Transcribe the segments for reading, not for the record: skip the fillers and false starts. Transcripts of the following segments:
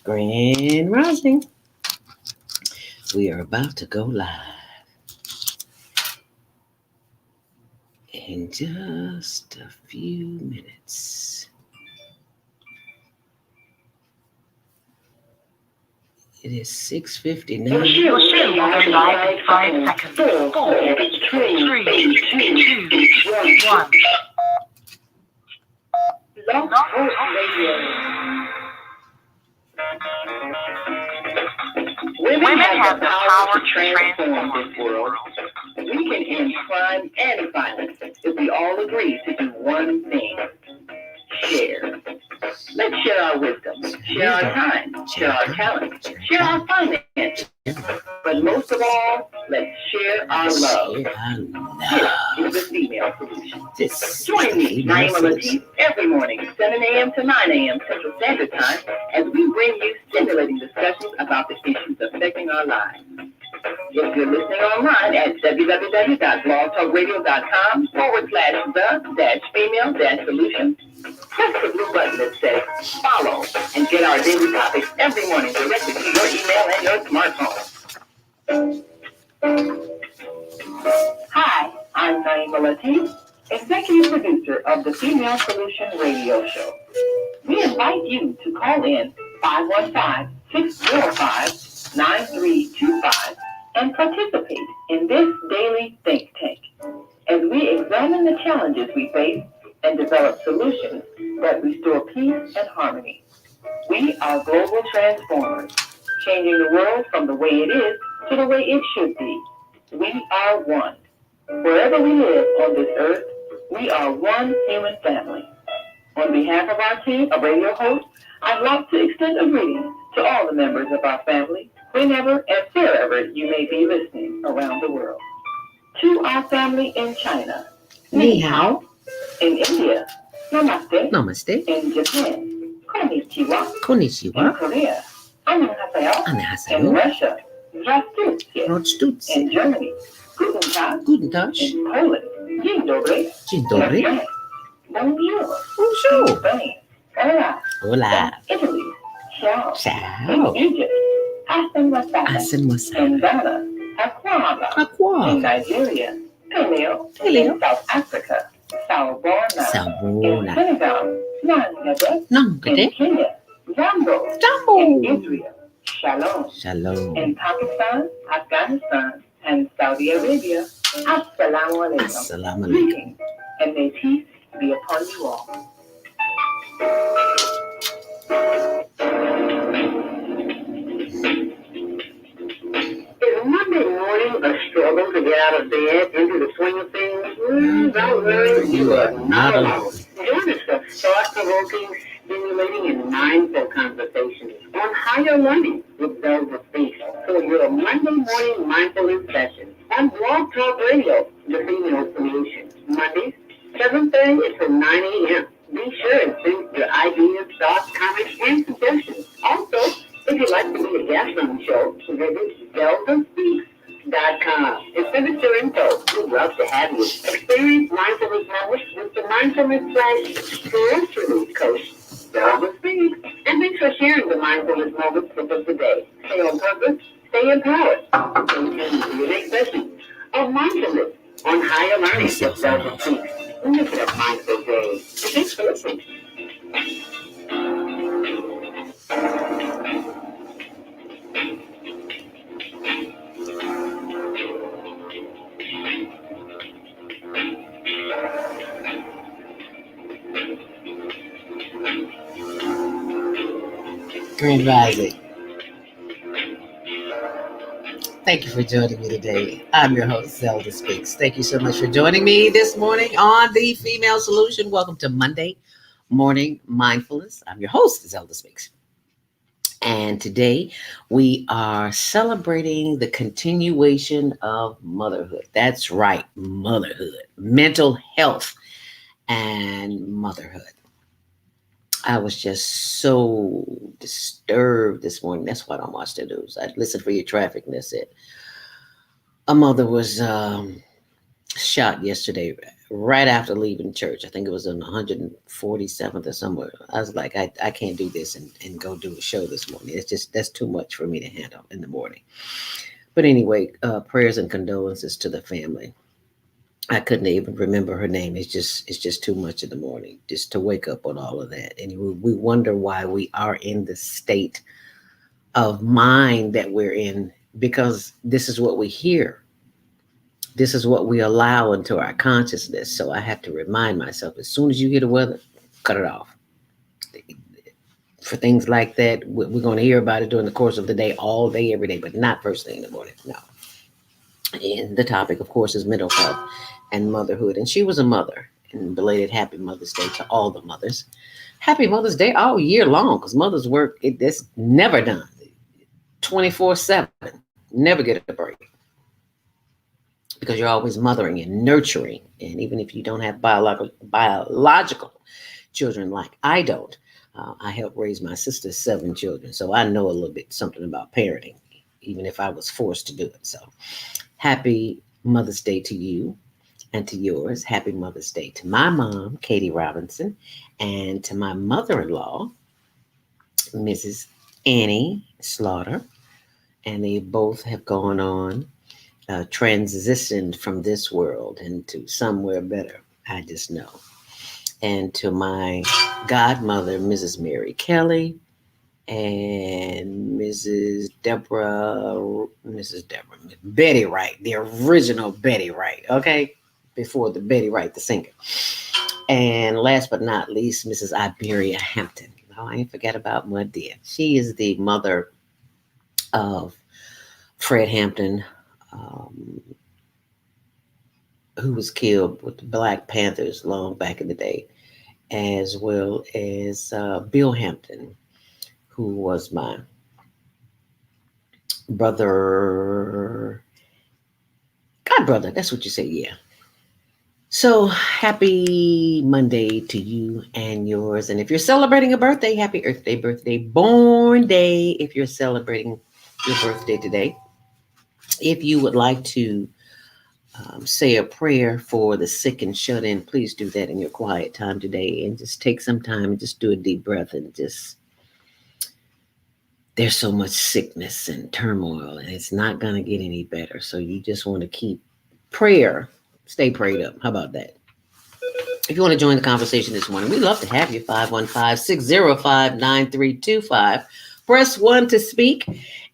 Grand Rising. We are about to go live in just a few minutes. It is 6:59. Your show will be live in 5 seconds. 4, 3, 2, 1. Love Talk Radio. Women have the power to transform this world. We can end crime and violence if we all agree to do one thing: share. Let's share our wisdom, share our time, share our talent, share our finances. But most of all, let's share our love. This is the Female Solution. Join me, Naima Latif, every morning, 7 a.m. to 9 a.m. Central Standard Time, as we bring you stimulating discussions about the issues affecting our lives. If you're listening online at www.blogtalkradio.com/the-female-solution, press the blue button that says follow and get our daily topics every morning directly to your email and your smartphone. Hi, I'm Naima Latif, executive producer of the Female Solution radio show. We invite you to call in 515-605-9325 and participate in this daily think tank as we examine the challenges we face and develop solutions that restore peace and harmony. We are global transformers, changing the world from the way it is to the way it should be. We are one. Wherever we live on this earth, we are one human family. On behalf of our team of radio hosts, I'd like to extend a greeting to all the members of our family, whenever and wherever you may be listening around the world. To our family in China, Ni hao. In India, namaste. Namaste. In Japan, konnichiwa. In Konnichiwa. Korea, annyeonghaseyo. In Annyeonghaseyo. Russia, здравствуйте. Rodstutsi. In Germany, guten Tag. Guten Tag. In Poland, dzień dobry. Dzień dobry. In France, bonjour. Bonjour. In Spain, hola. Hola. In Italy, ciao. Ciao. In Egypt, hasta wasada. Asen In masala. Ghana, akwaba. In Aqua. Nigeria, paleo. Paleo. In South Africa, sawubona. In Sabona. Senegal, nangade. In Nangade. Kenya, jambo. Jambo. In Israel, shalom. Shalom. In Pakistan, Afghanistan, and Saudi Arabia, assalamu alaikum. Assalamu alaikum. Greetings, and may peace be upon you all. Is Monday morning a struggle to get out of bed into the swing of things? Don't worry, you are not alone. Join us for thought-provoking, stimulating, and mindful conversations on higher learning with ZeldaSpeaks for your Monday morning mindfulness session on Blog Talk Radio, the Female Solution. Mondays, 7:30 to 9 a.m. Be sure and send your ideas, thoughts, comments, and suggestions. Also, if you'd like to be a guest on the show, visit ZeldaSpeaks.com and send us your info. We'd love to have you. Experience mindfulness moments with the mindfulness/stress relief coach, Zelda Speaks. And thanks for sharing the mindfulness moments with us today. Stay on purpose, stay empowered. And to your next session of mindfulness on higher learning with Zelda Speaks. Make it a mindful day. And thanks for listening. Grand Rising. Thank you for joining me today. I'm your host, ZeldaSpeaks. Thank you so much for joining me this morning on the Female Solution. Welcome to Monday Morning Mindfulness. I'm your host, ZeldaSpeaks. And today we are celebrating the continuation of motherhood. That's right, motherhood, mental health, and motherhood. I was just so disturbed this morning. That's why I don't watch the news. I listened for your traffic, and that's it. A mother was shot yesterday right after leaving church. I think it was on 147th or somewhere. I was like, I can't do this and go do a show this morning. It's just, that's too much for me to handle in the morning. But anyway, prayers and condolences to the family. I couldn't even remember her name. It's just too much in the morning just to wake up on all of that. And we wonder why we are in the state of mind that we're in, because this is what we hear. This is what we allow into our consciousness. So I have to remind myself, as soon as you hear the weather, cut it off. For things like that, we're going to hear about it during the course of the day, all day, every day, but not first thing in the morning. No. And the topic, of course, is mental health and motherhood. And she was a mother. And belated happy Mother's Day to all the mothers. Happy Mother's Day all year long, because mothers work, it's never done. 24/7. Never get a break. Because you're always mothering and nurturing. And even if you don't have biological children like I don't, I helped raise my sister's 7 children. So I know a little bit something about parenting, even if I was forced to do it. So happy Mother's Day to you and to yours. Happy Mother's Day to my mom, Katie Robinson, and to my mother-in-law, Mrs. Annie Slaughter. And they both have gone on, transitioned from this world into somewhere better. I just know. And to my godmother, Mrs. Deborah, Betty Wright, the original Betty Wright, okay? Before the Betty Wright, the singer. And last but not least, Mrs. Iberia Hampton. No, I ain't forget about my dear. She is the mother of Fred Hampton, who was killed with the Black Panthers long back in the day, as well as Bill Hampton, who was my brother, God brother, that's what you say, yeah. So happy Monday to you and yours. And if you're celebrating a birthday, happy Earth Day, birthday, born day, if you're celebrating your birthday today. If you would like to say a prayer for the sick and shut in, please do that in your quiet time today. And just take some time and just do a deep breath and just, there's so much sickness and turmoil, and it's not going to get any better. So you just want to keep prayer, stay prayed up. How about that? If you want to join the conversation this morning, we'd love to have you. 515-605-9325. Press 1 to speak,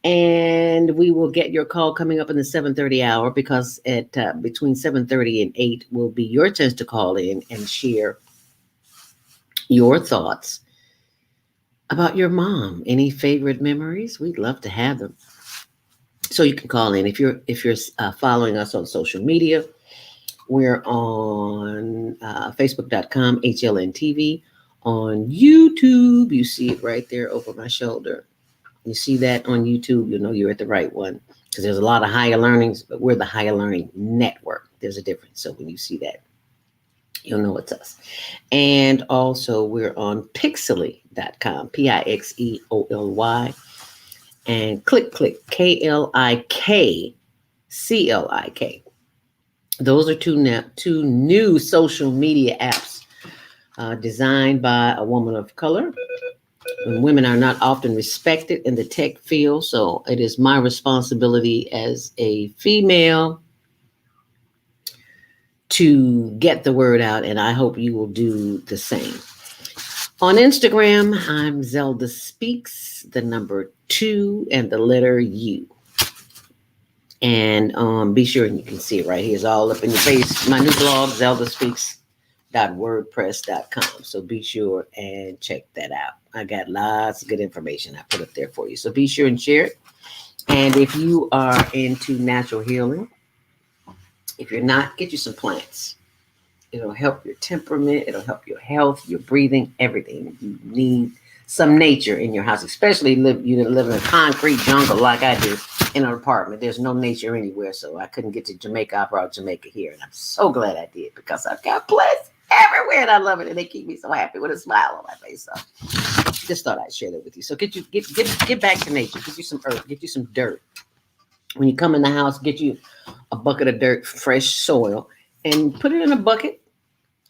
and we will get your call coming up in the 7:30 hour, because at between 7:30 and 8 will be your chance to call in and share your thoughts about your mom. Any favorite memories? We'd love to have them. So you can call in. If you're following us on social media, we're on Facebook.com, HLNTV. On YouTube, you see it right there over my shoulder. You see that on YouTube, you know you're at the right one, because there's a lot of higher learnings, but we're the higher learning network. There's a difference. So when you see that, you'll know it's us. And also we're on Pixely.com, Pixeoly, and click, KLIKCLIK. Those are two new social media apps designed by a woman of color. And women are not often respected in the tech field, so it is my responsibility as a female to get the word out, and I hope you will do the same. On Instagram, I'm ZeldaSpeaks, the number 2 and the letter U. And be sure, and you can see it right here. It's all up in your face. My new blog, ZeldaSpeaks.wordpress.com. So be sure and check that out. I got lots of good information I put up there for you. So be sure and share it. And if you are into natural healing, if you're not, get you some plants. It'll help your temperament. It'll help your health, your breathing, everything. You need some nature in your house, especially you live in a concrete jungle like I do in an apartment. There's no nature anywhere, so I couldn't get to Jamaica. I brought Jamaica here, and I'm so glad I did, because I've got plants everywhere, and I love it, and they keep me so happy with a smile on my face. So just thought I'd share that with you. So get back to nature. Get you some earth. Get you some dirt. When you come in the house, get you a bucket of dirt, fresh soil, and put it in a bucket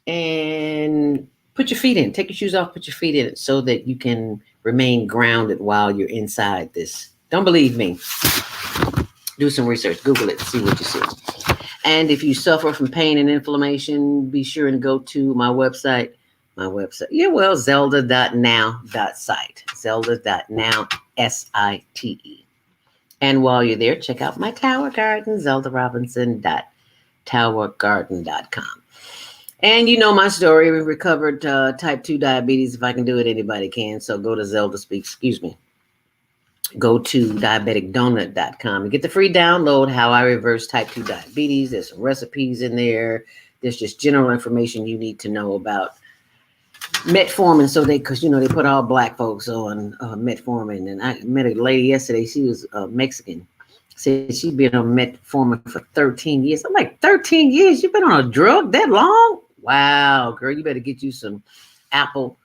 and put your feet in. Take your shoes off, put your feet in it so that you can remain grounded while you're inside this. Don't believe me? Do some research, Google it, see what you see. And if you suffer from pain and inflammation, be sure and go to my website. My website, yeah, well, zelda.now.site. Zelda.now, SITE. And while you're there, check out my Tower Garden, zeldarobinson.towergarden.com. And you know my story. We recovered type 2 diabetes. If I can do it, anybody can. So go to ZeldaSpeaks, excuse me. Go to diabeticdonut.com and get the free download, How I Reverse Type 2 Diabetes. There's some recipes in there. There's just general information you need to know about metformin. So because they put all black folks on metformin. And I met a lady yesterday. She was Mexican. Said she'd been on metformin for 13 years. I'm like, 13 years? You've been on a drug that long? Wow, girl, you better get you some apple,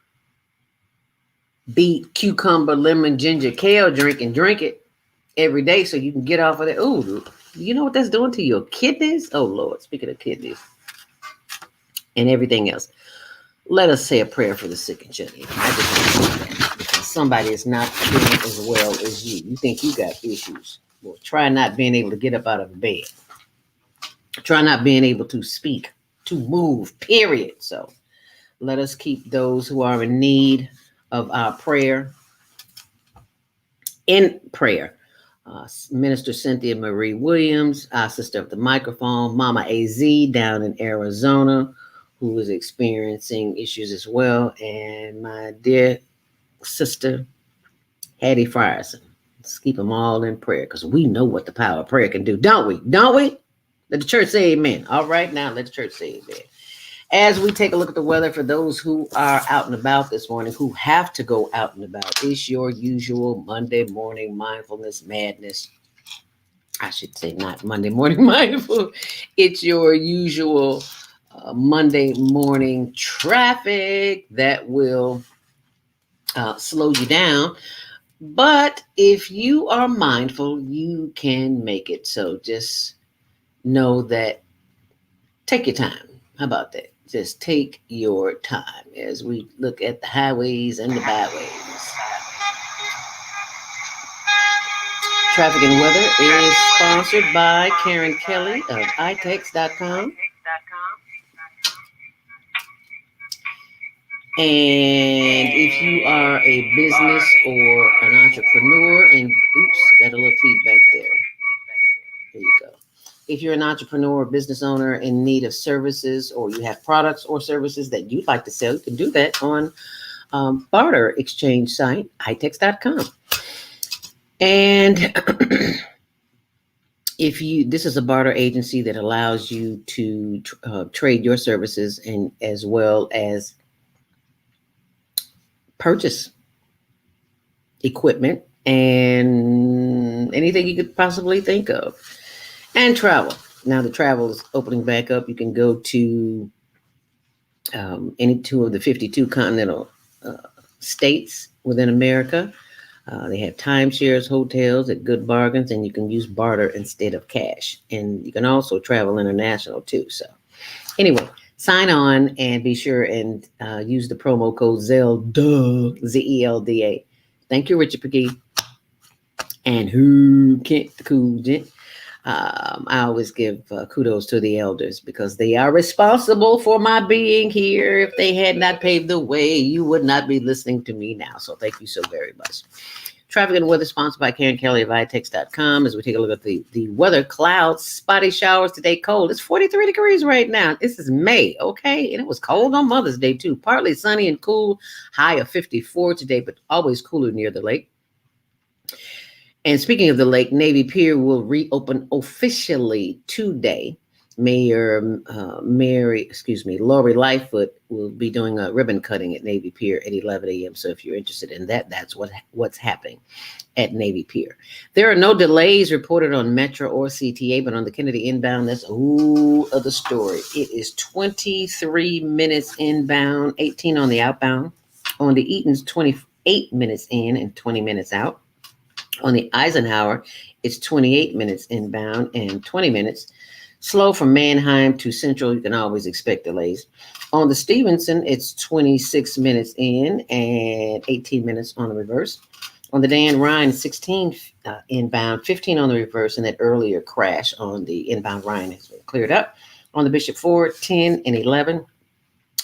beet, cucumber, lemon, ginger, kale drink and drink it every day so you can get off of that. Ooh, you know what that's doing to your kidneys? Oh, Lord, speaking of kidneys and everything else. Let us say a prayer for the sick and shut in. I just want to say that because somebody is not doing as well as you. You think you got issues. Well, try not being able to get up out of bed. Try not being able to speak, to move, period. So let us keep those who are in need of our prayer in prayer. Minister Cynthia Marie Williams, our sister of the microphone, Mama AZ down in Arizona, who is experiencing issues as well, and my dear sister Hattie Frierson. Let's keep them all in prayer because we know what the power of prayer can do, don't we? Don't we? Let the church say amen. All right, now let the church say amen. As we take a look at the weather for those who are out and about this morning, who have to go out and about, it's your usual Monday morning mindfulness madness. I should say not Monday morning mindful. It's your usual Monday morning traffic that will slow you down. But if you are mindful, you can make it. So just know that, take your time. How about that? Just take your time as we look at the highways and the byways. Traffic and weather is sponsored by Karen Kelly of itex.com. And if you are a business or an entrepreneur, and oops, got a little feedback there. There you go. If you're an entrepreneur or business owner in need of services, or you have products or services that you'd like to sell, you can do that on barter exchange site, itex.com. And this is a barter agency that allows you to trade your services and as well as purchase equipment and anything you could possibly think of, and travel. Now the travel is opening back up. You can go to any two of the 52 continental states within America. They have timeshares, hotels at good bargains, and you can use barter instead of cash. And you can also travel international too. So anyway, sign on and be sure and use the promo code ZELDA, ZELDA. Thank you, Richard McGee. And who can't the cool gent? I always give kudos to the elders because they are responsible for my being here. If they had not paved the way, you would not be listening to me now. So thank you so very much. Traffic and weather sponsored by Karen Kelly of itex.com. As we take a look at the weather, clouds, spotty showers today, cold. It's 43 degrees right now. This is May, okay? And it was cold on Mother's Day too. Partly sunny and cool, high of 54 today, but always cooler near the lake. And speaking of the lake, Navy Pier will reopen officially today. Mayor Lori Lightfoot will be doing a ribbon cutting at Navy Pier at 11 a.m. So if you're interested in that, that's what's happening at Navy Pier. There are no delays reported on Metro or CTA, but on the Kennedy inbound, that's other story. It is 23 minutes inbound, 18 on the outbound. On the Eaton's, 28 minutes in and 20 minutes out. On the Eisenhower, it's 28 minutes inbound and 20 minutes. Slow from Mannheim to Central, you can always expect delays. On the Stevenson, it's 26 minutes in and 18 minutes on the reverse. On the Dan Ryan, 16 inbound, 15 on the reverse, and that earlier crash on the inbound Ryan has been cleared up. On the Bishop Ford, 10 and 11,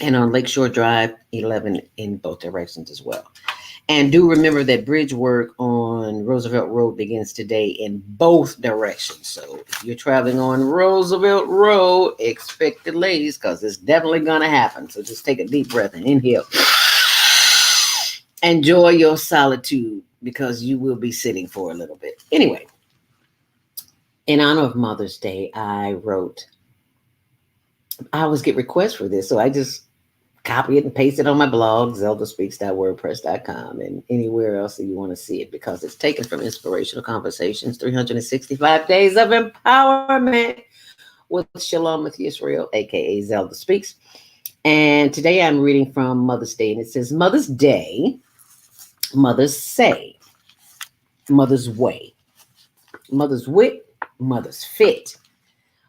and on Lakeshore Drive, 11 in both directions as well. And do remember that bridge work on Roosevelt Road begins today in both directions. So if you're traveling on Roosevelt Road, expect delays because it's definitely going to happen. So just take a deep breath and inhale. Enjoy your solitude because you will be sitting for a little bit. Anyway, in honor of Mother's Day, I always get requests for this. So I just copy it and paste it on my blog, ZeldaSpeaks.wordpress.com, and anywhere else that you want to see it because it's taken from Inspirational Conversations, 365 Days of Empowerment with Shalom with Yisrael, aka Zelda Speaks. And today I'm reading from Mother's Day, and it says, Mother's Day, Mother's Say, Mother's Way, Mother's Wit, Mother's Fit,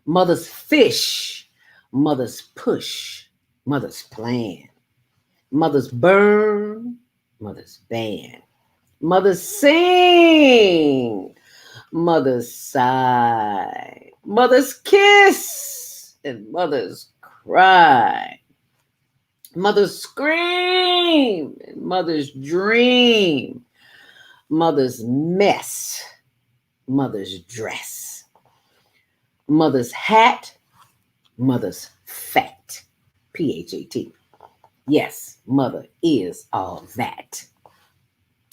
Mother's Fish, Mother's Push, Mother's Plan, Mother's Burn, Mother's Ban, Mother's Sing, Mother's Sigh, Mother's Kiss, and Mother's Cry, Mother's Scream, and Mother's Dream, Mother's Mess, Mother's Dress, Mother's Hat, Mother's Fat, PHAT. Yes, mother is all that.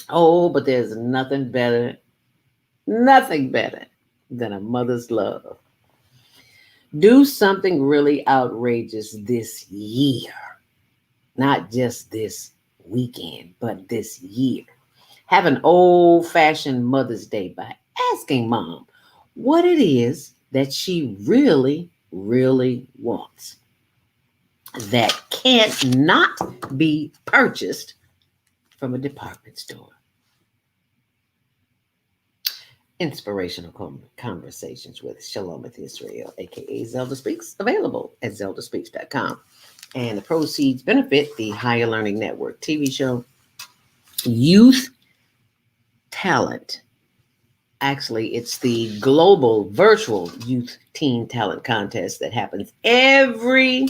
Oh, but there's nothing better than a mother's love. Do something really outrageous this year, not just this weekend, but this year. Have an old-fashioned Mother's Day by asking mom what it is that she really, really wants that can't not be purchased from a department store. Inspirational Conversations with Shalom with Israel, aka Zelda Speaks, available at ZeldaSpeaks.com. And the proceeds benefit the Higher Learning Network TV show Youth Talent. Actually, it's the global virtual youth teen talent contest that happens every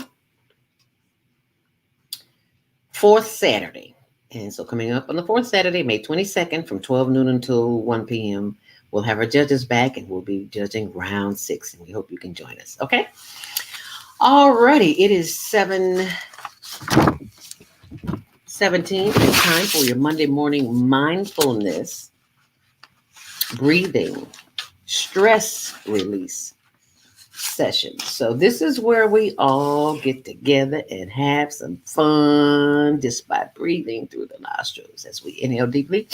fourth Saturday. And so coming up on the fourth Saturday, May 22nd from 12 noon until 1 p.m., we'll have our judges back and we'll be judging round 6. And we hope you can join us. Okay. Alrighty. It is 7:17. It's time for your Monday morning mindfulness, breathing, stress release session. So this is where we all get together and have some fun just by breathing through the nostrils as we inhale deeply,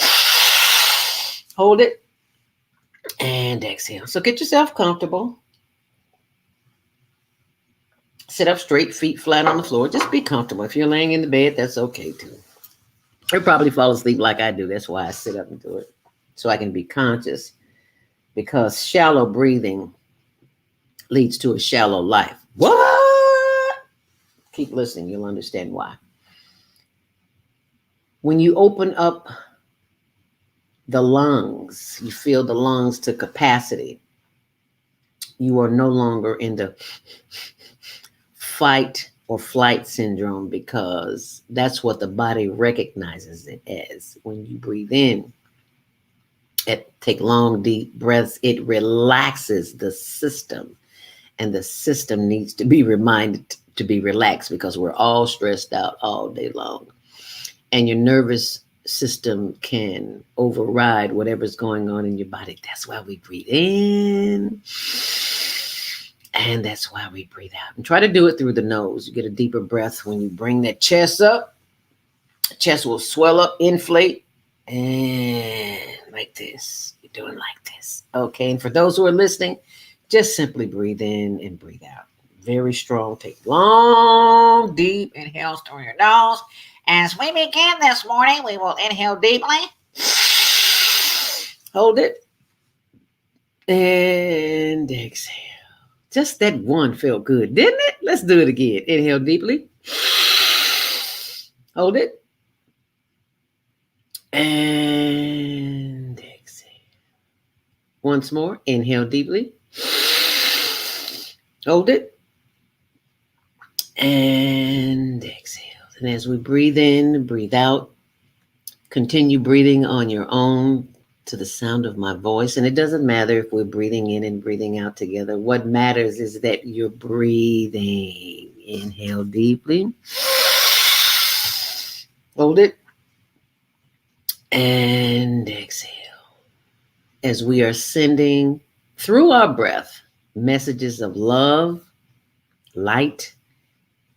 hold it, and exhale. So get yourself comfortable. Sit up straight, feet flat on the floor. Just be comfortable. If you're laying in the bed, that's okay too. You'll probably fall asleep like I do. That's why I sit up and do it, so I can be conscious, because shallow breathing leads to a shallow life. What? Keep listening. You'll understand why. When you open up the lungs, you feel the lungs to capacity. You are no longer in the fight or flight syndrome, because that's what the body recognizes it as. When you breathe in, take long, deep breaths, it relaxes the system. And the system needs to be reminded to be relaxed, because we're all stressed out all day long. And your nervous system can override whatever's going on in your body. That's why we breathe in. And that's why we breathe out. And try to do it through the nose. You get a deeper breath when you bring that chest up. The chest will swell up, inflate, and like this. You're doing like this. Okay. And for those who are listening, just simply breathe in and breathe out. Very strong. Take long, deep inhales through your nose. As we begin this morning, we will inhale deeply. Hold it. And exhale. Just that one felt good, didn't it? Let's do it again. Inhale deeply. Hold it. And exhale. Once more. Inhale deeply. Hold it. And exhale. And as we breathe in, breathe out, continue breathing on your own to the sound of my voice. And it doesn't matter if we're breathing in and breathing out together. What matters is that you're breathing. Inhale deeply. Hold it. And exhale. As we are sending through our breath messages of love, light,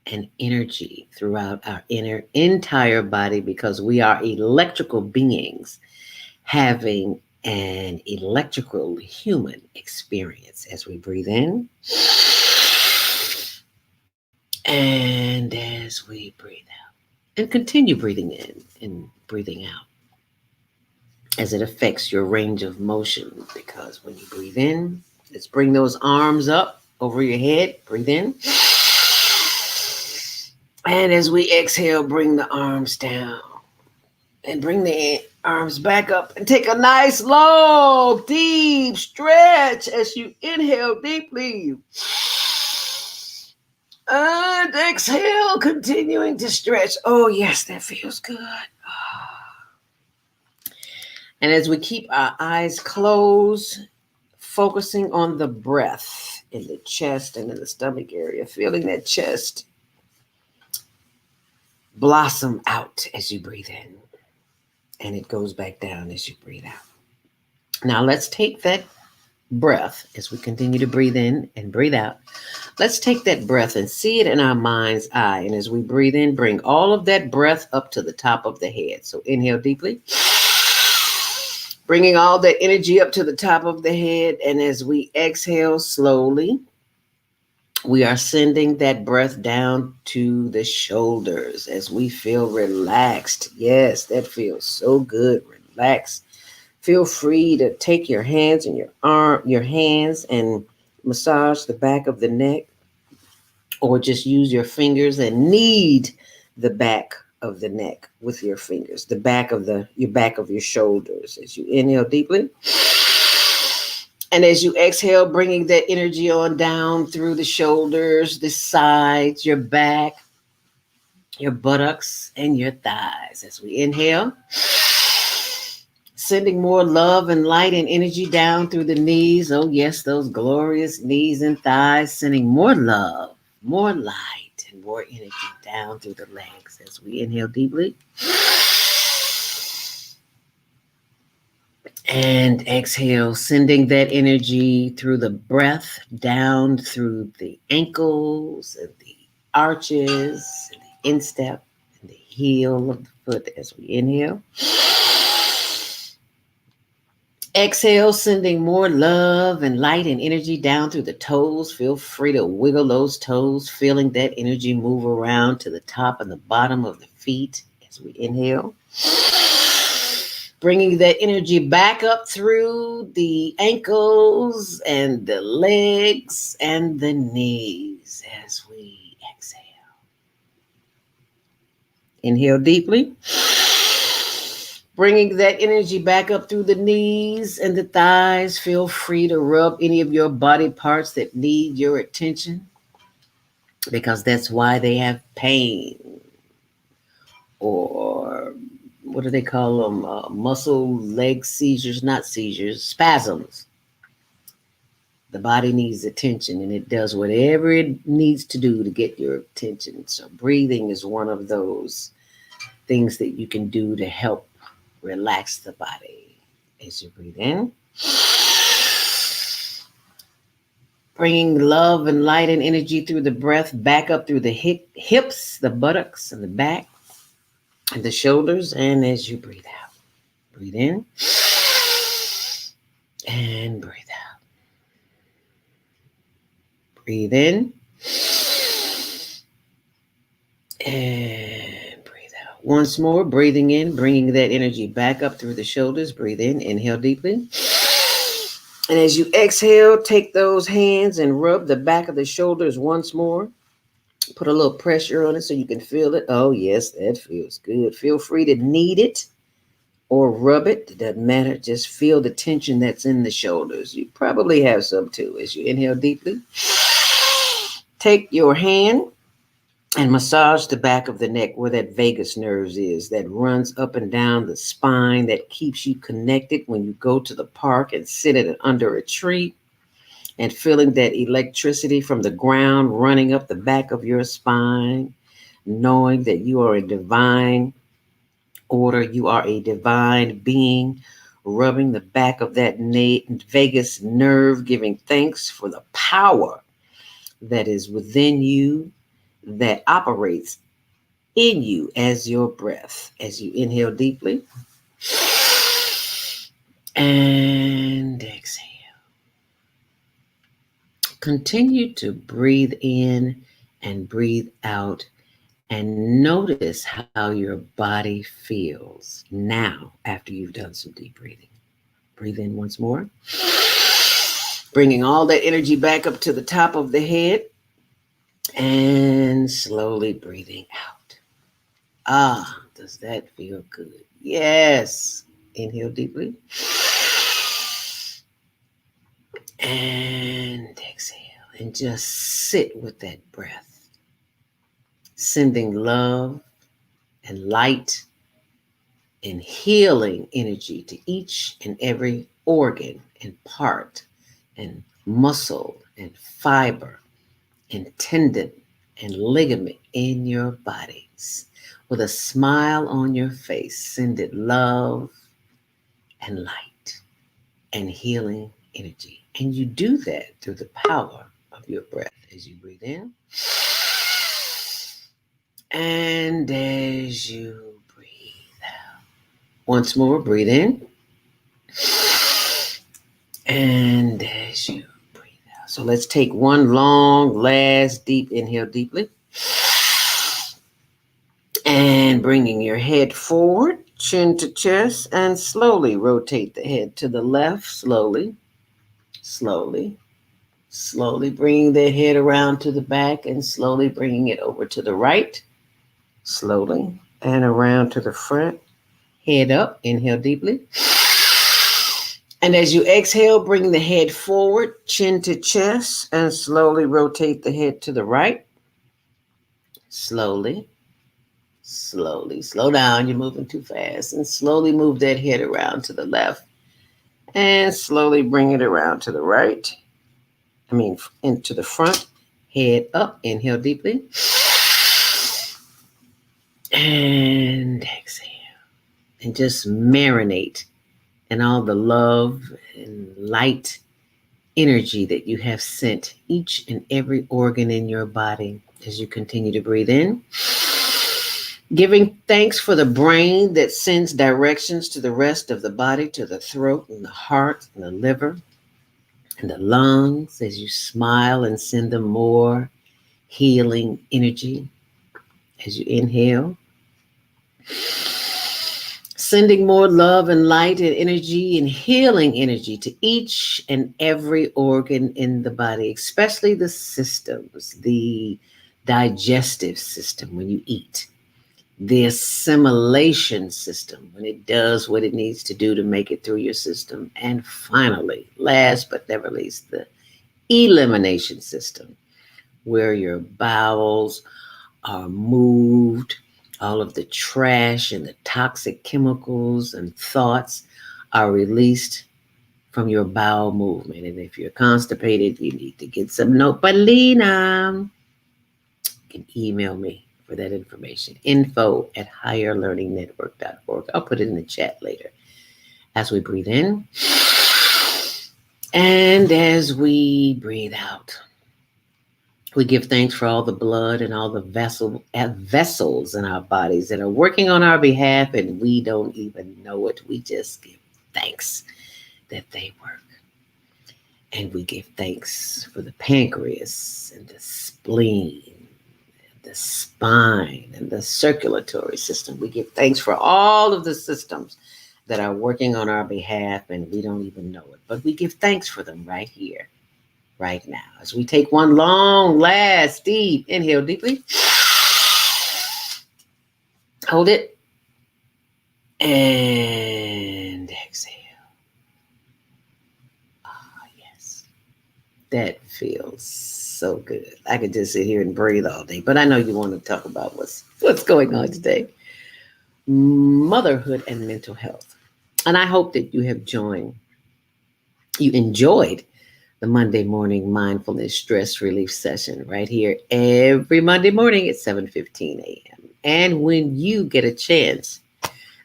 and energy throughout our entire body, because we are electrical beings having an electrical human experience. As we breathe in and as we breathe out, and continue breathing in and breathing out as it affects your range of motion. Because when you breathe in, let's bring those arms up over your head. Breathe in. And as we exhale, bring the arms down and bring the arms back up and take a nice, long, deep stretch as you inhale deeply. And exhale, continuing to stretch. Oh, yes, that feels good. And as we keep our eyes closed, focusing on the breath in the chest and in the stomach area, feeling that chest blossom out as you breathe in, and it goes back down as you breathe out. Now let's take that breath as we continue to breathe in and breathe out. Let's take that breath and see it in our mind's eye. And as we breathe in, bring all of that breath up to the top of the head. So inhale deeply, bringing all that energy up to the top of the head. And as we exhale slowly, we are sending that breath down to the shoulders as we feel relaxed. Yes, that feels so good. Relax. Feel free to take your hands and your hands and massage the back of the neck, or just use your fingers and knead the back of the neck with your fingers, the back of your shoulders as you inhale deeply. And as you exhale, bringing that energy on down through the shoulders, the sides, your back, your buttocks, and your thighs. As we inhale, sending more love and light and energy down through the knees. Oh, yes, those glorious knees and thighs, sending more love, more light, and more energy down through the legs. As we inhale deeply. And exhale, sending that energy through the breath down through the ankles and the arches and the instep and the heel of the foot as we inhale. Exhale, sending more love and light and energy down through the toes. Feel free to wiggle those toes, feeling that energy move around to the top and the bottom of the feet as we inhale. Bringing that energy back up through the ankles and the legs and the knees as we exhale. Inhale deeply. Bringing that energy back up through the knees and the thighs. Feel free to rub any of your body parts that need your attention, because that's why they have pain, or what do they call them? Muscle leg seizures, not seizures, spasms. The body needs attention, and it does whatever it needs to do to get your attention. So breathing is one of those things that you can do to help relax the body. As you breathe in, bringing love and light and energy through the breath back up through the hips, the buttocks, and the back, and the shoulders. And as you breathe out, breathe in and breathe out. Breathe in and breathe out. Once more, breathing in, bringing that energy back up through the shoulders. Breathe in, inhale deeply. And as you exhale, take those hands and rub the back of the shoulders once more. Put a little pressure on it so you can feel it. Oh, yes, that feels good. Feel free to knead it or rub it. It doesn't matter. Just feel the tension that's in the shoulders. You probably have some too. As you inhale deeply, take your hand and massage the back of the neck where that vagus nerve is that runs up and down the spine, that keeps you connected when you go to the park and sit under a tree, and feeling that electricity from the ground running up the back of your spine, knowing that you are a divine order, you are a divine being, rubbing the back of that vagus nerve, giving thanks for the power that is within you, that operates in you as your breath. As you inhale deeply and exhale, continue to breathe in and breathe out, and notice how your body feels now after you've done some deep breathing. Breathe in once more, bringing all that energy back up to the top of the head, and slowly breathing out. Ah, does that feel good? Yes. Inhale deeply and exhale, and just sit with that breath, sending love and light and healing energy to each and every organ and part and muscle and fiber and tendon and ligament in your bodies. With a smile on your face, send it love and light and healing energy. And you do that through the power of your breath as you breathe in and as you breathe out. Once more, breathe in and as you breathe out. So let's take one long, last deep inhale deeply. And bringing your head forward, chin to chest, and slowly rotate the head to the left, slowly, slowly, slowly bringing the head around to the back and slowly bringing it over to the right, slowly, and around to the front. Head up, inhale deeply. And as you exhale, bring the head forward, chin to chest, and slowly rotate the head to the right. Slowly, slowly. Slow down, you're moving too fast. And slowly move that head around to the left. And slowly bring it around to the right. Into the front. Head up, inhale deeply. And exhale. And just marinate in all the love and light energy that you have sent each and every organ in your body as you continue to breathe in. Giving thanks for the brain that sends directions to the rest of the body, to the throat and the heart and the liver and the lungs as you smile and send them more healing energy as you inhale. Sending more love and light and energy and healing energy to each and every organ in the body, especially the systems, the digestive system when you eat, the assimilation system when it does what it needs to do to make it through your system, and finally, last but never least, the elimination system where your bowels are moved, all of the trash and the toxic chemicals and thoughts are released from your bowel movement. And if you're constipated, you need to get some Nopalina. You can email me for that information. info@higherlearningnetwork.org. I'll put it in the chat later. As we breathe in and as we breathe out, we give thanks for all the blood and all the vessels in our bodies that are working on our behalf, and we don't even know it. We just give thanks that they work. And we give thanks for the pancreas and the spleen, the spine, and the circulatory system. We give thanks for all of the systems that are working on our behalf and we don't even know it. But we give thanks for them right here, right now. As we take one long, last, deep inhale deeply, hold it, and exhale. Ah, yes. That feels so good. I could just sit here and breathe all day, but I know you want to talk about what's going on today. Motherhood and mental health. And I hope that you enjoyed the Monday morning mindfulness stress relief session right here every Monday morning at 7:15 a.m. And when you get a chance,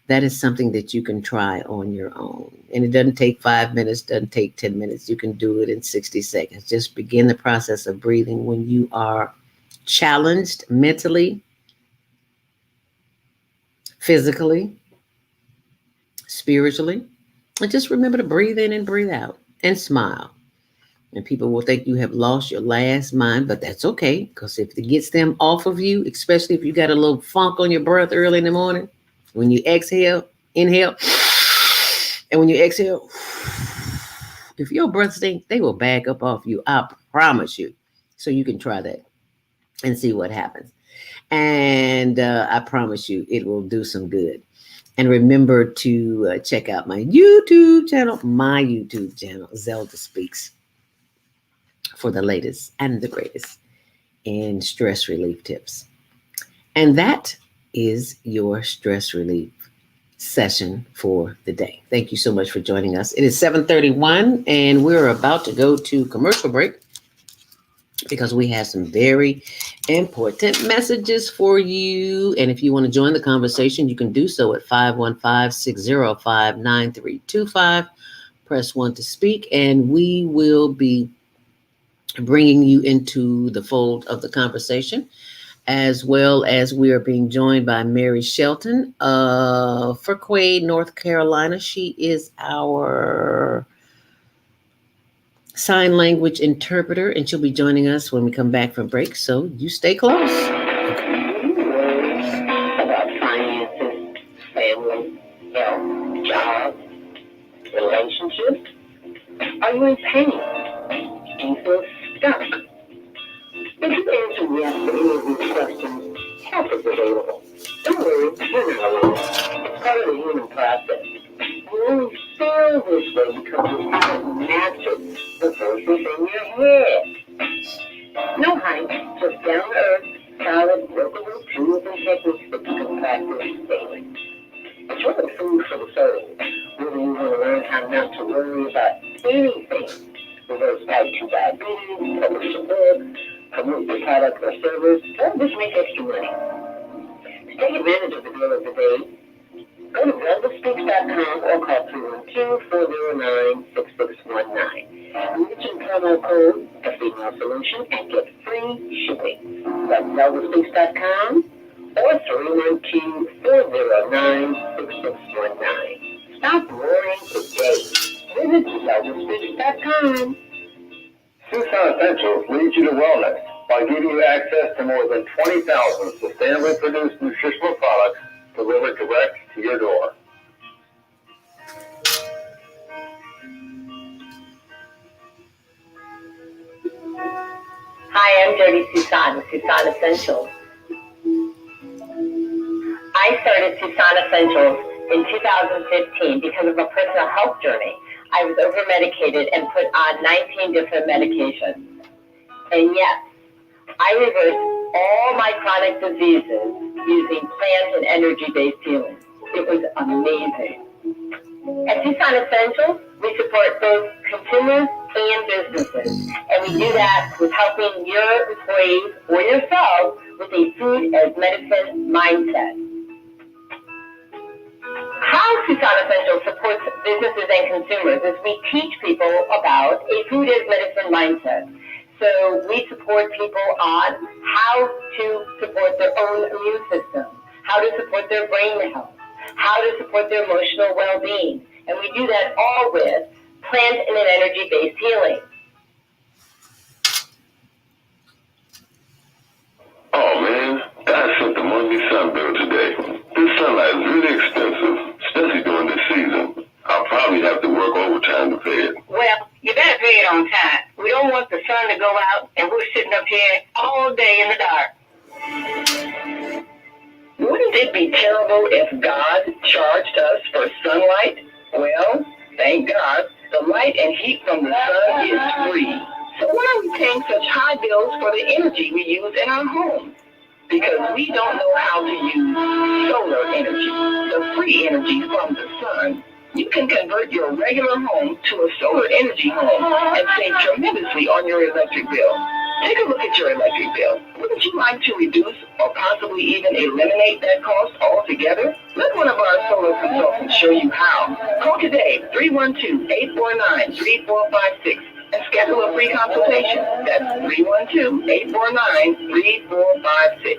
that is something that you can try on your own. And it doesn't take 5 minutes, doesn't take 10 minutes. You can do it in 60 seconds. Just begin the process of breathing when you are challenged mentally, physically, spiritually. And just remember to breathe in and breathe out and smile. And people will think you have lost your last mind, but that's okay. Because if it gets them off of you, especially if you got a little funk on your breath early in the morning, when you exhale, inhale, and when you exhale, if your breath stinks, they will back up off you. I promise you. So you can try that and see what happens. And I promise you, it will do some good. And remember to check out my YouTube channel, Zelda Speaks, for the latest and the greatest in stress relief tips. And that is your stress relief session for the day. Thank you so much for joining us. It is 7:31 and we're about to go to commercial break because we have some very important messages for you. And if you want to join the conversation, you can do so at 515-605-9325. Press 1 to speak, and we will be bringing you into the fold of the conversation, as well as we are being joined by Mary Shelton of Fuquay, North Carolina. She is our sign language interpreter, and she'll be joining us when we come back from break. So you stay close. About finances, family, health, jobs, relationships. Are you in pain? Do you feel stuck? If you answer yes to any of these questions, help is available. Don't worry, you're not alone. It's part of the human process. You only feel this way because you haven't mastered the voices in your head. No hype, just down to earth, solid, workable tools and techniques that you can practice daily. It's really food for the soul. Whether you want to learn how not to worry about anything, reverse type 2 diabetes, publish a book, promote your product or service, or just make extra money. To take advantage of the deal of the day, go to ZeldaSpeaks.com or call 312-409-6619. Mention promo code The Female Solution and get free shipping. That's ZeldaSpeaks.com or 312-409-6619. Stop worrying today. Visit ZeldaSpeaks.com. Tucson Essentials leads you to wellness by giving you access to more than 20,000 sustainably produced nutritional products delivered direct to your door. Hi, I'm Jody Tucson with Tucson Essentials. I started Tucson Essentials in 2015 because of a personal health journey. I was over-medicated and put on 19 different medications. And yes, I reversed all my chronic diseases using plant and energy-based healing. It was amazing. At Tucson Essentials, we support both consumers and businesses. And we do that with helping your employees or yourself with a food as medicine mindset. How Tucson Essentials supports businesses and consumers is we teach people about a food as medicine mindset. So we support people on how to support their own immune system, how to support their brain health, how to support their emotional well-being. And we do that all with plant and an energy-based healing. Oh man, I took the Monday sunburn today. This sunlight is really expensive, especially during this season. I'll probably have to work overtime to pay it. Well, you better pay it on time. We don't want the sun to go out and we're sitting up here all day in the dark. Wouldn't it be terrible if God charged us for sunlight? Well, thank God, the light and heat from the sun is free. So why are we paying such high bills for the energy we use in our homes? Because we don't know how to use solar energy, the free energy from the sun. You can convert your regular home to a solar energy home and save tremendously on your electric bill. Take a look at your electric bill. Wouldn't you like to reduce or possibly even eliminate that cost altogether? Let one of our solar consultants show you how. Call today, 312-849-3456, and schedule a free consultation. That's 312-849-3456.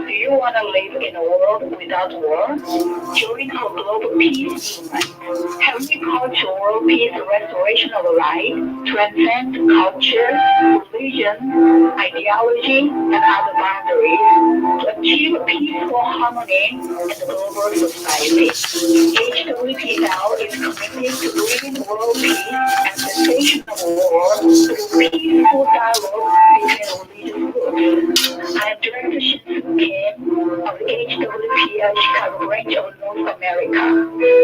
Do you want to live in a world without war? Join our global peace movement. Have we called to world peace restoration of life, transcend culture, religion, ideology, and other boundaries to achieve peaceful harmony in the global society. HWPL is committed to bringing world peace and cessation of war through peaceful dialogue between religious groups. I am Director Shinsu Kim of the HWPL Chicago branch of North America.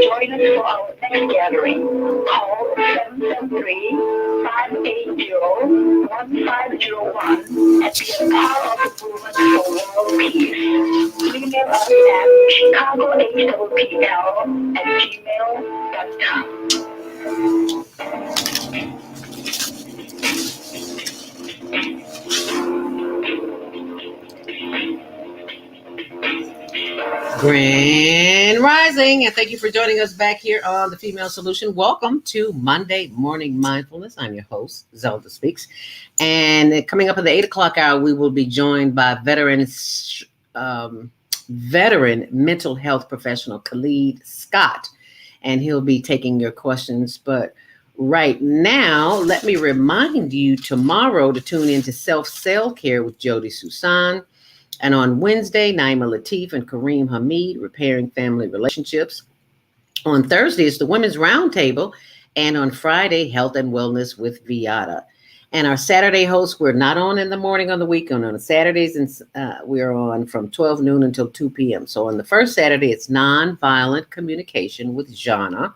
Join us for our next gathering. Call 773-580-1501 and be a part of the movement for world peace. Email us at chicagohwpl@gmail.com. Grand Rising, and thank you for joining us back here on the Female Solution. Welcome to Monday Morning Mindfulness. I'm your host, ZeldaSpeaks. And coming up in the 8 o'clock hour, we will be joined by veteran mental health professional Khalid Scott, and he'll be taking your questions. But right now, let me remind you tomorrow to tune into Self-Cell Care with Jody Susan. And on Wednesday, Naima Latif and Kareem Hamid, Repairing Family Relationships. On Thursday, it's the Women's Roundtable. And on Friday, Health and Wellness with Viata. And our Saturday hosts, we're not on in the morning on the weekend. On Saturdays, we're on from 12 noon until 2 p.m. So on the first Saturday, it's Nonviolent Communication with Jana.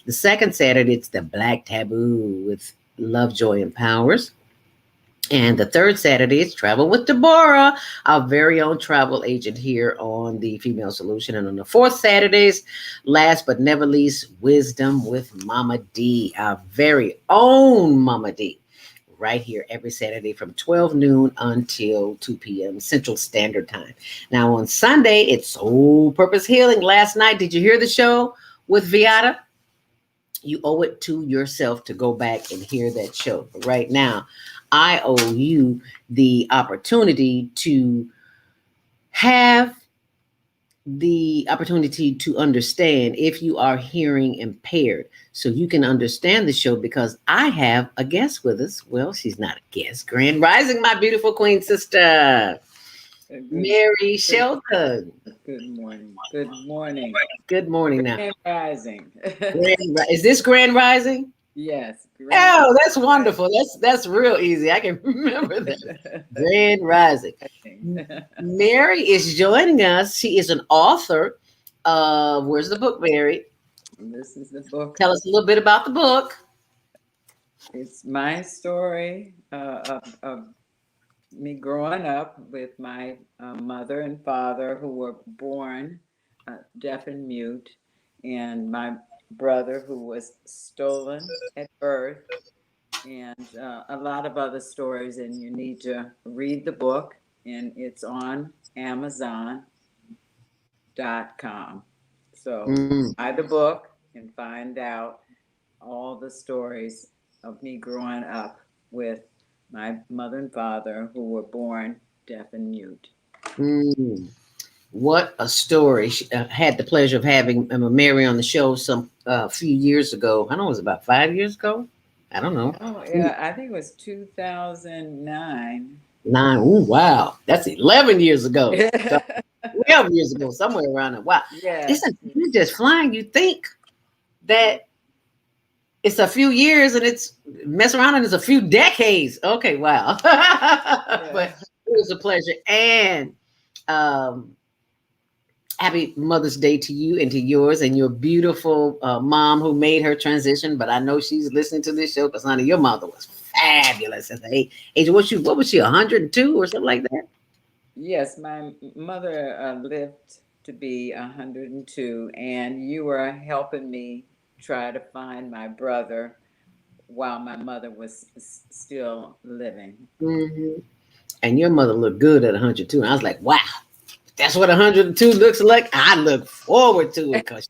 The second Saturday, it's the Black Taboo with Love, Joy, and Powers. And the third Saturday is Travel with Deborah, our very own travel agent here on the Female Solution. And on the fourth Saturdays, last but never least, Wisdom with Mama D, our very own Mama D, right here every Saturday from 12 noon until 2 p.m. Central Standard Time. Now on Sunday, it's Soul Purpose Healing. Last night, did you hear the show with Viata? You owe it to yourself to go back and hear that show. But right now, I owe you the opportunity to have the opportunity to understand if you are hearing impaired, so you can understand the show, because I have a guest with us. Well, she's not a guest. Grand Rising, my beautiful queen sister, Mary Shelton. Good morning. Good morning. Good morning now. Grand Rising. Is this Grand Rising? Yes. Oh, that's wonderful. That's real easy. I can remember that. Grand Rising. Mary is joining us. She is an author of, where's the book, Mary? This is the book. Tell us a little bit about the book. It's my story of me growing up with my mother and father, who were born deaf and mute, and my brother, who was stolen at birth, and a lot of other stories. And you need to read the book, and it's on Amazon.com. So buy the book and find out all the stories of me growing up with my mother and father, who were born deaf and mute. What a story. I had the pleasure of having Mary on the show a few years ago. I don't know, it was about 5 years ago. I don't know. Oh, yeah, I think it was 2009. 9. Ooh, wow. That's 11 years ago. So 12 years ago, somewhere around there. Wow. Yes. Listen, you're just flying. You think that it's a few years and it's mess around and it's a few decades. Okay, wow. But Yeah. it was a pleasure. And um, happy Mother's Day to you and to yours and your beautiful mom who made her transition. But I know she's listening to this show because, honey, your mother was fabulous at the age. What was she, 102 or something like that? Yes, my mother lived to be 102, and you were helping me try to find my brother while my mother was still living. Hmm. And your mother looked good at 102. And I was like, wow, that's what 102 looks like. I look forward to it because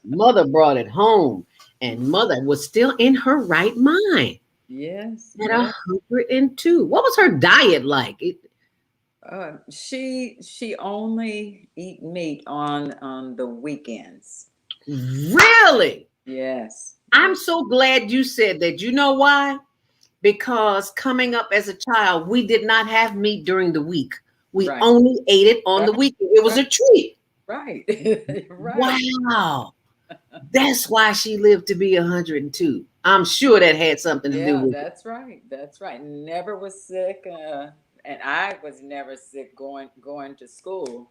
mother brought it home. And mother was still in her right mind Yes, at yes. 102. What was her diet like? She only eat meat on the weekends. Really? Yes. I'm so glad you said that. You know why? Because coming up as a child, we did not have meat during the week. We Right. only ate it on Right. the weekend. It was Right. a treat. Right. Right. Wow. That's why she lived to be 102. I'm sure that had something to do Yeah, with it. that's right. That's right. Never was sick, and I was never sick going to school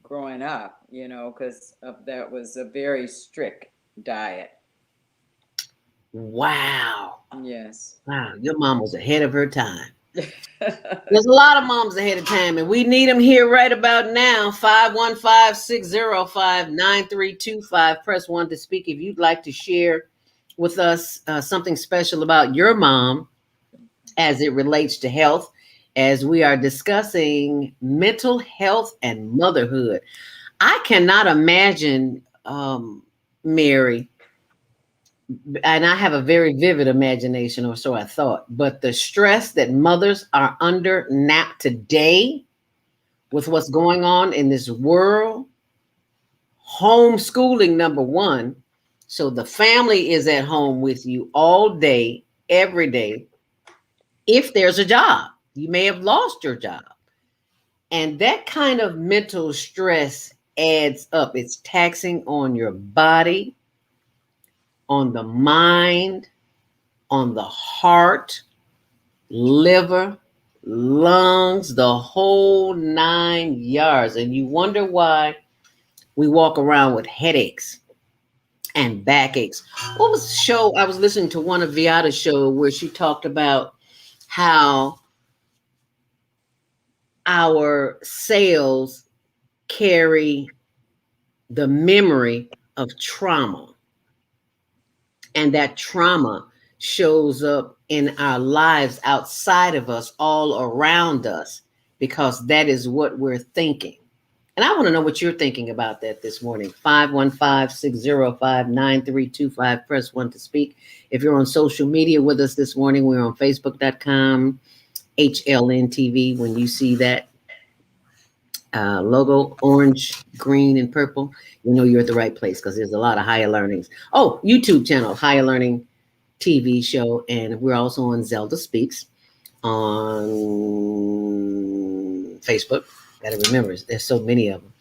growing up. Because that was a very strict diet. Wow. Yes. Wow. Your mom was ahead of her time. There's a lot of moms ahead of time, and we need them here right about now. 515-605-9325. Press 1 to speak if you'd like to share with us something special about your mom as it relates to health, as we are discussing mental health and motherhood. I cannot imagine, Mary, and I have a very vivid imagination, or so I thought, but the stress that mothers are under now today with what's going on in this world, homeschooling, number one. So the family is at home with you all day, every day. If there's a job, you may have lost your job. And that kind of mental stress adds up. It's taxing on your body, on the mind, on the heart, liver, lungs, the whole 9 yards. And you wonder why we walk around with headaches and backaches. What was the show? I was listening to one of Viata's show where she talked about how our cells carry the memory of trauma, and that trauma shows up in our lives outside of us, all around us, because that is what we're thinking. And I want to know what you're thinking about that this morning. 515-605-9325. Press 1 to speak. If you're on social media with us this morning, we're on Facebook.com, HLN TV. When you see that logo, orange, green, and purple, you know you're at the right place because there's a lot of higher learnings. Oh, YouTube channel, Higher Learning TV show. And we're also on ZeldaSpeaks on Facebook. Got to remember, there's so many of them.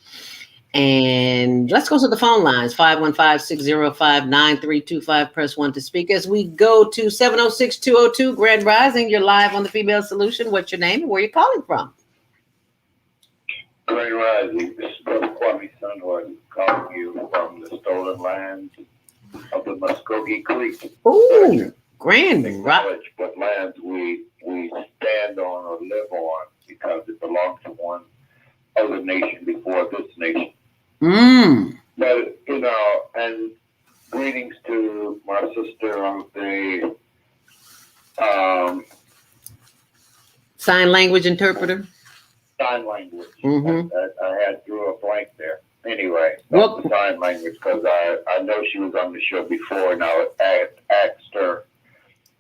And let's go to the phone lines, 515-605-9325. Press 1 to speak. As we go to 706-202, Grand Rising, you're live on the Female Solution. What's your name and where are you calling from? Great Rising. This is Brother Kwame Sunward calling you from the stolen lands of the Muskogee Creek. Ooh, Grand Rising. Acknowledge what lands we stand on or live on because it belongs to one other nation before this nation. But, and greetings to my sister on the Sign language interpreter. sign language. Mm-hmm. I had drew a blank there. Anyway, Well, the sign language because I know she was on the show before, and I asked her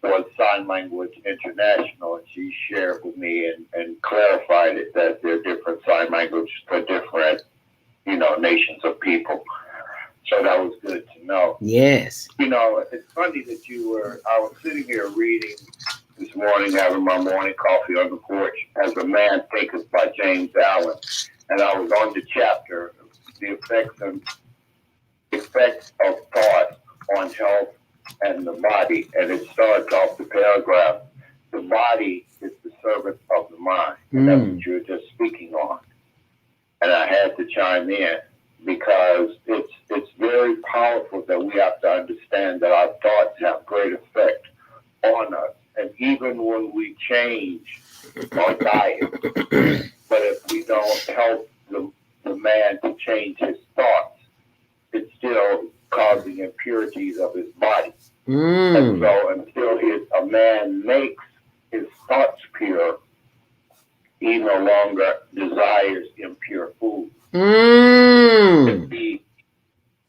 was Sign Language International, and she shared with me and clarified it that there are different sign languages for different, nations of people. So that was good to know. Yes. It's funny that I was sitting here reading this morning, having my morning coffee on the porch, Takers by James Allen. And I was on the chapter, the effects of thought on health and the body. And it starts off the paragraph, the body is the servant of the mind. And that's what you were just speaking on. And I had to chime in because it's very powerful that we have to understand that our thoughts have great effect on us. And even when we change our diet, but if we don't help the man to change his thoughts, it's still causing impurities of his body. And so until a man makes his thoughts pure, he no longer desires impure food.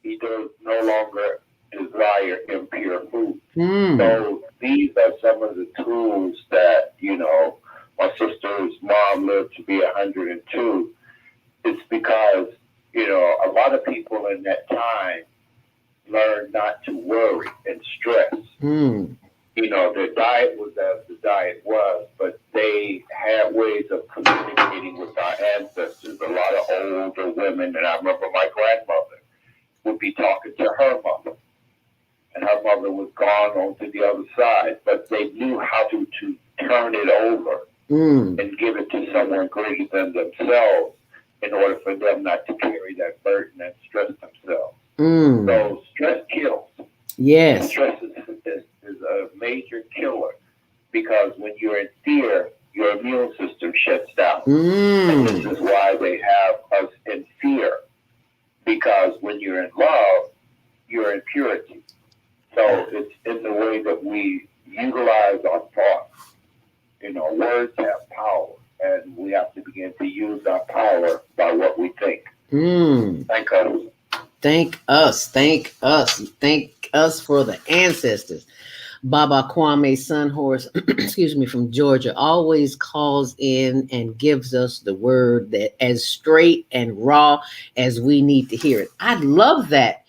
He does no longer desire impure food. So these are some of the tools that, my sister's mom lived to be 102. It's because, a lot of people in that time learned not to worry and stress. Their diet was as the diet was, but they had ways of communicating with our ancestors. A lot of older women, and I remember my grandmother would be talking to her mother, and her mother was gone on to the other side, but they knew how to turn it over and give it to someone greater than themselves in order for them not to carry that burden and stress themselves. So stress kills. Yes. Stress is a major killer because when you're in fear, your immune system shuts down. And this is why they have us in fear, because when you're in love, you're in purity. So it's in the way that we utilize our thoughts. Words have power, and we have to begin to use our power by what we think. Thank us. Thank us. Thank us. Thank us for the ancestors. Baba Kwame Sunhorse, excuse me, from Georgia, always calls in and gives us the word that as straight and raw as we need to hear it. I love that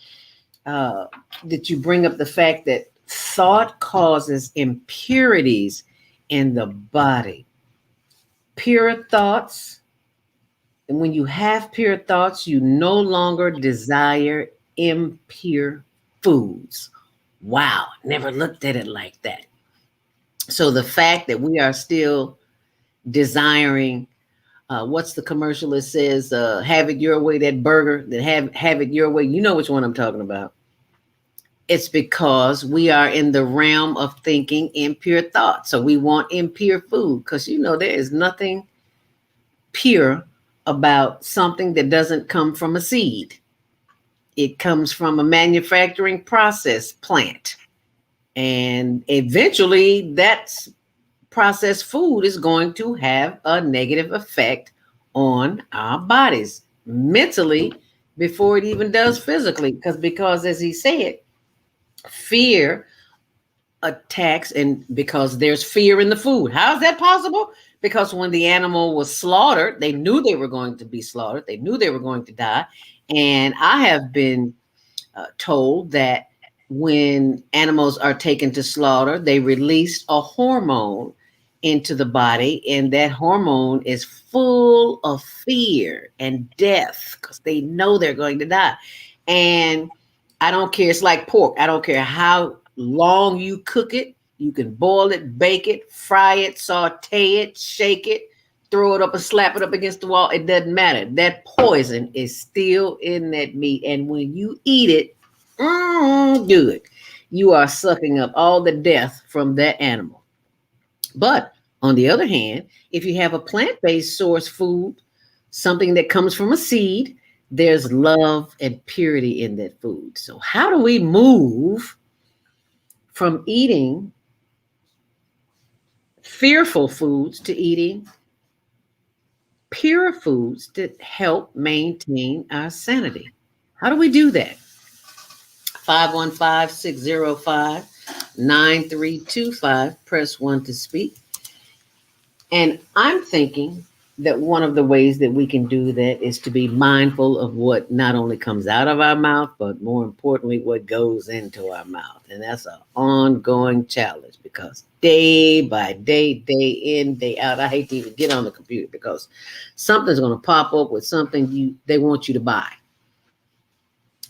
that you bring up the fact that thought causes impurities in the body. Pure thoughts. And when you have pure thoughts, you no longer desire impure foods. Wow, never looked at it like that. So the fact that we are still desiring, what's the commercial that says, have it your way, that burger, that have it your way. You know which one I'm talking about. It's because we are in the realm of thinking impure thoughts. So we want impure food because, there is nothing pure about something that doesn't come from a seed. It comes from a manufacturing process plant. And eventually that processed food is going to have a negative effect on our bodies mentally before it even does physically. Because as he said, fear attacks, and because there's fear in the food. How is that possible? Because when the animal was slaughtered, they knew they were going to be slaughtered. They knew they were going to die. And I have been told that when animals are taken to slaughter, they release a hormone into the body, and that hormone is full of fear and death because they know they're going to die. And I don't care. It's like pork. I don't care how long you cook it. You can boil it, bake it, fry it, saute it, shake it, throw it up and slap it up against the wall. It doesn't matter. That poison is still in that meat. And when you eat it, good, you are sucking up all the death from that animal. But on the other hand, if you have a plant-based source food, something that comes from a seed, there's love and purity in that food. So how do we move from eating fearful foods to eating pure foods that help maintain our sanity? How do we do that? 515-605-9325. Press 1 to speak. And I'm thinking that one of the ways that we can do that is to be mindful of what not only comes out of our mouth, but more importantly, what goes into our mouth. And that's an ongoing challenge because day by day, day in, day out, I hate to even get on the computer because something's going to pop up with something they want you to buy.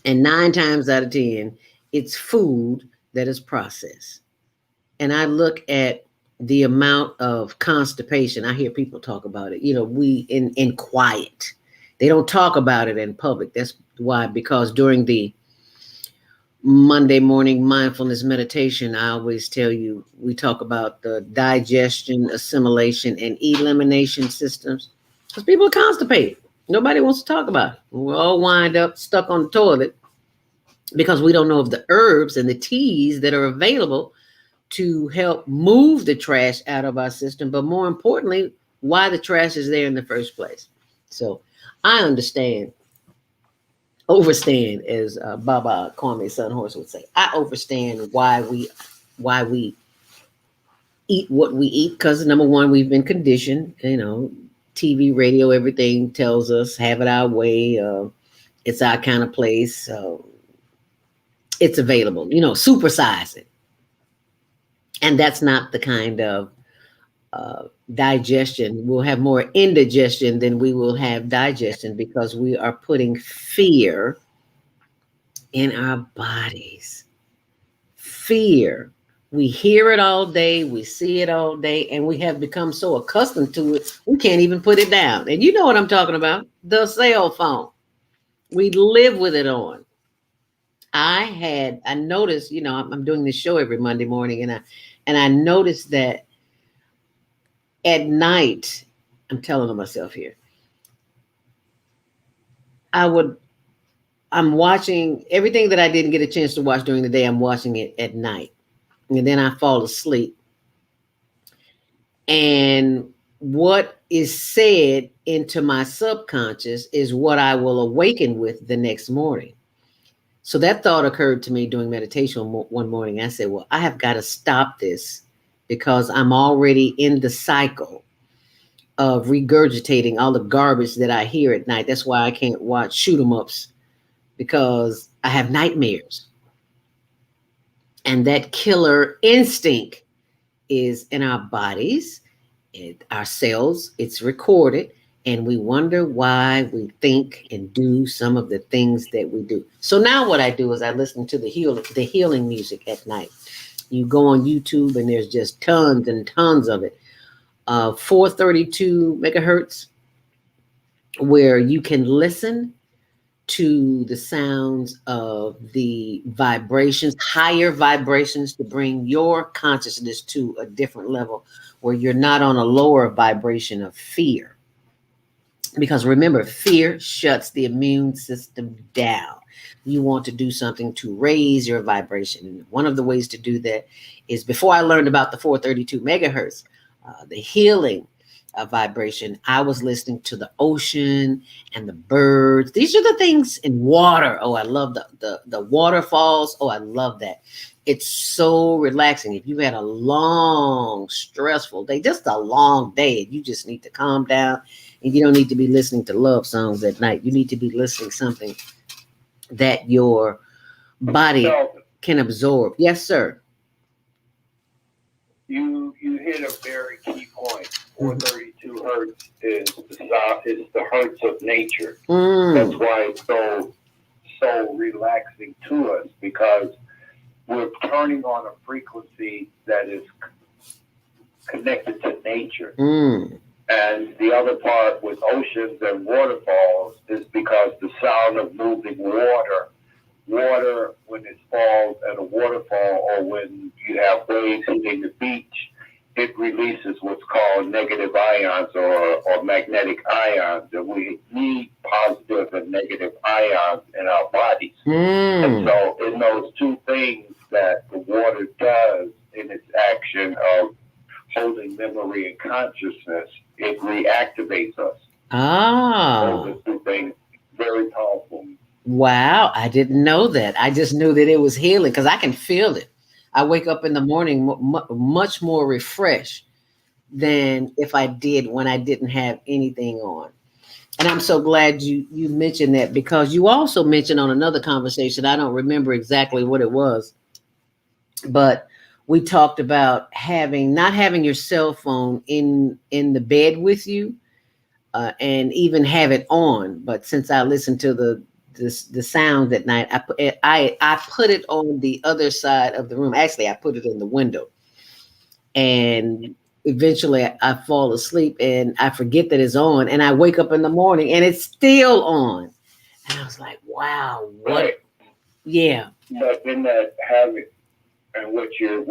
And 9 times out of 10, it's food that is processed. And I look at the amount of constipation. I hear people talk about it. We in quiet. They don't talk about it in public. That's why, because during the Monday morning mindfulness meditation, I always tell you we talk about the digestion, assimilation, and elimination systems. Because people are constipated. Nobody wants to talk about it. We all wind up stuck on the toilet because we don't know of the herbs and the teas that are available to help move the trash out of our system, but more importantly, why the trash is there in the first place. So I overstand, as Baba Kwame Sunhorse would say. I overstand why we eat what we eat, because number one, we've been conditioned. TV, radio, everything tells us have it our way. It's our kind of place. It's available. Supersize it. And that's not the kind of digestion. We'll have more indigestion than we will have digestion because we are putting fear in our bodies. Fear. We hear it all day, we see it all day, and we have become so accustomed to it, we can't even put it down. And you know what I'm talking about, the cell phone. We live with it on. I noticed, I'm doing this show every Monday morning, and I noticed that at night, I'm telling myself here, I'm watching everything that I didn't get a chance to watch during the day. I'm watching it at night, and then I fall asleep. And what is said into my subconscious is what I will awaken with the next morning. So that thought occurred to me during meditation one morning. I said, well, I have got to stop this because I'm already in the cycle of regurgitating all the garbage that I hear at night. That's why I can't watch shoot 'em ups, because I have nightmares. And that killer instinct is in our bodies, our cells, it's recorded. And we wonder why we think and do some of the things that we do. So now what I do is I listen to the healing music at night. You go on YouTube and there's just tons and tons of it. 432 megahertz, where you can listen to the sounds of the vibrations, higher vibrations, to bring your consciousness to a different level where you're not on a lower vibration of fear. Because remember, fear shuts the immune system down. You want to do something to raise your vibration. And one of the ways to do that is, before I learned about the 432 megahertz, the healing vibration, I was listening to the ocean and the birds. These are the things in water. Oh, I love the waterfalls. Oh, I love that. It's so relaxing. If you had a long, stressful day, just a long day, you just need to calm down, and you don't need to be listening to love songs at night. You need to be listening to something that your body can absorb. Yes, sir. You hit a very key point. 432 hertz is the hertz of nature. That's why it's so relaxing to us, because we're turning on a frequency that is connected to nature. And the other part with oceans and waterfalls is because the sound of moving water, when it falls at a waterfall, or when you have waves hitting the beach, it releases what's called negative ions or magnetic ions. And we need positive and negative ions in our bodies. And so in those two things that the water does in its action of holding memory and consciousness, it reactivates us. Those are two things, very powerful. Wow, I didn't know that. I just knew that it was healing, because I can feel it. I wake up in the morning much more refreshed than if I did when I didn't have anything on. And I'm so glad you mentioned that, because you also mentioned on another conversation, I don't remember exactly what it was, but we talked about having not having your cell phone in the bed with you, and even have it on. But since I listened to the sound at night, I put it on the other side of the room. Actually, I put it in the window, and eventually I fall asleep and I forget that it's on, and I wake up in the morning and it's still on, and I was like, wow, what? Right. Yeah. But in that habit and what you're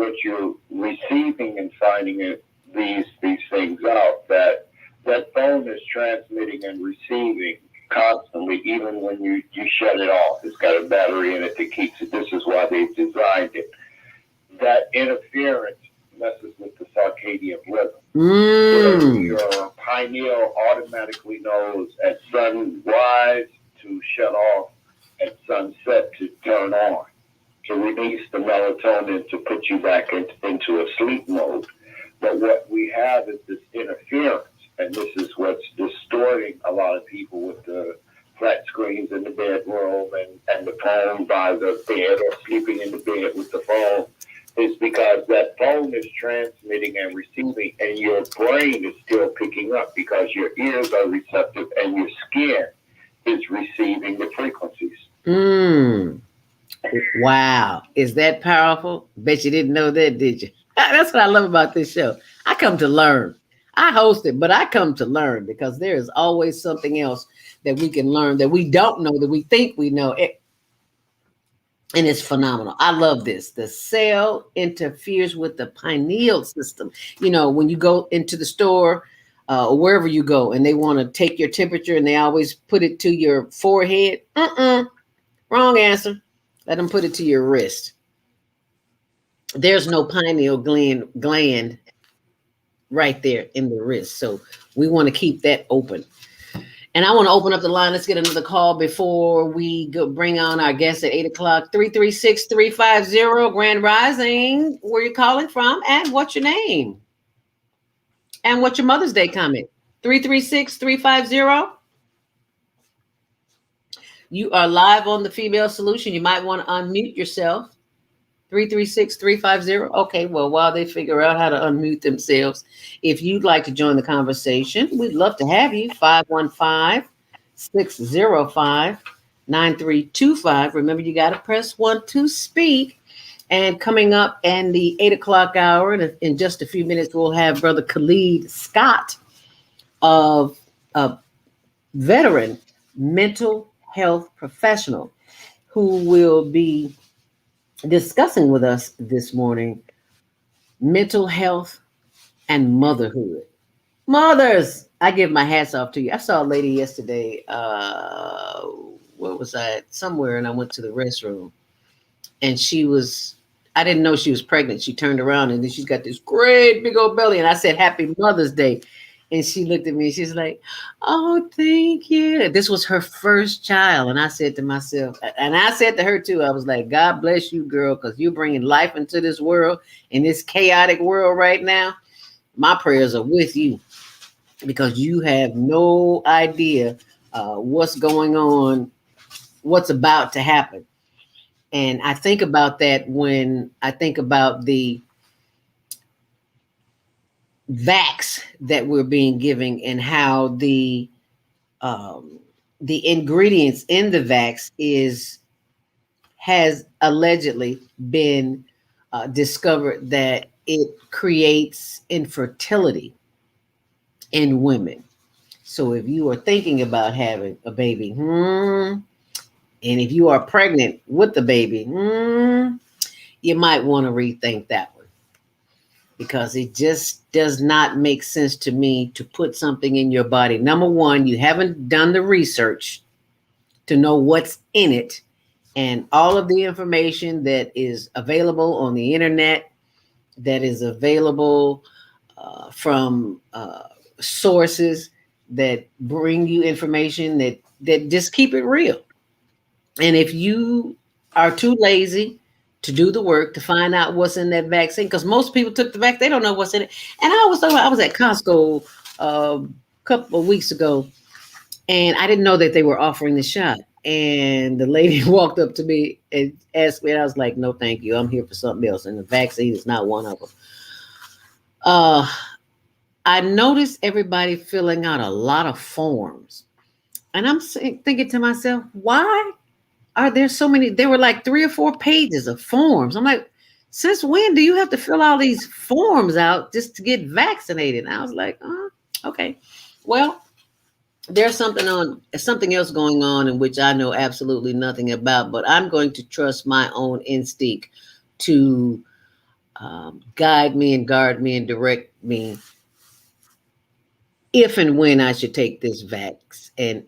receiving and finding it, these things out, that phone is transmitting and receiving constantly, even when you shut it off. It's got a battery in it that keeps it. This is why they've designed it. That interference messes with the circadian rhythm. Mm. Your pineal automatically knows at sunrise to shut off, at sunset to turn on, to release the melatonin to put you back into a sleep mode. But what we have is this interference, and this is what's distorting a lot of people with the flat screens in the bedroom and the phone by the bed, or sleeping in the bed with the phone, is because that phone is transmitting and receiving, and your brain is still picking up because your ears are receptive and your skin is receiving the frequencies. Mm. Wow. Is that powerful? Bet you didn't know that, did you? That's what I love about this show. I come to learn. I host it, but I come to learn, because there is always something else that we can learn that we don't know, that we think we know. And it's phenomenal. I love this. The cell interferes with the pineal system. You know, when you go into the store, or wherever you go, and they want to take your temperature, and they always put it to your forehead. Wrong answer. Let them put it to your wrist. There's no pineal gland right there in the wrist. So we want to keep that open. And I want to open up the line. Let's get another call before we go bring on our guest at 8 o'clock. 336-350 Grand Rising. Where you calling from? And what's your name? And what's your Mother's Day comment? 336-350. You are live on the Female Solution. You might want to unmute yourself. 336-350. Okay, well, while they figure out how to unmute themselves, if you'd like to join the conversation, we'd love to have you. 515-605-9325. Remember, you got to press 1 to speak. And coming up in the 8 o'clock hour, in just a few minutes, we'll have Brother Khalid Scott, of a veteran mental health professional, who will be discussing with us this morning mental health and motherhood. Mothers, I give my hats off to you. I saw a lady yesterday. Where was I? Somewhere, and I went to the restroom, and I didn't know she was pregnant. She turned around, and then she's got this great big old belly, and I said, "Happy Mother's Day." And she looked at me. She's like, "Oh, thank you." This was her first child. And I said to myself, and I said to her too, I was like, "God bless you, girl, because you're bringing life into this world, in this chaotic world right now. My prayers are with you, because you have no idea what's going on, what's about to happen." And I think about that when I think about the vax that we're being given, and how the ingredients in the vax has allegedly been discovered that it creates infertility in women. So if you are thinking about having a baby, and if you are pregnant with the baby, you might want to rethink that one, because it just does not make sense to me to put something in your body. Number one, you haven't done the research to know what's in it, and all of the information that is available on the internet, that is available from sources that bring you information that just keep it real. And if you are too lazy to do the work to find out what's in that vaccine because most people took the vaccine, they don't know what's in it. And I was talking about, I was at Costco a couple of weeks ago, and I didn't know that they were offering the shot. And the lady walked up to me and asked me, and I was like, "No, thank you. I'm here for something else, and the vaccine is not one of them." Uh, I noticed everybody filling out a lot of forms, and I'm thinking to myself, why are there so many? There were like 3 or 4 pages of forms. I'm like, since when do you have to fill all these forms out just to get vaccinated? And I was like, okay. Well, there's something else going on in which I know absolutely nothing about, but I'm going to trust my own instinct to guide me and guard me and direct me if and when I should take this vax and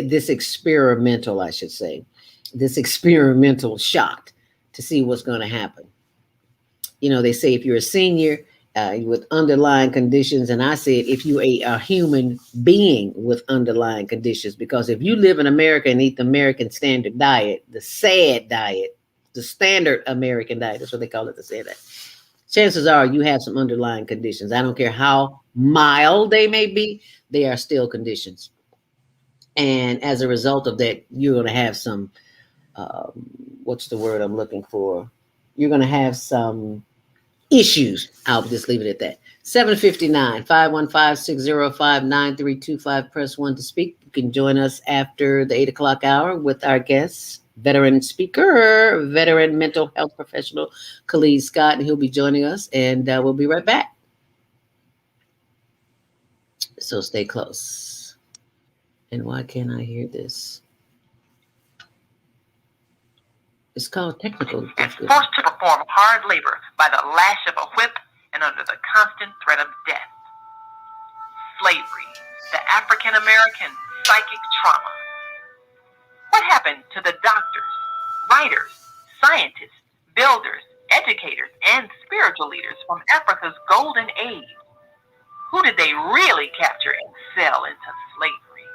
this experimental, I should say, this experimental shot to see what's going to happen. You know, they say if you're a senior with underlying conditions, and I said if you're a human being with underlying conditions, because if you live in America and eat the American standard diet, the SAD diet, the standard American diet, that's what they call it, the SAD diet, chances are you have some underlying conditions. I don't care how mild they may be, they are still conditions. And as a result of that, you're going to have some, what's the word I'm looking for? You're going to have some issues. I'll just leave it at that. 759 515 605 9325. Press 1 to speak. You can join us after the 8 o'clock hour with our guests, veteran speaker, veteran mental health professional, Khalid Scott, and he'll be joining us, and we'll be right back. So stay close. And why can't I hear this? It's called technical difficulty. Forced to perform hard labor by the lash of a whip and under the constant threat of death. Slavery, the African American psychic trauma. What happened to the doctors, writers, scientists, builders, educators, and spiritual leaders from Africa's golden age? Who did they really capture and sell into slavery?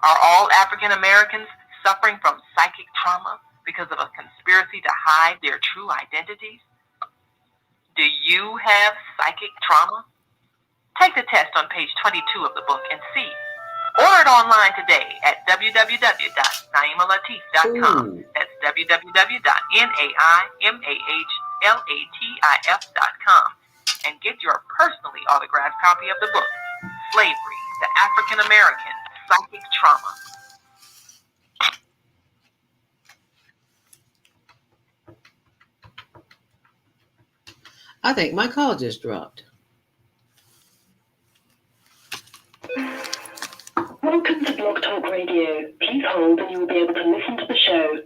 Are all African Americans suffering from psychic trauma because of a conspiracy to hide their true identities? Do you have psychic trauma? Take the test on page 22 of the book and see. Order it online today at www.naimalatif.com. That's www.naimalatif.com. And get your personally autographed copy of the book, Slavery, the African American Psychic Trauma. I think my call just dropped. Welcome to Blog Talk Radio. Please hold and you will be able to listen to the show.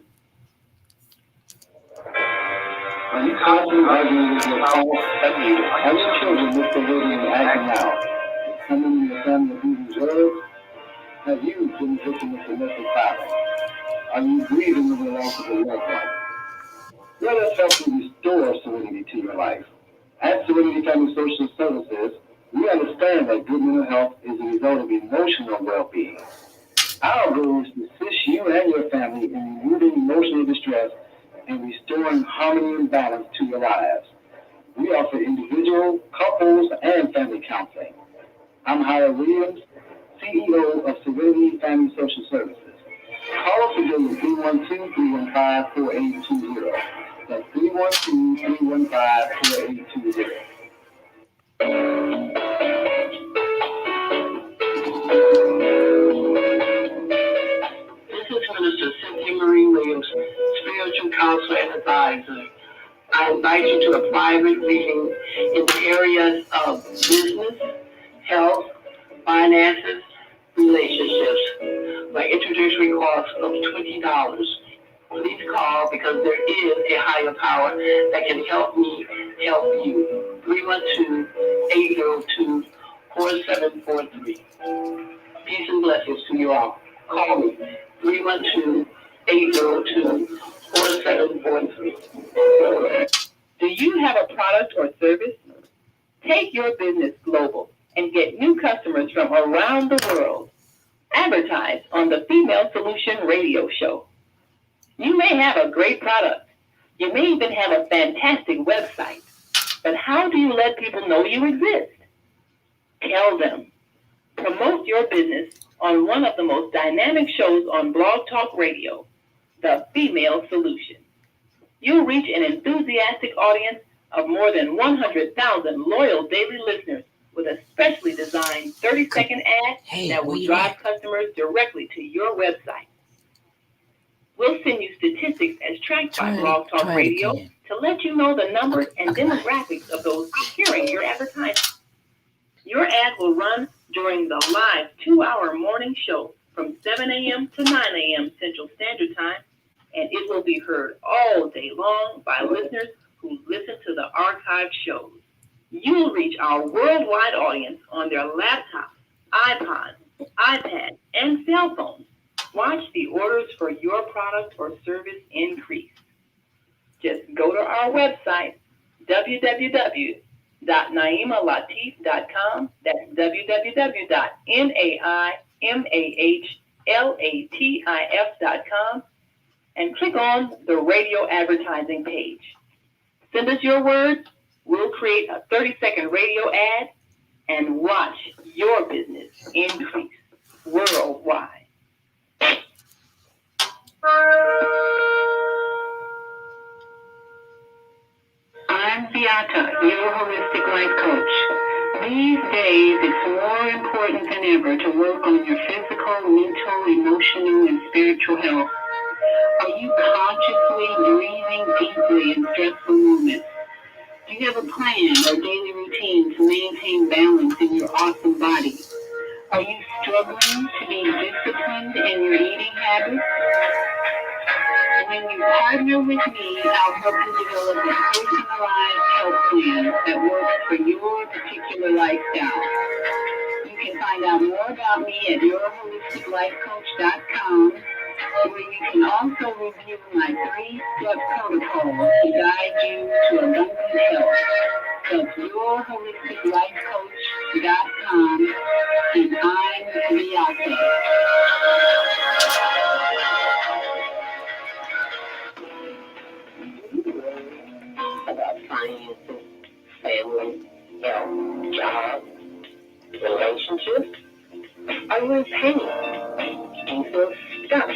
Are you constantly arguing with your spouse? Are your children misbehaving and acting out? Is someone in your family abusing drugs? Have you been a victim of domestic violence? Are you grieving over the loss of a loved one? Let us help you restore serenity to your life. At Serenity Family Social Services, we understand that good mental health is a result of emotional well-being. Our goal is to assist you and your family in removing emotional distress and restoring harmony and balance to your lives. We offer individual, couples, and family counseling. I'm Howard Williams, CEO of Serenity Family Social Services. Call us today at 312-315-4820. That's 312-315-4820. This is Minister Cynthia Marie Williams, spiritual counselor and advisor. I invite you to a private reading in the areas of business, health, finances, relationships. My introductory cost of $20. Please call because there is a higher power that can help me help you. 312-802-4743. Peace and blessings to you all. Call me. 312-802-4743. Do you have a product or service? Take your business global and get new customers from around the world. Advertise on the Female Solution Radio Show. You may have a great product, You may even have a fantastic website, but how do you let people know you exist? Tell them. Promote your business on one of the most dynamic shows on Blog Talk Radio, The Female Solution. You'll reach an enthusiastic audience of more than 100,000 loyal daily listeners with a specially designed 30-second ad that will drive customers directly to your website. We'll send you statistics as tracked by Blog Talk Radio to let you know the numbers and demographics of those hearing your advertisement. Your ad will run during the live 2-hour morning show from 7 a.m. to 9 a.m. Central Standard Time, and it will be heard all day long by listeners who listen to the archived shows. You'll reach our worldwide audience on their laptops, iPods, iPads, and cell phones. Watch the orders for your product or service increase. Just go to our website, www.naimalatif.com. That's www.naimalatif.com, and click on the radio advertising page. Send us your words. We'll create a 30-second radio ad and watch your business increase worldwide. I'm Beata, your holistic life coach. These days, it's more important than ever to work on your physical, mental, emotional, and spiritual health. Are you consciously breathing deeply in stressful moments? Do you have a plan or daily routine to maintain balance in your awesome body? Are you struggling to be disciplined in your eating habits? When you partner with me, I'll help you develop a personalized health plan that works for your particular lifestyle. You can find out more about me at yourholisticlifecoach.com, where you can also review my 3-step protocol to guide you to abundant health. That's yourholisticlifecoach.com, and I'm Beata. About finances, family, health, job, relationships? Are you in pain? Do you feel stuck?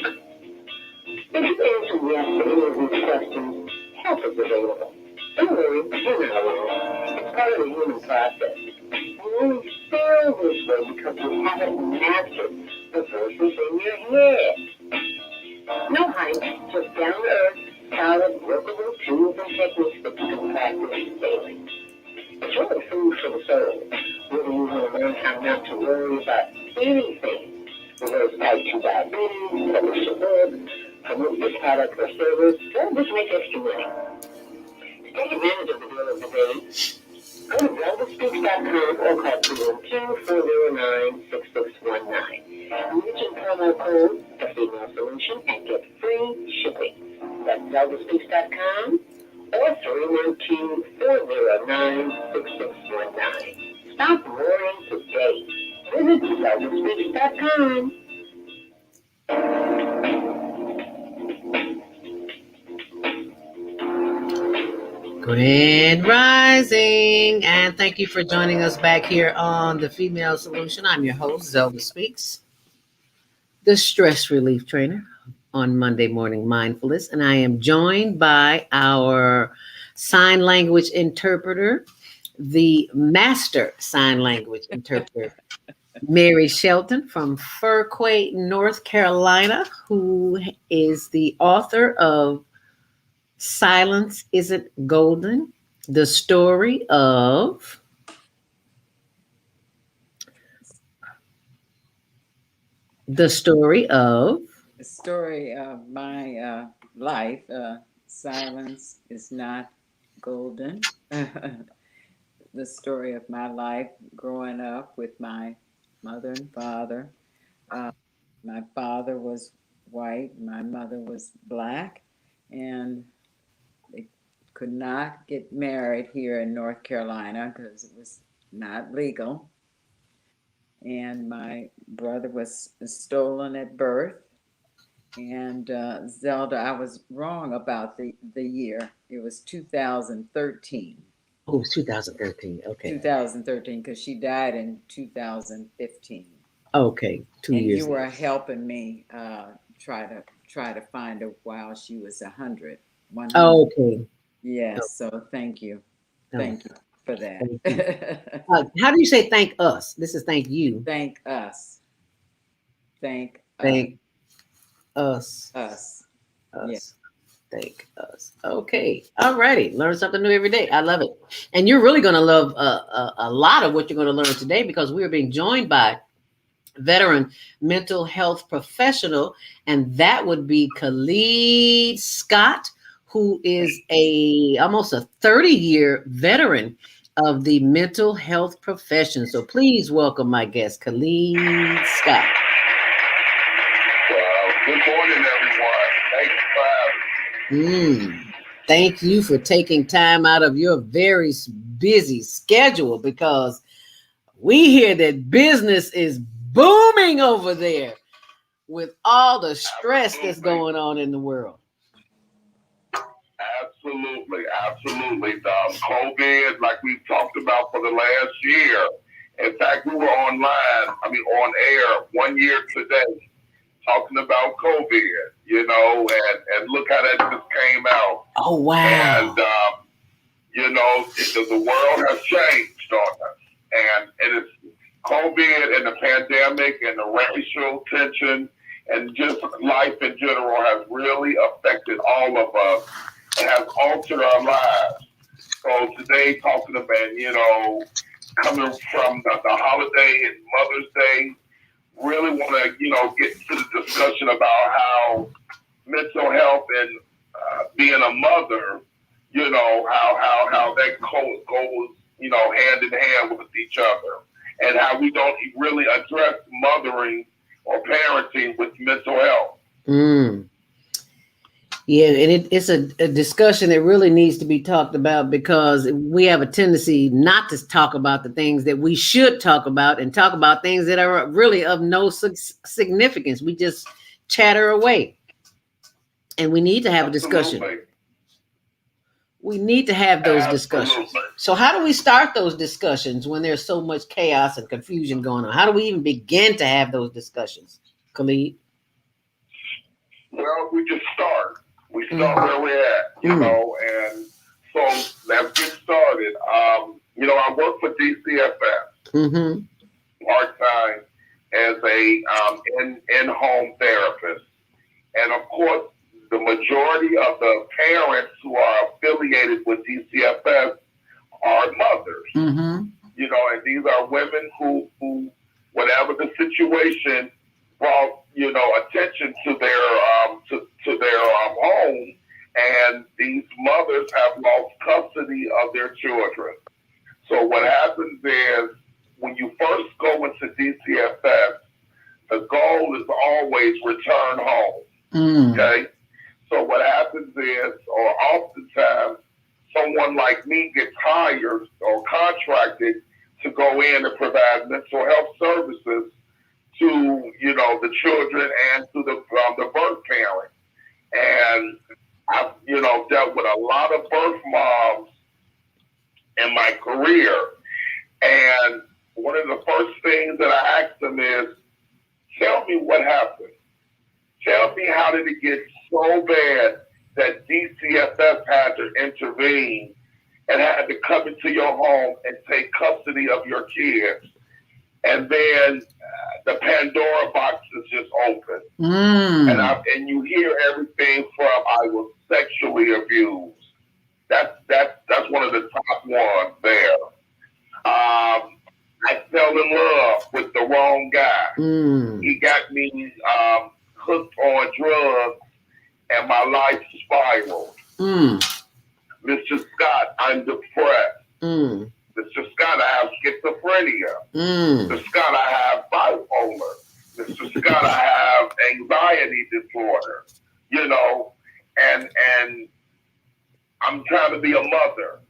If you answer yes to any of these questions, help is available. Don't worry, you're not alone. It's part of the human process. You only feel this way because you haven't mastered the voices in your head. No hype, just down-to-earth, solid, workable tools and techniques that you can practice daily. It's really food for the soul, whether you want to learn how not to worry about anything, whether it's type 2 diabetes, publish a book, promote your product or service, or just make extra money. To take advantage of the deal of the day, go to ZeldaSpeaks.com or call 212-409-6619. Mention promo code The Female Solution and get free shipping. That's ZeldaSpeaks.com or 312-409-6619. Stop worrying today. Visit ZeldaSpeaks.com. Grand Rising, and thank you for joining us back here on The Female Solution. I'm your host, ZeldaSpeaks, the stress relief trainer on Monday Morning Mindfulness, and I am joined by our sign language interpreter, the master sign language interpreter, Mary Shelton from Fuquay, North Carolina, who is the author of Silence Isn't Golden, the story of The story of my life. Silence is not golden. The story of my life growing up with my mother and father. My father was white, my mother was black, and they could not get married here in North Carolina because it was not legal. And my brother was stolen at birth, And Zelda, I was wrong about the year. It was 2013. Oh, it's 2013. Okay. 2013, because she died in 2015. Okay. 2 years. And you were helping me try to find her while she was 100. 100. Okay. Yes. So thank you. Oh, Thank you for that. thank you. How do you say thank us? This is thank you. Thank us. Thank Thank us. us. Us. Yeah. Thank us. Okay. All righty. Learn something new every day. I love it. And you're really going to love a lot of what you're going to learn today, because we are being joined by veteran mental health professional, and that would be Khalid Scott, who is almost a 30-year veteran of the mental health profession. So please welcome my guest, Khalid Scott. Good morning, everyone. Thanks for having me. Thank you for taking time out of your very busy schedule, because we hear that business is booming over there with all the stress that's going on in the world. Absolutely. COVID, like we've talked about for the last year. In fact, we were on air 1 year today, talking about COVID, and look how that just came out. Oh, wow. And, the world has changed on us. And it is COVID and the pandemic and the racial tension and just life in general has really affected all of us and has altered our lives. So today, talking about, coming from the holiday and Mother's Day, really want to, get to the discussion about how mental health and being a mother, how that goes, hand in hand with each other, and how we don't really address mothering or parenting with mental health. Yeah, and it's a discussion that really needs to be talked about, because we have a tendency not to talk about the things that we should talk about, and talk about things that are really of no significance. We just chatter away. And we need to have a discussion. We need to have those discussions. So how do we start those discussions when there's so much chaos and confusion going on? How do we even begin to have those discussions, Khalid? Well, we just start. We start where we're at, and so let's get started. I work for DCFS part-time as a in-home therapist. And of course, the majority of the parents who are affiliated with DCFS are mothers. And these are women who whatever the situation, brought attention to their home, and these mothers have lost custody of their children. So what happens is, when you first go into DCFS, the goal is always return home. Okay. So what happens is, or oftentimes, someone like me gets hired or contracted to go in and provide mental health services to, the children and to the birth parent. And I've, dealt with a lot of birth moms in my career. And one of the first things that I ask them is, tell me what happened. Tell me, how did it get so bad that DCFS had to intervene and had to come into your home and take custody of your kids? And then the Pandora box is just open. And you hear everything from, I was sexually abused. That's one of the top ones there. I fell in love with the wrong guy. He got me hooked on drugs, and my life spiraled. Mr. Scott, I'm depressed. Mr. Scott, I have schizophrenia. Mr. Scott, I have bipolar. Mr. Scott, I have anxiety disorder. And I'm trying to be a mother.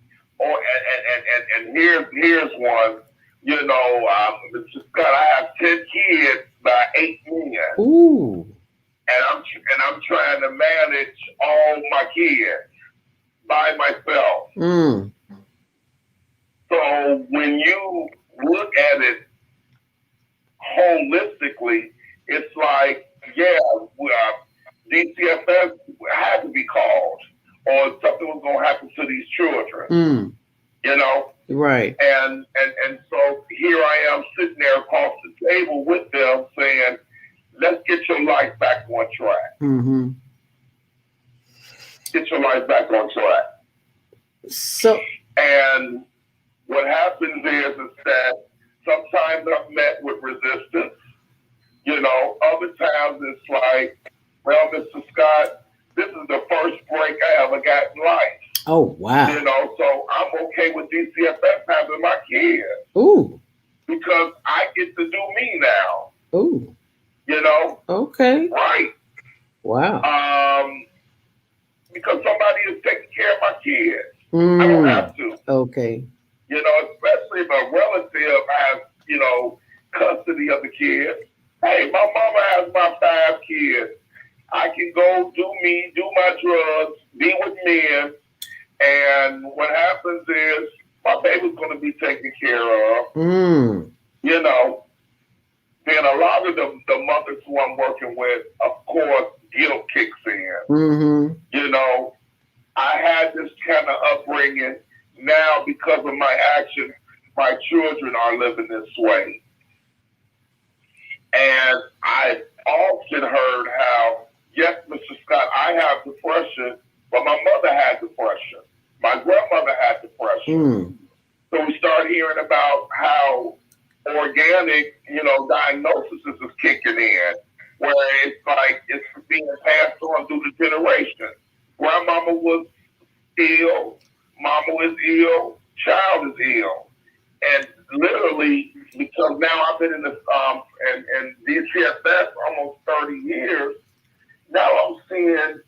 And here's one. Mr. Scott, I have 10 kids by 8 men. And like, yeah, DCFS had to be called, or something was going to happen to these children. Mm. You know, Right. and so here I am sitting there across the table with them, saying, "Let's get your life back on track. Mm-hmm. Get your life back on track." So, and what happens is that sometimes I'm met with resistance. You know, other times it's like, well, Mr. Scott, this is the first break I ever got in life. oh wow. You know, so I'm okay with DCFS having my kids Ooh. because I get to do me now. Ooh. You know, Okay. right? Wow. Because somebody is taking care of my kids. I don't Mm. have to. Okay. You know, especially if a relative has, you know, custody of the kids. Hey, my mama has my 5 kids. I can go do me, do my drugs, be with men, and what happens is my baby's going to be taken care of. Mm. You know, then a lot of the mothers who I'm working with, of course, guilt kicks in. Mm-hmm. You know, I had this kind of upbringing. Now, because of my actions, my children are living this way. And I've often heard how, yes, Mr. Scott, I have depression, but my mother had depression. My grandmother had depression. Mm. So we start hearing about how organic, you know, diagnosis is kicking in, where it's like it's being passed on through the generation. Grandmama was ill, mama is ill, child is ill. And literally, because now I've been in this and DCFS almost 30 years, now I'm seeing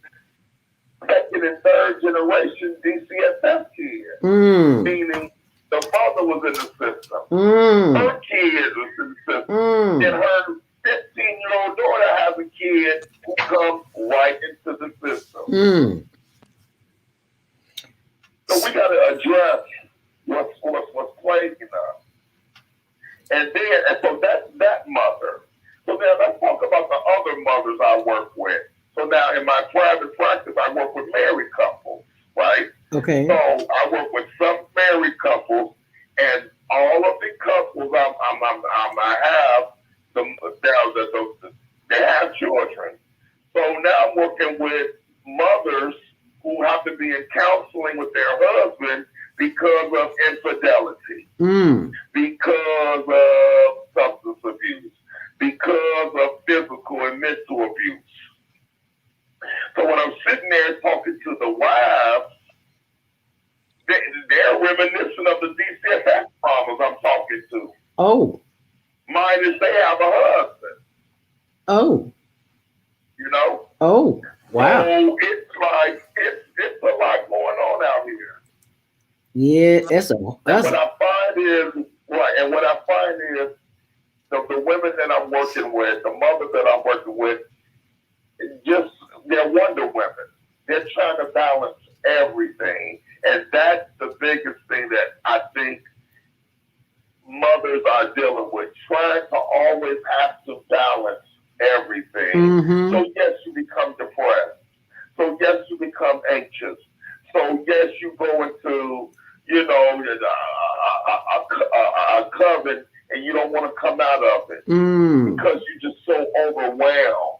second and third generation DCFS kids. Mm. Meaning the mother was in the system. Mm. Her kid was in the system. Mm. And her 15-year-old daughter has a kid who comes right into the system. Mm. So we got to address what's plaguing us. And so that's that mother. So then let's talk about the other mothers I work with. So now in my private practice, I work with married couples, right? Okay. So I work with some married couples, and all of the couples I have, they have children. So now I'm working with mothers who have to be in counseling with their husband because of infidelity, because of substance abuse, because of physical and mental abuse. So when I'm sitting there talking to the wives, they're reminiscent of the DCFS mamas I'm talking to. Oh. Mine is they have a husband. Oh. You know? Oh. Wow. So it's like it's a lot going on out here. Yeah, that's And what I find is the women that I'm working with, the mothers that I'm working with, just they're wonder women. They're trying to balance everything. And that's the biggest thing that I think mothers are dealing with, trying to always have to balance everything. Mm-hmm. So yes, you become depressed. So yes, you become anxious. So yes, you go into, you know, a coven and you don't want to come out of it because you're just so overwhelmed.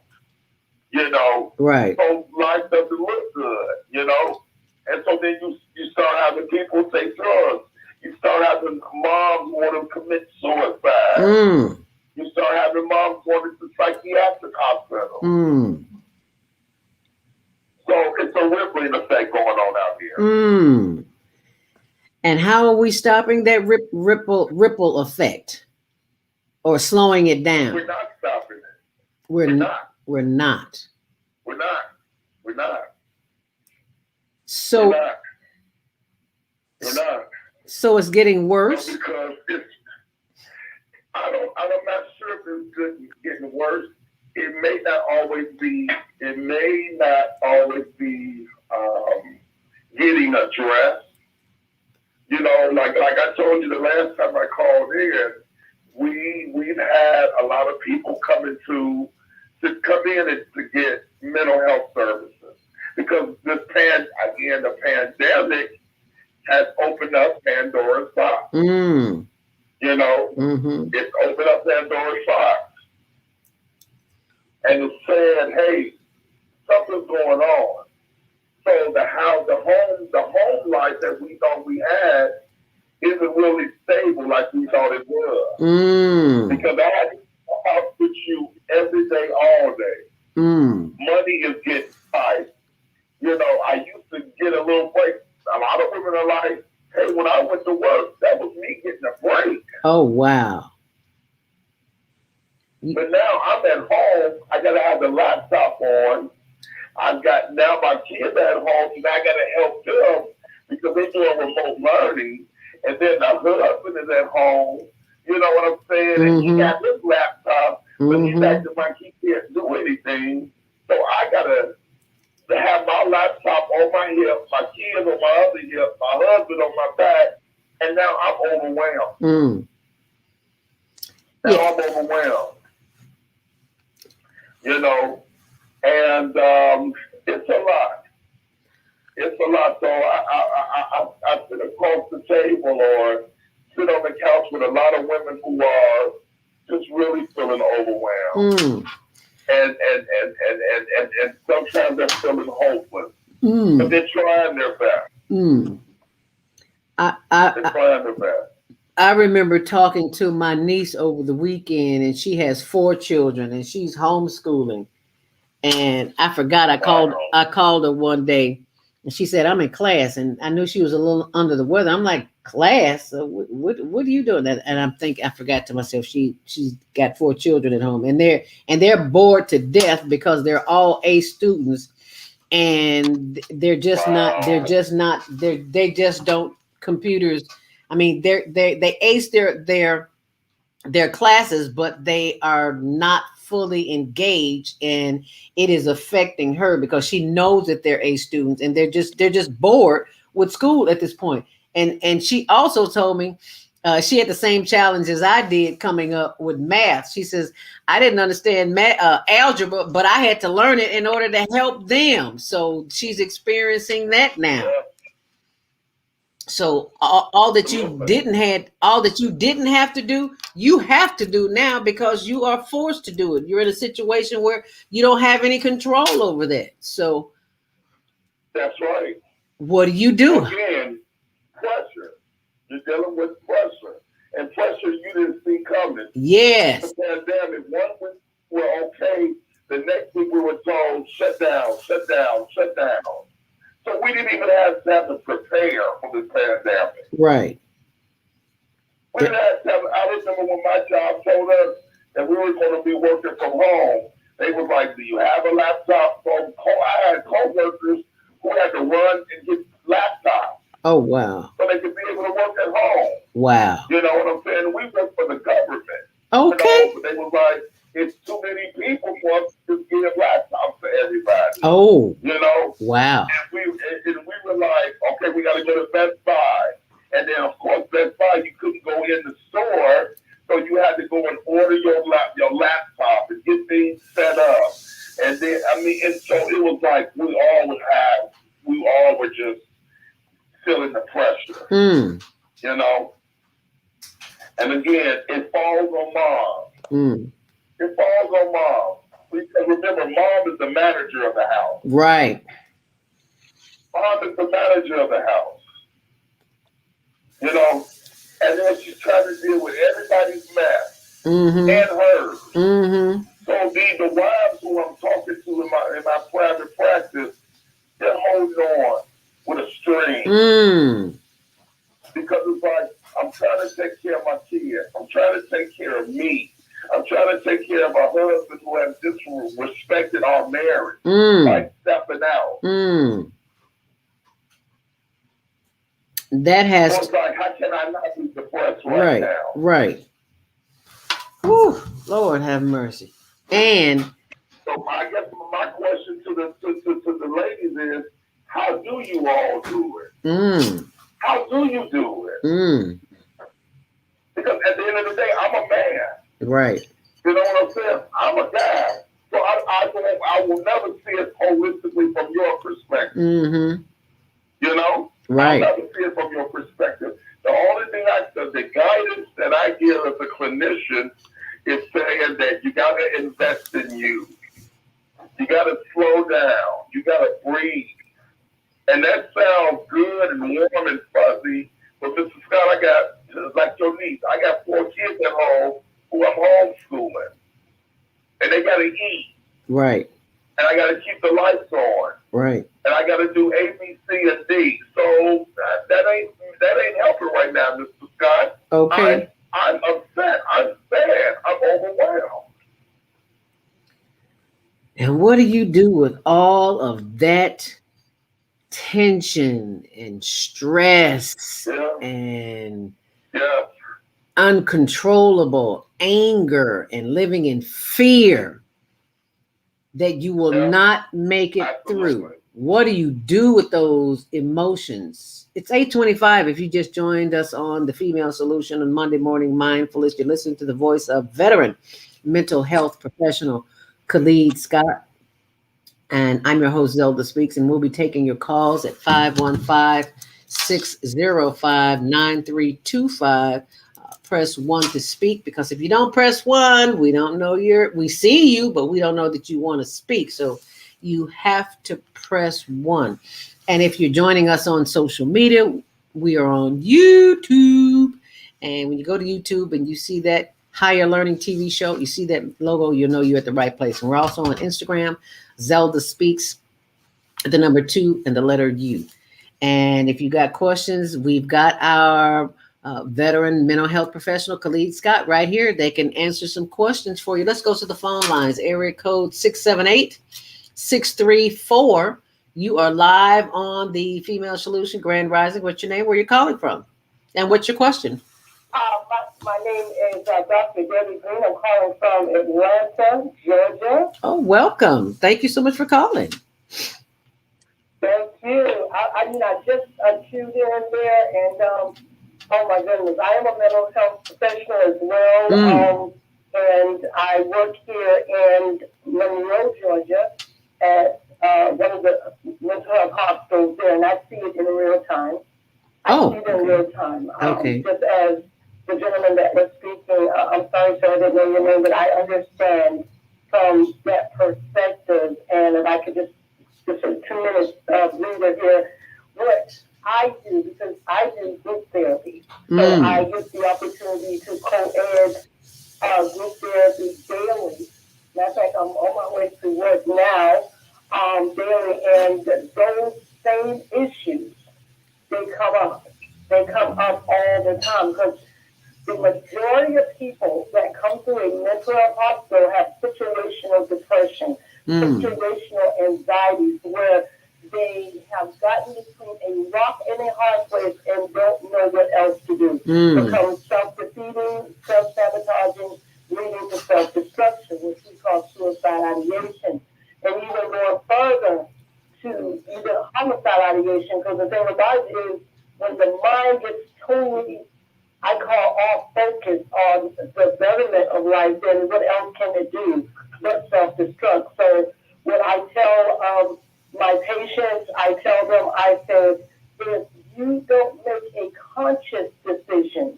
You know, right? So life doesn't look good. You know, and so then you start having people take drugs. You start having moms want to commit suicide. You start having moms going to psychiatric hospital. So it's a rippling effect going on out here. And how are we stopping that ripple effect, or slowing it down? We're not stopping it. We're not. We're not. So we're not. So it's getting worse. No, because I'm not sure if it's getting worse. It may not always be getting addressed. You know, like I told you the last time I called in, we've had a lot of people coming to to come in and to get mental health services because the pandemic has opened up Pandora's box. Mm. You know, Mm-hmm. it's opened up Pandora's box, and it's saying, "Hey, something's going on." So the home life that we thought we had isn't really stable like we thought it was. Because I had to go out with you every day, all day. Money is getting tight. You know, I used to get a little break. A lot of women are like, hey, when I went to work, that was me getting a break. Oh, wow. But now I'm at home. I got to have the laptop on. I've got now my kids at home, and I got to help them because they're doing remote learning. And then the husband is at home. You know what I'm saying? And he got his laptop, but he's acting like he can't do anything. So I got to have my laptop on my hip, my kids on my other hip, my husband on my back, and now I'm overwhelmed. Now I'm overwhelmed. You know, and it's a lot. It's a lot. So I sit across the table or sit on the couch with a lot of women who are just really feeling overwhelmed. And sometimes they're feeling hopeless. But they're trying their best. They're trying their best. I remember talking to my niece over the weekend, and she has 4 children, and she's homeschooling. And I forgot I called her one day, and she said, I'm in class, and I knew she was a little under the weather. I'm like, class? What are you doing? And I forgot to myself, she's got 4 children at home, and they're bored to death because they're all A students, and they just don't computers. I mean, they ace their classes, but they are not fully engaged, and it is affecting her because she knows that they're A students, and they're just bored with school at this point. And she also told me she had the same challenge as I did coming up with math. She says, I didn't understand algebra, but I had to learn it in order to help them. So she's experiencing that now. So all that you didn't have to do, you have to do now because you are forced to do it. You're in a situation where you don't have any control over that. So that's right. What do you do? Again, pressure. You're dealing with pressure. And pressure you didn't see coming. Yes. The pandemic, one week we were okay. The next week we were told, shut down. So we didn't even have to prepare for this pandemic. Right. We didn't have to I remember when my job told us that we were going to be working from home. They was like, do you have a laptop? So I had co-workers who had to run and get laptops. Oh, wow. So they could be able to work at home. Wow. You know what I'm saying? We work for the government. Okay. You know, they was like, it's too many people for us to give laptops to everybody. Oh. You know? Wow. And we were like, okay, we got to go to Best Buy. And then, of course, Best Buy, you couldn't go in the store. So you had to go and order your laptop and get things set up. And then, and so it was like we all were just feeling the pressure. You know? And again, it falls on mom. It falls on mom. Because remember, mom is the manager of the house. Right. Mom is the manager of the house. You know? And then she's trying to deal with everybody's mess. And hers. So the wives who I'm talking to in my private practice, they're holding on with a string. Because it's like, I'm trying to take care of my kids. I'm trying to take care of me. I'm trying to take care of my husband who has disrespected our marriage by stepping out. That has. So it's like, how can I not be depressed right now? Right. Whew, Lord have mercy. And so I guess my question to the ladies is, how do you all do it? How do you do it? Because at the end of the day, I'm a man. Right. You know what I'm saying? I'm a guy. So I will never see it holistically from your perspective. Mm-hmm. You know? Right. I'll never see it from your perspective. The only thing the guidance that I give as a clinician is saying that you got to invest in you. You got to slow down. You got to breathe. And that sounds good and warm and fuzzy. But Mr. Scott, I got, like your niece, I got 4 kids at home who I'm homeschooling. And they got to eat. Right. And I got to keep the lights on. Right. And I got to do A, B, C, and D. So that ain't helping right now, Mr. Scott. Okay. I'm upset. I'm sad. I'm overwhelmed. And what do you do with all of that tension and stress and uncontrollable anger and living in fear that you will not make it through? What do you do with those emotions? It's 8:25. If you just joined us on the Female Solution on Monday Morning Mindfulness, you're listening to the voice of veteran mental health professional Khalid Scott. And I'm your host, ZeldaSpeaks, and we'll be taking your calls at 515-605-9325. Press 1 to speak, because if you don't press 1, we don't know we see you, but we don't know that you want to speak. So you have to press 1. And if you're joining us on social media, we are on YouTube. And when you go to YouTube and you see that Higher Learning TV show, you see that logo, you'll know you're at the right place. And we're also on Instagram, ZeldaSpeaks, the number 2 and the letter U. And if you got questions, we've got our veteran mental health professional, Khalid Scott, right here. They can answer some questions for you. Let's go to the phone lines. Area code 678-634. You are live on the Female Solution Grand Rising. What's your name? Where are you calling from? And what's your question? My name is Dr. Debbie Green. I'm calling from Atlanta, Georgia. Oh, welcome. Thank you so much for calling. Thank you. I just tuned in there, and oh my goodness, I am a mental health professional as well. And I work here in Monroe, Georgia, at one of the mental health hospitals there, and I see it in real time. Okay. Just as the gentleman that was speaking, I'm sorry, sir, I didn't know your name, but I understand from that perspective. And if I could just a 2-minute breather here, what I do, because I do group therapy, so I get the opportunity to co-ed group therapy daily. Matter of fact, I'm on my way to work now, daily, and those same issues, they come up. They come up all the time, because the majority of people that come through a mental health hospital have situational depression, situational anxiety, where they have gotten between a rock and a hard place and don't know what else to do. Become self-defeating, self-sabotaging, leading to self-destruction, which we call suicide ideation. And even going further to even homicide ideation, because the thing about it is, when the mind gets totally, I call off focus on the betterment of life, then what else can it do but self-destruct? So when I tell my patients, I tell them, I say, if you don't make a conscious decision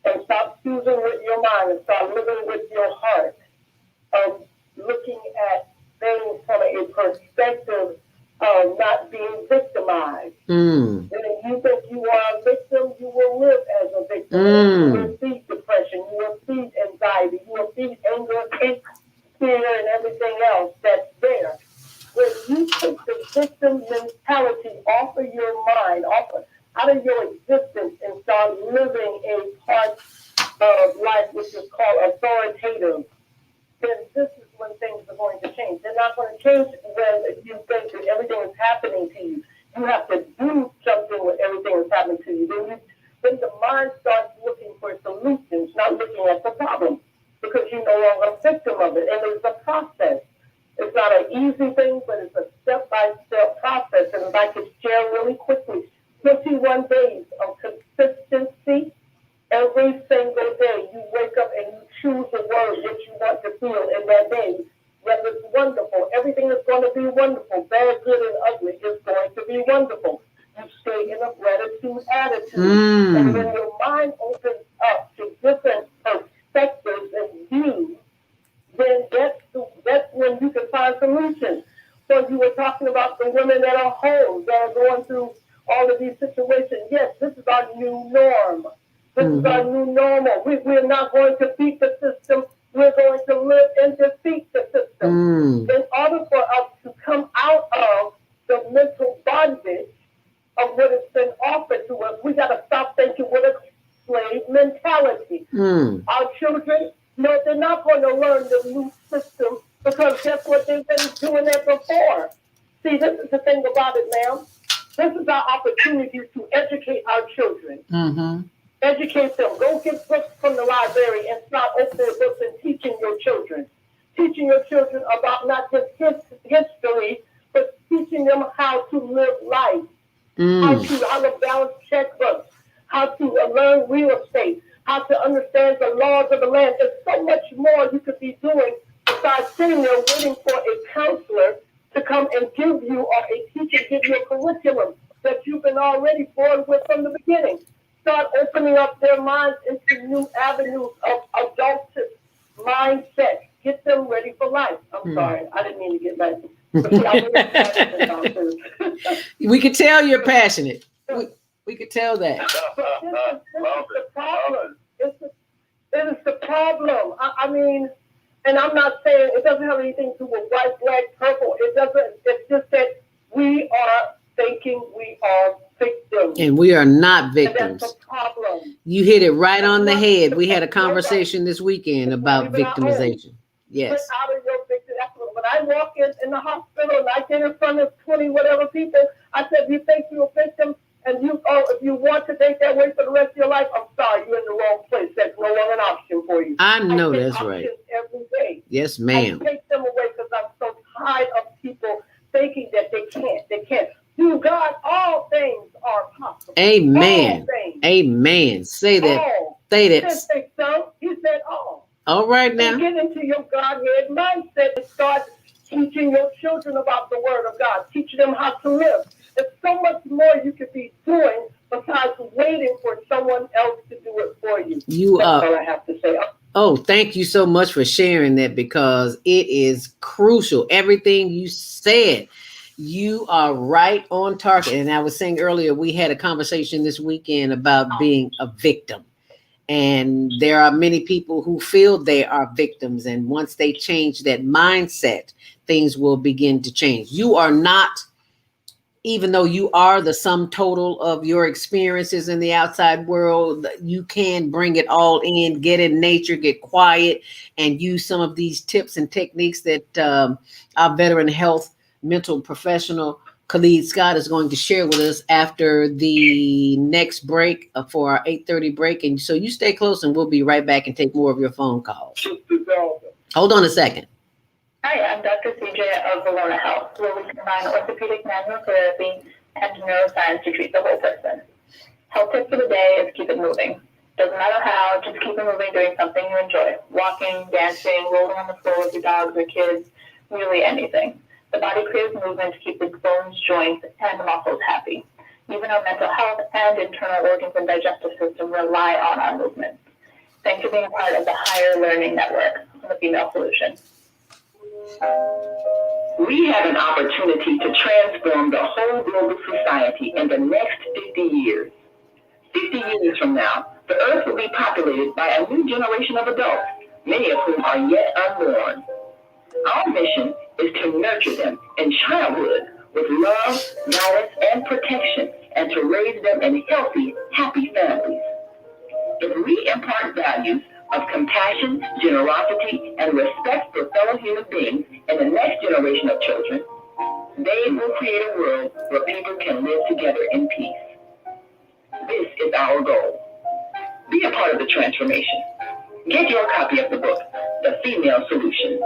and stop choosing with your mind and start living with your heart and looking at things from a perspective of not being victimized. And if you think you are a victim, you will live as a victim. You will feed depression, you will feed anxiety, you will feed anger, fear, and everything else that's there. When you take the victim mentality off of your mind, out of your existence, and start living a part of life which is called authoritative, then this is when things are going to change. They're not going to change when you think that everything is happening to you. You have to do something when everything is happening to you. Then the mind starts looking for solutions, not looking at the problem, because you're no longer a victim of it. And it's a process. It's not an easy thing, but it's a step-by-step process. And if I could share really quickly, 21 days of consistency. Every single day, you wake up and you choose the word that you want to feel in that day. Whether it's wonderful, everything going to be wonderful. Bad, good, and ugly is going to be wonderful. You stay in a gratitude attitude. And when your mind opens up to different perspectives and views, then that's when you can find solutions. So you were talking about the women that are home, that are going through all of these situations. Yes, this is our new norm. This is our new normal. We're not going to beat the system. We're going to live and defeat the system. In order for us to come out of the mental bondage of what has been offered to us, we got to stop thinking with a slave mentality. Our children, no, they're not going to learn the new system because guess what? They've been doing it before. See, this is the thing about it, ma'am. This is our opportunity to educate our children. Educate them. Go get books from the library and start opening books and teaching your children. Teaching your children about not just history, but teaching them how to live life. How to balance checkbooks. How to learn real estate. How to understand the laws of the land. There's so much more you could be doing besides sitting there waiting for a counselor to come and give you, or a teacher give you a curriculum that you've been already born with from the beginning. Start opening up their minds into new avenues of adulthood mindset. Get them ready for life. I'm sorry, I didn't mean to get back. We could tell you're passionate. We could tell that. This is the problem. It is the problem. I mean, and I'm not saying it doesn't have anything to do with white, black, purple. It doesn't. It's just that we are thinking we are victims. And we are not victims. And that's the problem. You hit it right on the head. We had a conversation this weekend about victimization. Yes. Get out of your victim. When I walk in the hospital and I get in front of 20 whatever people, I said, you think you're a victim? And if you want to think that way for the rest of your life, I'm sorry, you're in the wrong place. That's no longer an option for you. I know that's right. Every day. Yes, ma'am. I take them away because I'm so tired of people thinking that they can't. They can't. Through God, all things are possible. Amen. Amen. Say that. All. Say He that. didn't say some. He said all. All right now. And get into your Godhead mindset and start teaching your children about the Word of God. Teaching them how to live. There's so much more you could be doing besides waiting for someone else to do it for you. That's all I have to say. Oh, thank you so much for sharing that, because it is crucial. Everything you said, you are right on target. And I was saying earlier, we had a conversation this weekend about being a victim. And there are many people who feel they are victims. And once they change that mindset, things will begin to change. You are not, even though you are the sum total of your experiences in the outside world, you can bring it all in, get in nature, get quiet, and use some of these tips and techniques that our veteran health mental professional, Khalid Scott, is going to share with us after the next break for our 8:30 break. And so you stay close and we'll be right back and take more of your phone calls. Hold on a second. Hi, I'm Dr. CJ of Valona Health, where we combine orthopedic manual therapy and neuroscience to treat the whole person. Health tip for the day is keep it moving. Doesn't matter how, just keep it moving doing something you enjoy. Walking, dancing, rolling on the floor with your dogs or kids, really anything. The body craves movement to keep the bones, joints, and muscles happy. Even our mental health and internal organs and digestive system rely on our movement. Thanks for being a part of the Higher Learning Network on the Female Solution. We have an opportunity to transform the whole global society in the next 50 years. 50 years from now, the earth will be populated by a new generation of adults, many of whom are yet unborn. Our mission is to nurture them in childhood with love, guidance, and protection, and to raise them in healthy, happy families. If we impart values of compassion, generosity, and respect for fellow human beings in the next generation of children, they will create a world where people can live together in peace. This is our goal. Be a part of the transformation. Get your copy of the book, The Female Solution.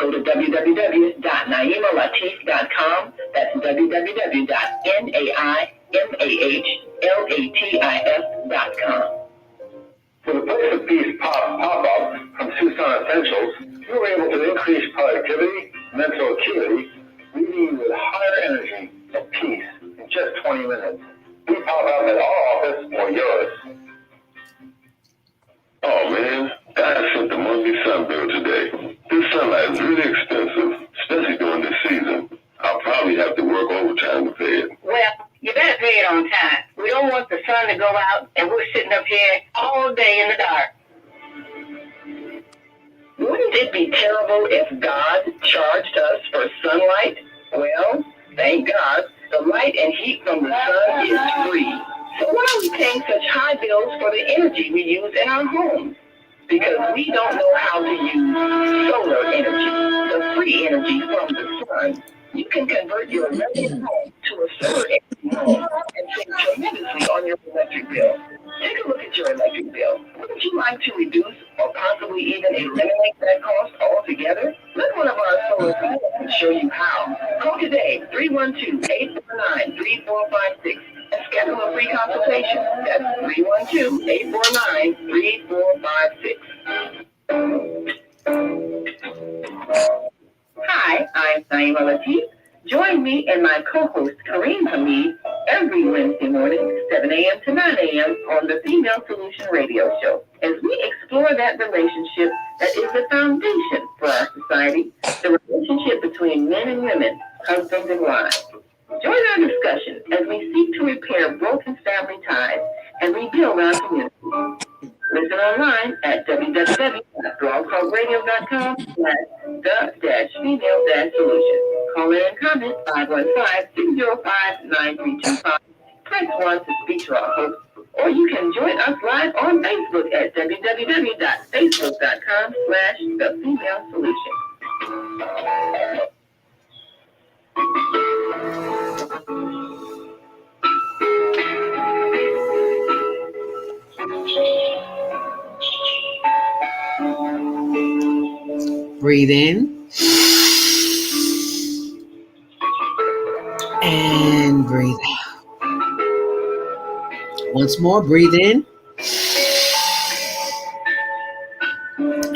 Go to www.naimalatif.com. That's www.naimalatif.com. For the Place of Peace pop-up from Tucson Essentials, you were able to increase productivity, mental acuity, to go out and we're sitting up here all day in the dark. Wouldn't it be terrible if God charged us for sunlight? Well, thank God, the light and heat from the sun is free. So why are we paying such high bills for the energy we use in our homes? Because we don't know how to use solar energy, the free energy from the sun. You can convert your regular home to a solar energy home and save tremendously on your electric bill. Take a look at your electric bill. Wouldn't you like to reduce or possibly even eliminate that cost altogether? Let one of our solar consultants show you how. Call today, 312-849-3456, and schedule a free consultation. That's 312-849-3456. Hi, I'm Naima Latif. Join me and my co-host Kareem Hamid every Wednesday morning, 7 a.m. to 9 a.m. on the Female Solution Radio Show, as we explore that relationship that is the foundation for our society, the relationship between men and women, husbands and wives. Join our discussion as we seek to repair broken family ties and rebuild our community. Listen online at www.blogtalkradio.com/the-female-solution. Call in and comment 515-605-9325. Press 1 to speak to our host, or you can join us live on Facebook at www.facebook.com/the-female-solution. Breathe in and breathe out. Once more, breathe in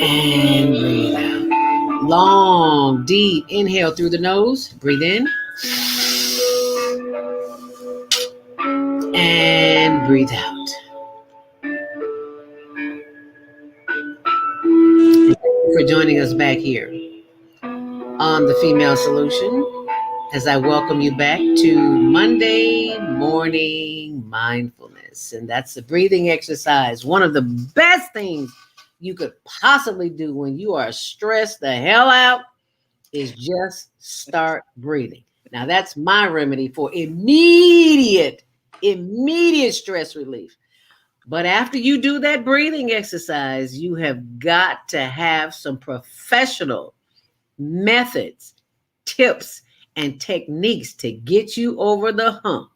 and breathe out. Long, deep inhale through the nose. Breathe in and breathe out. Thank you for joining us back here on the Female Solution, as I welcome you back to Monday Morning Mindfulness. And that's the breathing exercise. One of the best things you could possibly do when you are stressed the hell out is just start breathing. Now, that's my remedy for immediate stress relief. But after you do that breathing exercise, you have got to have some professional methods, tips, and techniques to get you over the hump.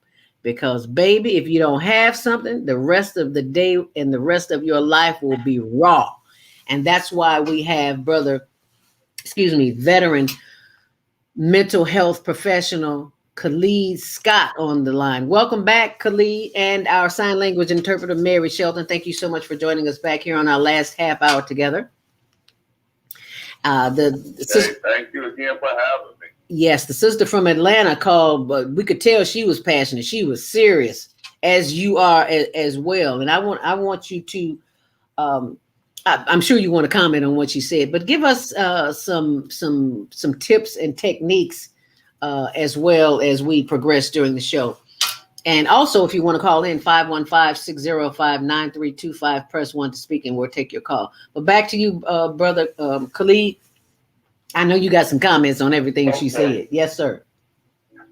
Because, baby, if you don't have something, the rest of the day and the rest of your life will be raw. And that's why we have veteran mental health professional Khalid Scott on the line. Welcome back, Khalid, and our sign language interpreter, Mary Shelton. Thank you so much for joining us back here on our last half hour together. Thank you again for having me. Yes, the sister from Atlanta called, but we could tell she was passionate. She was serious, as you are as well. And I want you to, I'm sure you want to comment on what she said, but give us some tips and techniques as well as we progress during the show. And also, if you want to call in, 515-605-9325, press 1 to speak, and we'll take your call. But back to you, brother Khalid. I know you got some comments on everything she said. Yes, sir.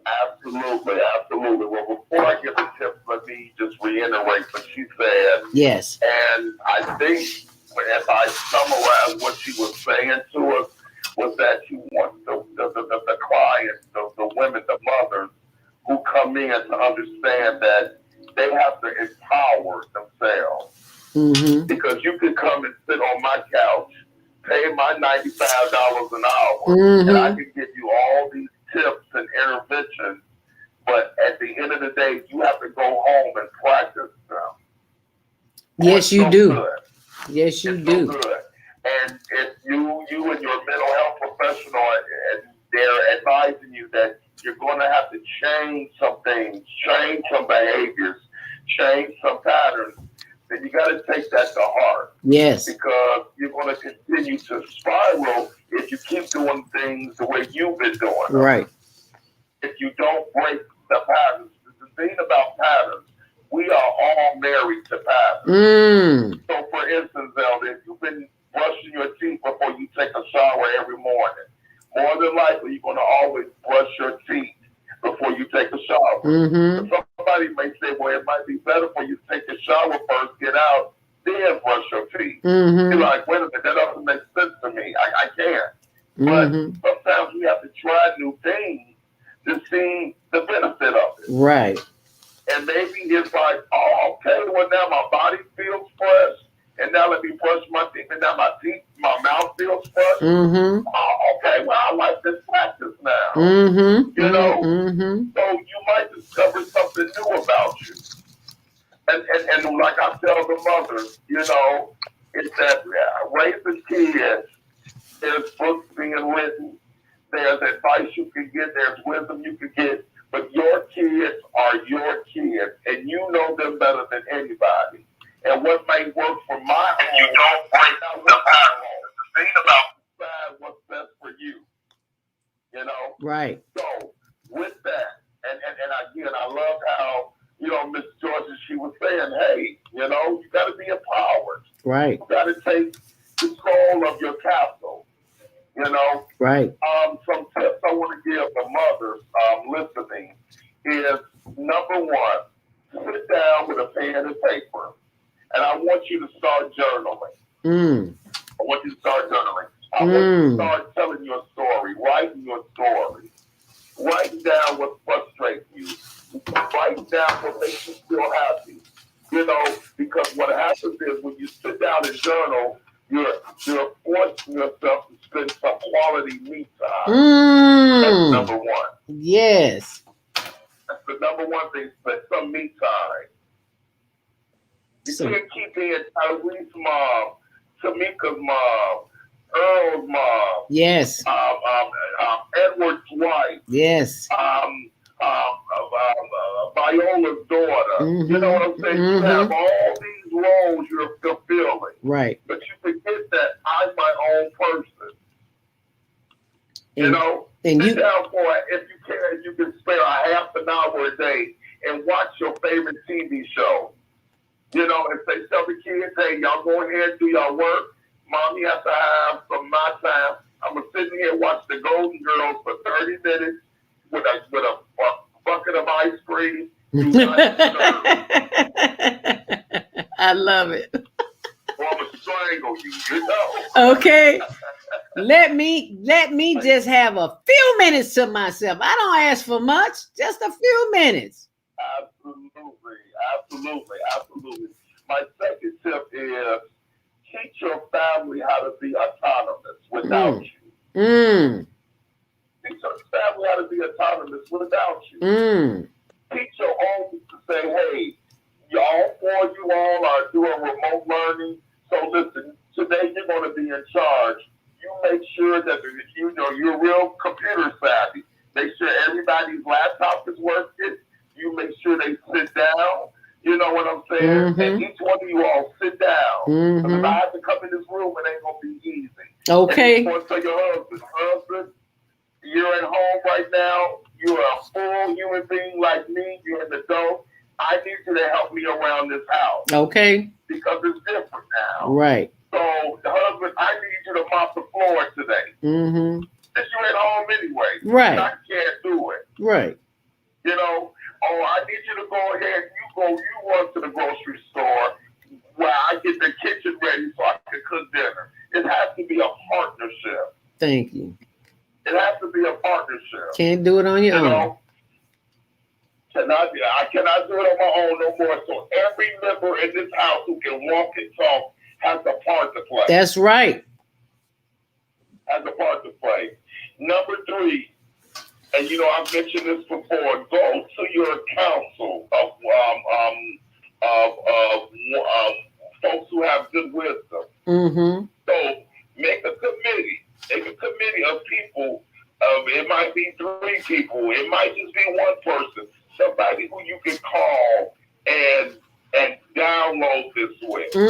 Absolutely. Well, before I give the tips, let me just reiterate what she said. Yes. And I think, as I summarize what she was saying to us, was that she wants the clients, the women, the mothers who come in to understand that they have to empower themselves. Mm-hmm. Because you can come and sit on my couch, pay my $95 an hour, mm-hmm. and I can give you all these tips and interventions, but at the end of the day, you have to go home and practice them. Yes, you do. Good. Yes, you it's do. So good. And if you and your mental health professional, and they're advising you that you're going to have to change some things, change some behaviors, change some patterns, then you got to take that to heart. Yes. Because you're going to continue to spiral if you keep doing things the way you've been doing them. Right. If you don't break the patterns. The thing about patterns, we are all married to patterns. Mm. So, for instance, Zelda, if you've been brushing your teeth before you take a shower every morning, more than likely you're going to always brush your teeth before you take a shower. Mm-hmm. Somebody may say, well, it might be better for you to take a shower first, get out, then brush your teeth. Mm-hmm. You're like, wait a minute, that doesn't make sense to me. I can't. Mm-hmm. But sometimes we have to try new things to see the benefit of it. Right. And maybe it's like, oh, okay, well, now my body feels fresh. And now let me brush my teeth. And now my mouth feels fresh. Mm-hmm. Oh, okay, well, I like this practice now. Mm-hmm. You know? Mm-hmm. So you might discover something new about you. And like I tell the mothers, you know, it's that raising kids, there's books being written, there's advice you can get, there's wisdom you can get, but your kids are your kids, and you know them better than anybody. And what may work for my home, you don't break out with my home. The thing about decide what's best for you, you know? Right. So with that, and again, I love how, you know, Miss Georgia, she was saying, hey, you know, you got to be empowered. Right. You got to take control of your capital, you know? Right. Some tips I want to give the mothers listening is, number one, sit down with a pen and paper, and I want you to start journaling. I want you to start journaling. I want you to start telling your story, writing your story. Write down what frustrates you. Write down what makes you feel happy. You know, because what happens is when you sit down and journal, you're forcing yourself to spend some quality me time. That's number one. Yes. That's the number one thing, spend some me time. You can't keep being Tyree's mom, Tamika's mom, Earl's mom. Yes. Edward's wife. Yes. Viola's daughter. You know what I'm saying? You have all these roles you're fulfilling. Right. But you forget that I'm my own person. You know? And sit down for it. If you can, you can spare a half an hour a day and watch your favorite TV show. You know, and say, tell the kids, hey, y'all go ahead and do y'all work. Mommy has to have some my time. I'm going to sit here and watch the Golden Girls for 30 minutes with a bucket of ice cream. I love it. Or I'm going to strangle you, you know. Okay. Let me just have a few minutes to myself. I don't ask for much, just a few minutes. Absolutely. My second tip is teach your family how to be autonomous without you. Teach your family how to be autonomous without you. Teach your own to say, hey, y'all four you all are doing remote learning. So listen, today you're going to be in charge. You make sure that you know you're real computer savvy. Make sure everybody's laptop is working. You make sure they sit down. You know what I'm saying? And each one of you all sit down. Because if I have to come in this room, it ain't going to be easy. Okay. And you want to tell your husband, you're at home right now. You're a full human being like me. You're an adult. I need you to help me around this house. Okay. Because it's different now. Right. So, the husband, I need you to mop the floor today. Since you're at home anyway. Right. I can't do it. Right. You know, I need you to go ahead. You run to the grocery store where I get the kitchen ready so I can cook dinner. It has to be a partnership. Thank you. It has to be a partnership. Can't do it on your own. Know? I cannot do it on my own no more. So every member in this house who can walk and talk has a part to play. That's right. Has a part to play. Number 3, and you know I've mentioned this before. Go to your council of folks who have good wisdom. So make a committee. Make a committee of people. It might be 3 people. It might just be one person. Somebody who you can call and download this with. So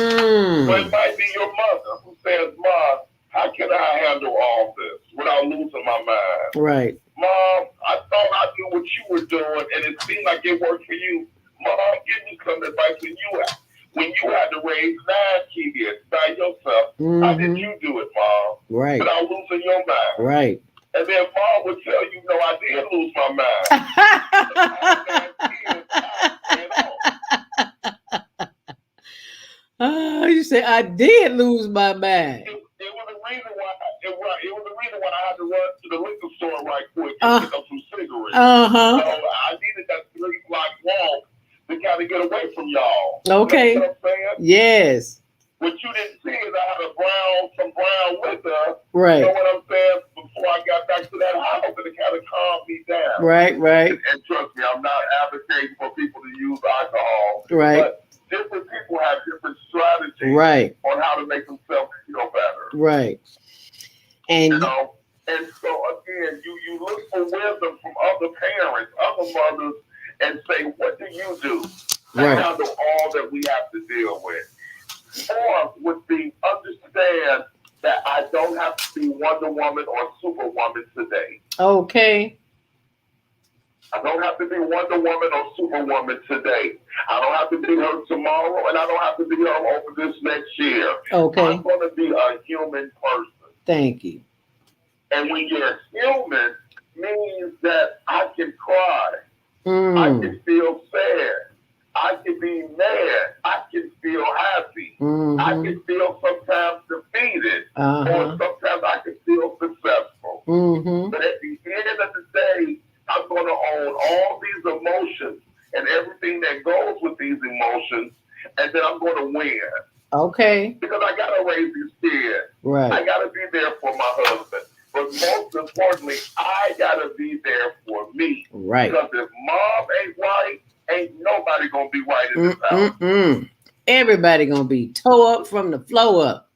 it might be your mother who says, Mom, how can I handle all this without losing my mind? Right. Mom, I thought I knew what you were doing, and it seemed like it worked for you. Mom, give me some advice when you had to raise 9 kids by yourself. How did you do it, Mom? Right. Without losing your mind. Right. And then Mom would tell you, no, I did lose my mind. You say I did lose my mind. It was the reason why. It was the reason why I had to run to the liquor store right quick and pick up some cigarettes. So I needed that 3-block walk to kind of get away from y'all. Okay. You know what I'm saying? Yes. What you didn't see is I had some brown liquor. Right. You know what I'm saying? Before I got back to that house, and it kind of calmed me down. Right. Right. And trust me, I'm not advocating for people to use alcohol. Right. But different people have different strategies. Right. On how to make themselves feel better. Right. And you know, and so again, you look for wisdom from other parents, other mothers, and say, what do you do to handle all that we have to deal with? Or would be understand that I don't have to be Wonder Woman or Superwoman today. Okay. I don't have to be Wonder Woman or Superwoman today. I don't have to be her tomorrow, and I don't have to be her over this next year. Okay. I'm going to be a human person. Thank you. And when you're human, means that I can cry. I can feel sad. I can be mad. I can feel happy. I can feel sometimes defeated. Or sometimes I can feel successful. But at the end of the day, I'm going to own all these emotions and everything that goes with these emotions, and then I'm going to win. Okay. Because I got to raise these kids. Right. I got to be there for my husband. But most importantly, I got to be there for me. Right. Because if mom ain't right, ain't nobody going to be right in this house. Everybody going to be toe up from the floor up.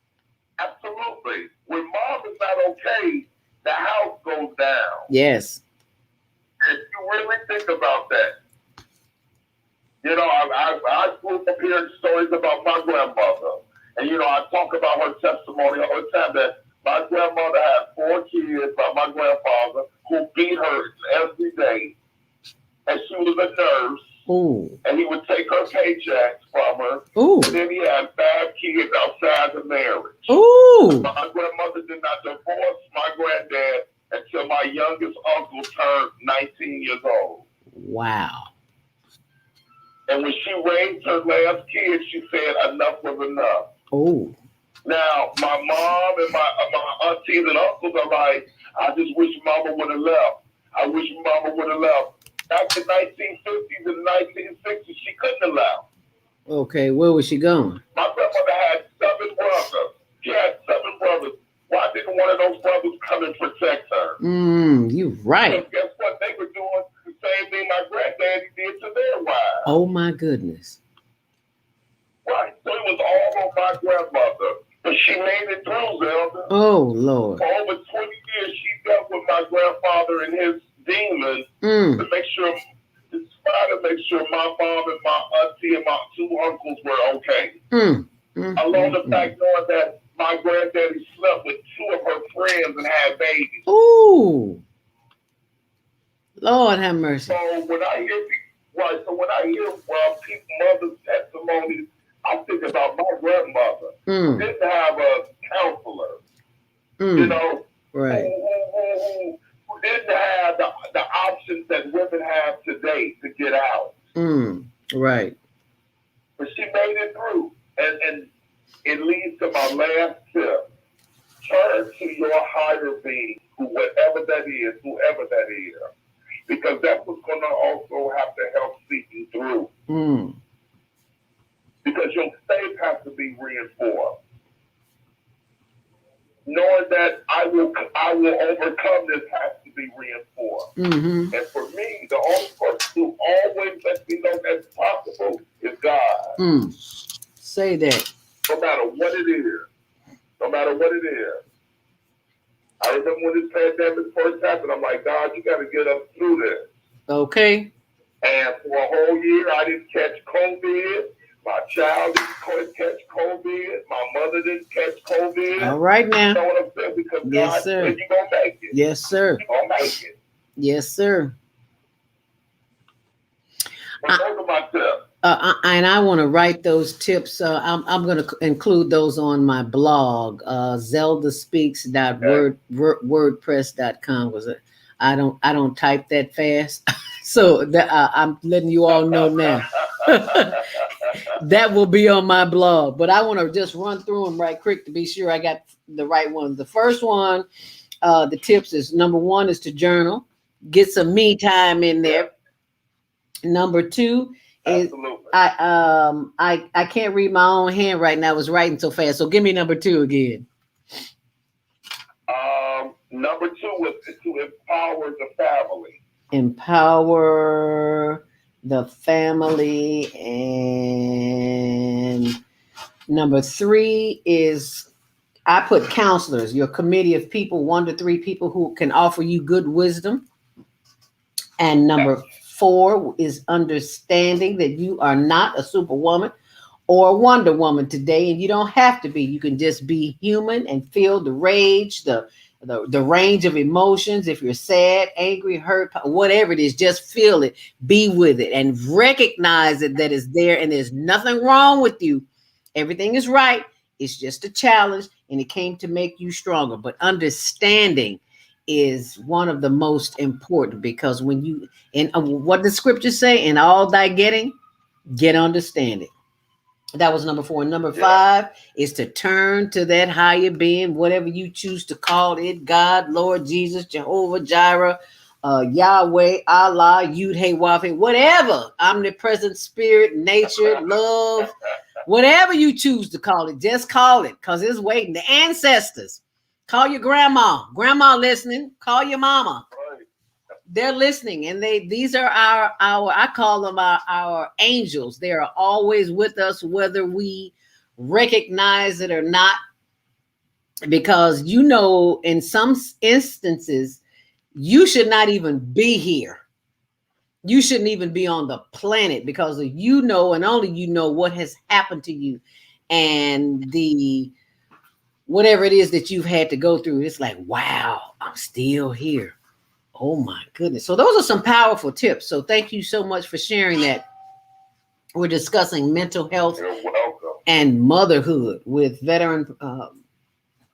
Absolutely. When mom is not okay, the house goes down. Yes. And you really think about that. You know, I grew up hearing stories about my grandmother. And, you know, I talk about her testimony all the time that my grandmother had 4 kids by my grandfather who beat her every day. And she was a nurse. Ooh. And he would take her paychecks from her. Ooh. And then he had 5 kids outside the marriage. Ooh. My grandmother did not divorce my granddad until my youngest uncle turned 19 years old. Wow. And when she raised her last kid, she said enough was enough. Oh. Now, my mom and my aunties and uncles are like, I just wish mama would have left. I wish mama would have left. Back in the 1950s and 1960s, she couldn't have left. Okay, where was she going? My grandmother had 7 brothers. She had 7 brothers. Why didn't one of those brothers come and protect her? You right. Because guess what? They were doing the same thing my granddaddy did to their wives. Oh, my goodness. Right. So it was all on my grandmother. But she made it through, Zelda. Oh, Lord. For over 20 years, she dealt with my grandfather and his demons to make sure, to try to make sure my mom and my auntie and my 2 uncles were okay. Along the fact knowing that my granddaddy slept with 2 of her friends and had babies. Ooh. Lord have mercy. So when I hear people, mothers' testimonies, I think about my grandmother. Who didn't have a counselor. You know, right. Who didn't have the options that women have today to get out. Right. But she made it through. And it leads to my last tip. Turn to your higher being, whoever that is. Because that's what's going to also have to help see you through. Because your faith has to be reinforced. Knowing that I will overcome this has to be reinforced. And for me, the only person who always lets me know that's possible is God. Say that. No matter what it is. I remember when this pandemic first happened, I'm like, God, you got to get us through this. Okay. And for a whole year, I didn't catch COVID. My child didn't catch COVID. My mother didn't catch COVID. All right now. You know what I'm saying? Because yes, God said you're going to make it. Yes, sir. You're going to make it. Yes, sir. Well, those are my tips. And I want to write those tips. I'm going to include those on my blog, ZeldaSpeaks.wordpress.com. Was it? I don't type that fast, so I'm letting you all know now. That will be on my blog. But I want to just run through them right quick to be sure I got the right ones. The first one, the tips is number one is to journal, get some me time in there. Number two is Absolutely. I can't read my own hand right now. I was writing so fast. So give me number two again. Number two is to empower the family. Empower the family. And number three is I put counselors, your committee of people, 1 to 3 people who can offer you good wisdom. And number four is understanding that you are not a superwoman or a Wonder Woman today, and you don't have to be. You can just be human and feel the rage, the range of emotions. If you're sad, angry, hurt, whatever it is, just feel it, be with it, and recognize it that it's there, and there's nothing wrong with you. Everything is right. It's just a challenge, and it came to make you stronger. But understanding is one of the most important, because when you, and what the scriptures say, in all thy getting, get understanding. That was number four. Number five is to turn to that higher being, whatever you choose to call it, God, Lord Jesus, Jehovah Jireh, Yahweh, Allah, Yud Hey Wafeh, whatever, omnipresent spirit, nature, love, whatever you choose to call it, just call it, because it's waiting. The ancestors, call your grandma listening, call your mama. They're listening, and these are our I call them our angels. They are always with us, whether we recognize it or not, because in some instances you should not even be here. You shouldn't even be on the planet, because and only what has happened to you, and the whatever it is that you've had to go through. It's like, wow, I'm still here. Oh my goodness. So those are some powerful tips. So thank you so much for sharing that. We're discussing mental health and motherhood with veteran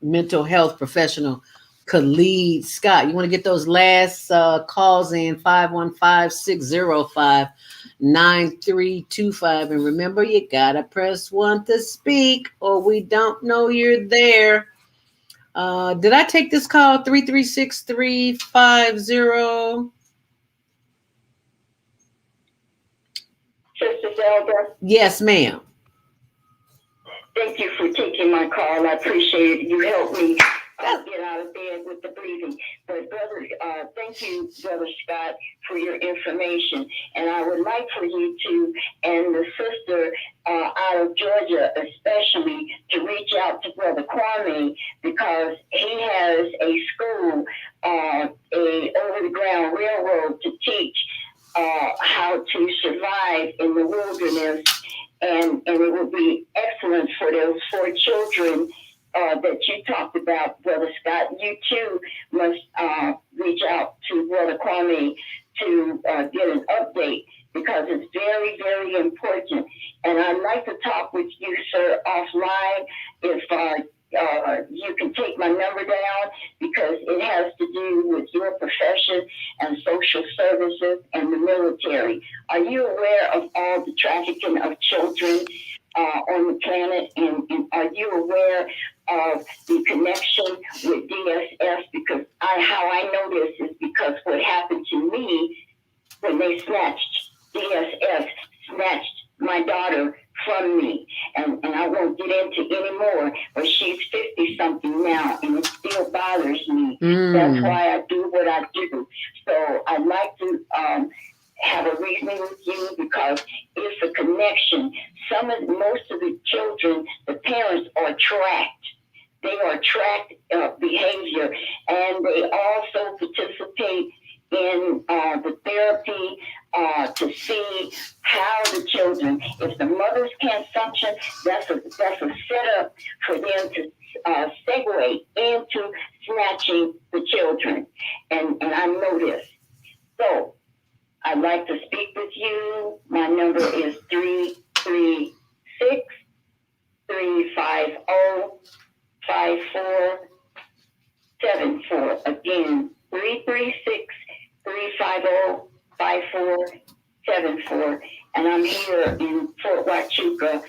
mental health professional Khalid Scott. You want to get those last calls in, 515-605-9325. And remember, you got to press 1 to speak, or we don't know you're there. Did I take this call? 336-350. Sister Zelda, Yes, ma'am. thank you for taking my call. I appreciate it. You helped me get out of bed with the breathing. But brother, thank you, Brother Scott, for your information. And I would like for you to, and the sister out of Georgia especially, to reach out to Brother Kwame, because he has a school, a over-the-ground railroad, to teach how to survive in the wilderness. And it would be excellent for those 4 children that you talked about, Brother Scott. You too must reach out to Brother Kwame to get an update, because it's very, very important. And I'd like to talk with you, sir, offline, if you can take my number down, because it has to do with your profession and social services and the military. Are you aware of all the trafficking of children on the planet? And are you aware of the connection with DSS? Because how I know this is because what happened to me when they DSS snatched my daughter from me. And I won't get into anymore, but she's 50-something now, and it still bothers me. That's why I do what I do. So I'd like to have a reasoning with you, because it's a connection. Most of the children, the parents are tracked. They are tracked behavior, and they also participate in the therapy to see how the children, if the mothers can't function, that's a setup for them to segue into snatching the children. And I know this. So I I'd like to speak with you. My number is 336-350-5474. Again, 336-350-5474. And I'm here in Fort Huachuca,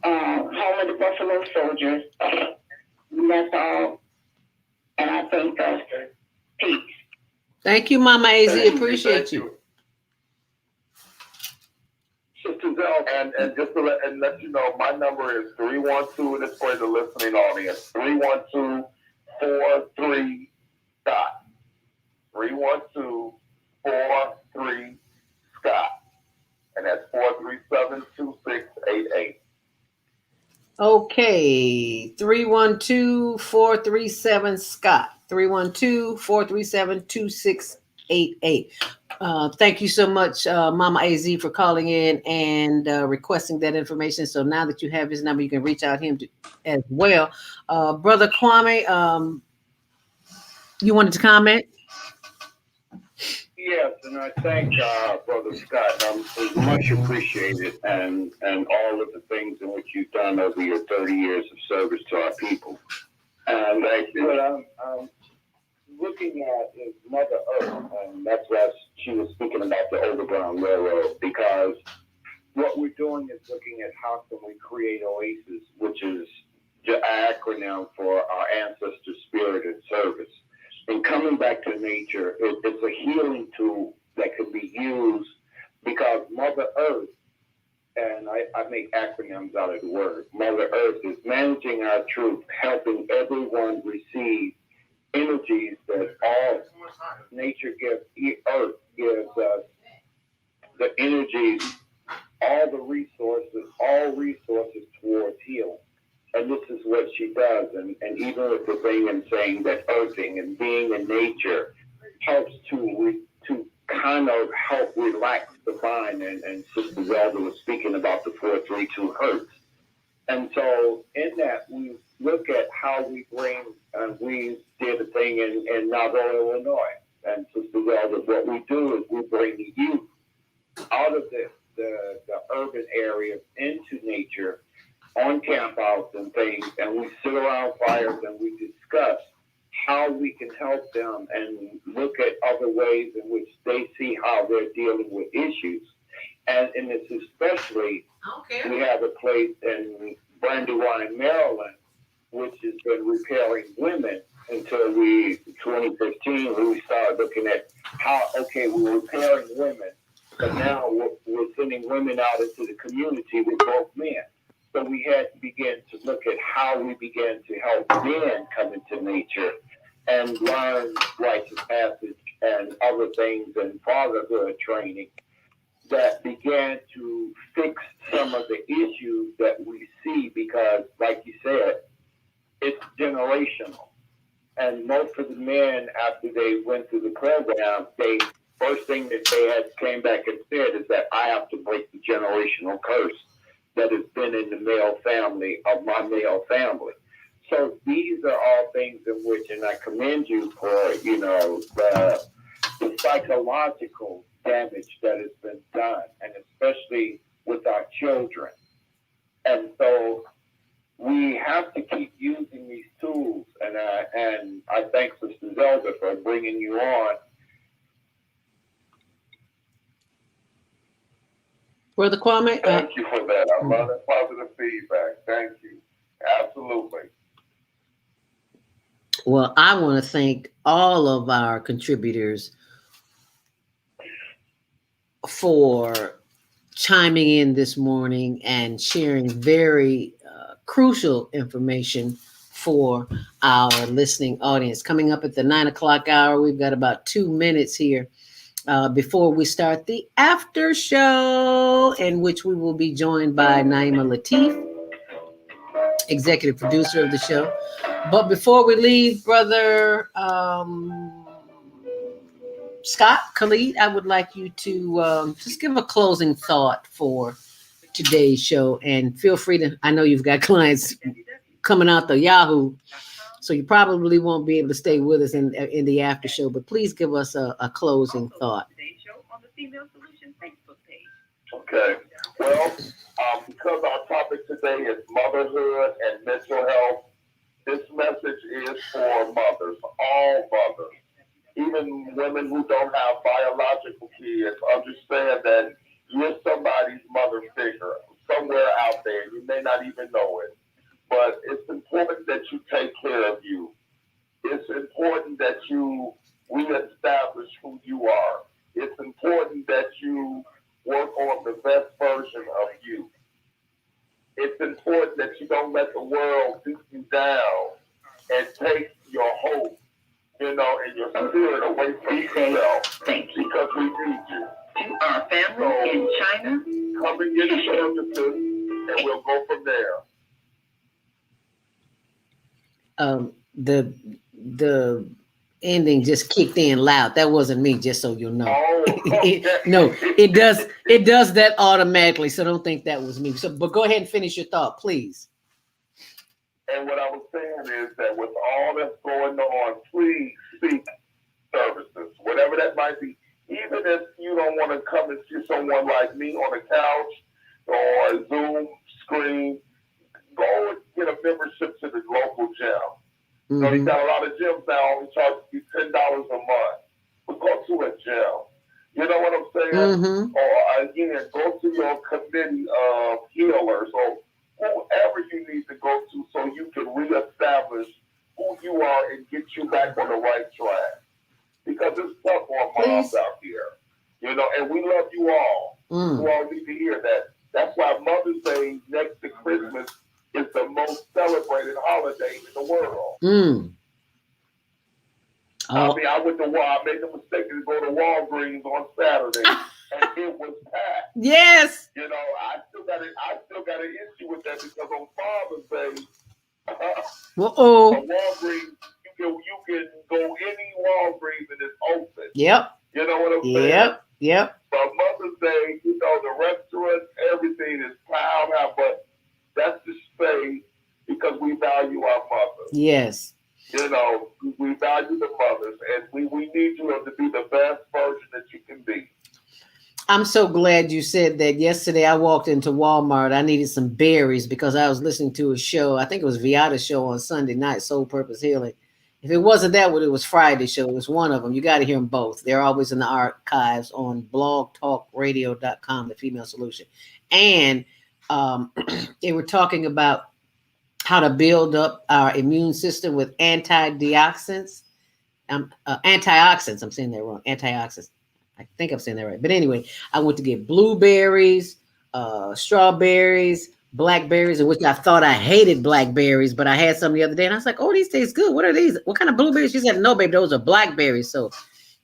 home of the Buffalo Soldiers. And that's all. And I thank us. Peace. Thank you, Mama AZ. Appreciate you. Sister Zell, and just to let you know, my number is 312, and it's for the listening audience, 312-43-SCOT. 312-43-SCOT. And that's 437-2688. Okay, 312-437-SCOT. 312-437-2688. Thank you so much, Mama AZ, for calling in and requesting that information. So now that you have his number, you can reach out to him as well. Brother Kwame, you wanted to comment? Yes, and I thank Brother Scott. It's much appreciated, and all of the things in which you've done over your 30 years of service to our people. And what I'm looking at is Mother Earth, and that's why she was speaking about the Overground Railroad, because what we're doing is looking at how can we create oasis, which is the acronym for our ancestor spirit and service. And coming back to nature, it's a healing tool that can be used because Mother Earth, and I make acronyms out of the word, Mother Earth is managing our truth, helping everyone receive energies that all nature gives, Earth gives us the energies, all resources towards healing. And this is what she does. And even with the thing and saying that earthing and being in nature helps to kind of help relax the mind. And Sister Zelda was speaking about the 432 hertz. And so in that, we look at how we bring, we did a thing in Navarre, Illinois. And Sister Zelda, what we do is we bring the youth out of the urban areas into nature on campouts and things, and we sit around fires and we discuss how we can help them and look at other ways in which they see how they're dealing with issues. And it's especially, we have a place in Brandywine, Maryland, which has been repairing women until 2015, when we started looking at how, we're repairing women, but now we're sending women out into the community with both men. So we had to begin to look at how we began to help men come into nature and learn rites of passage and other things and fatherhood training that began to fix some of the issues that we see because, like you said, it's generational. And most of the men, after they went through the program, first thing that they had came back and said is that I have to break the generational curse that has been in the male family of my male family. So these are all things in which, and I commend you for, the psychological damage that has been done, and especially with our children. And so we have to keep using these tools, and I thank Sister Zelda for bringing you on. Brother Kwame? Thank you for that. I love that positive feedback. Thank you. Absolutely. Well, I want to thank all of our contributors for chiming in this morning and sharing very crucial information for our listening audience. Coming up at the 9 o'clock hour, we've got about 2 minutes here before we start the after show, in which we will be joined by Naima Latif, executive producer of the show. But before we leave, Brother Scott, Khalid, I would like you to just give a closing thought for today's show. And feel free to, I know you've got clients coming out the Yahoo, so you probably won't be able to stay with us in the after show, but please give us a closing thought. Female Solution Facebook page. Okay. Well, because our topic today is motherhood and mental health, this message is for mothers, all mothers. Even women who don't have biological kids, understand that you're somebody's mother figure somewhere out there. You may not even know it. But it's important that you take care of you. It's important that you reestablish who you are. It's important that you work on the best version of you. It's important that you don't let the world beat you down and take your hope, and your spirit away from yourself. Thank you. Because we need you. To our family in China, Come and get services, and we'll go from there. The ending just kicked in loud. That wasn't me, just so you know. Oh, okay. No, it does that automatically. So don't think that was me. So, but go ahead and finish your thought, please. And what I was saying is that with all that's going on, please seek services, whatever that might be. Even if you don't want to come and see someone like me on a couch or a Zoom screen, go and get a membership to the local gym. Mm-hmm. You got a lot of gyms now only charge you $10 a month. But go to a gym. You know what I'm saying? Mm-hmm. Or again, go to your committee of healers or whoever you need to go to so you can reestablish who you are and get you back on the right track. Because it's tough on moms out here. And we love you all. You all need to hear that. That's why Mother's Day next to Christmas is the most celebrated holiday in the world. Oh. I made the mistake to go to Walgreens on Saturday, and it was packed. Yes. I still got an issue with that because on Father's Day, Walgreens, you can go any Walgreens and it's open. Yep. You know what I'm saying? Yep. But Mother's Day, the restaurants, everything is piled out, but that's to say because we value our mothers. Yes. We value the mothers, and we need you to be the best version that you can be. I'm so glad you said that. Yesterday, I walked into Walmart. I needed some berries because I was listening to a show. I think it was Viata's show on Sunday night, Soul Purpose Healing. If it wasn't that one, it was Friday's show. It was one of them. You got to hear them both. They're always in the archives on blogtalkradio.com, The Female Solution. And they were talking about how to build up our immune system with antioxidants. Antioxidants. I'm saying that wrong. Antioxidants. I think I'm saying that right. But anyway, I went to get blueberries, strawberries, blackberries, in which I thought I hated blackberries, but I had some the other day and I was like, oh, these taste good. What are these? What kind of blueberries? She said, no, baby, those are blackberries. So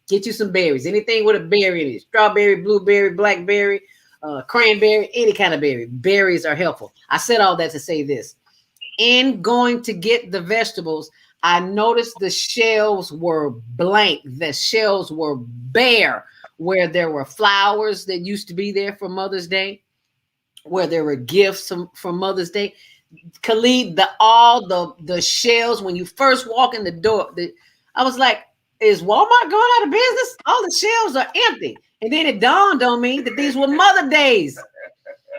get you some berries. Anything with a berry in it. Strawberry, blueberry, blackberry, cranberry, any kind of berry. Berries are helpful. I said all that to say this. In going to get the vegetables, I noticed the shelves were blank. The shelves were bare, where there were flowers that used to be there for Mother's Day, where there were gifts for Mother's Day. Khalid, all the shelves, when you first walk in the door, I was like, is Walmart going out of business? All the shelves are empty. And then it dawned on me that these were Mother Days.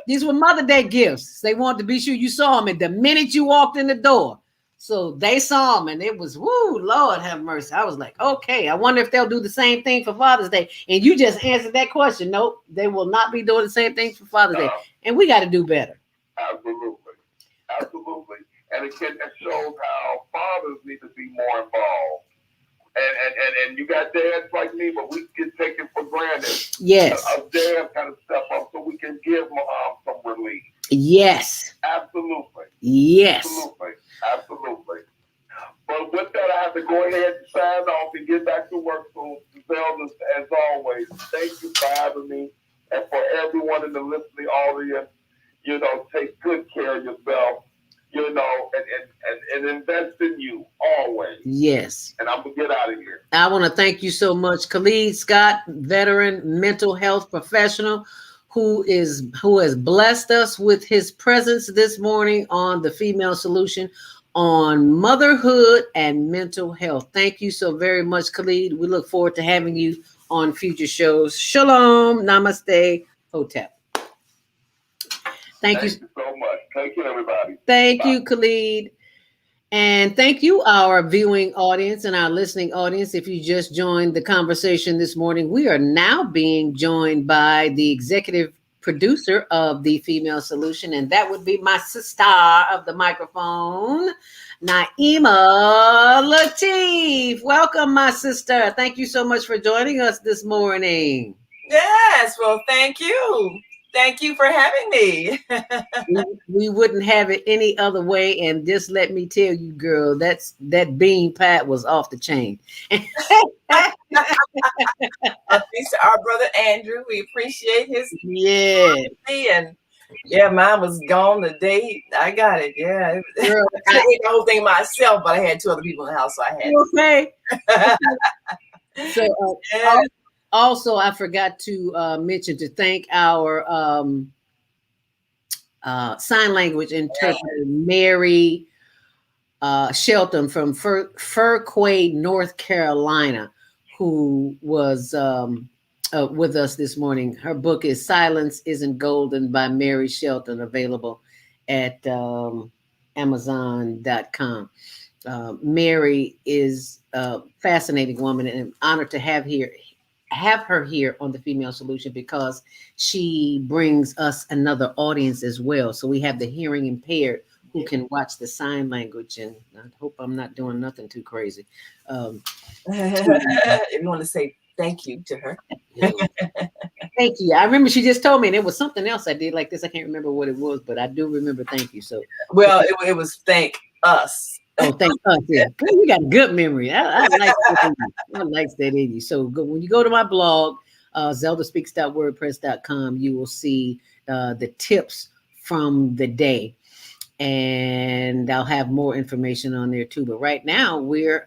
These were Mother Day gifts. They wanted to be sure you saw them. And the minute you walked in the door, so they saw them, and it was, woo, Lord have mercy. I was like, okay, I wonder if they'll do the same thing for Father's Day. And you just answered that question. Nope, they will not be doing the same thing for Father's Day. And we got to do better. Absolutely. And again, that shows how fathers need to be more involved. And you got dads like me, but we get taken for granted. Yes. Our dads kind of step up so we can give mom some relief. Yes. Absolutely. Yes. Absolutely. But with that, I have to go ahead and sign off and get back to work. So, Zelda, as always, thank you for having me. And for everyone in the listening audience, take good care of yourself, and invest in you always. Yes. And I'm going to get out of here. I want to thank you so much, Khalid Scott, veteran mental health professional, who has blessed us with his presence this morning on The Female Solution on motherhood and mental health. Thank you so very much, Khalid. We look forward to having you on future shows. Shalom, namaste, hotep. Thank you so much. Thank you, everybody. Thank Bye. you, Khalid. And thank you, our viewing audience and our listening audience. If you just joined the conversation this morning, we are now being joined by the executive producer of The Female Solution, and that would be my sister of the microphone, Naima Latif. Welcome, my sister. Thank you so much for joining us this morning. Yes, well, thank you. Thank you for having me. We wouldn't have it any other way. And just let me tell you, girl, that bean pie was off the chain. Thanks to our brother Andrew. We appreciate his and yeah, mine was gone the day I got it. Yeah, girl, I ate the whole thing myself, but I had 2 other people in the house, so I had. Okay. So yeah. Also, I forgot to mention to thank our sign language interpreter, Mary Shelton from Fuquay, North Carolina, who was with us this morning. Her book is Silence Isn't Golden by Mary Shelton, available at Amazon.com. Mary is a fascinating woman, and I'm honored to have her here on The Female Solution because she brings us another audience as well. So we have the hearing impaired who can watch the sign language, and I hope I'm not doing nothing too crazy. If you want to say thank you to her. Thank you. I remember she just told me, and it was something else I did like this. I can't remember what it was, but I do remember thank you. So, well, it was thank us. Oh, thank us. Yeah, you got a good memory. I like that. I like that in you. So when you go to my blog, ZeldaSpeaks.wordpress.com, you will see the tips from the day, and I'll have more information on there too. But right now we're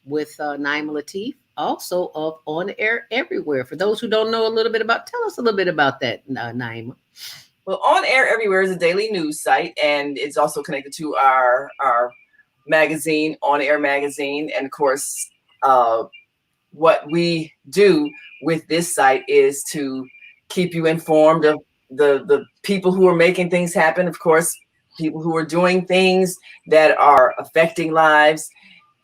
with Naima Latif, also of On Air Everywhere. For those who don't know tell us a little bit about that, Naima. Well, On Air Everywhere is a daily news site, and it's also connected to our magazine, On Air Magazine. And of course, what we do with this site is to keep you informed of the people who are making things happen. Of course, people who are doing things that are affecting lives.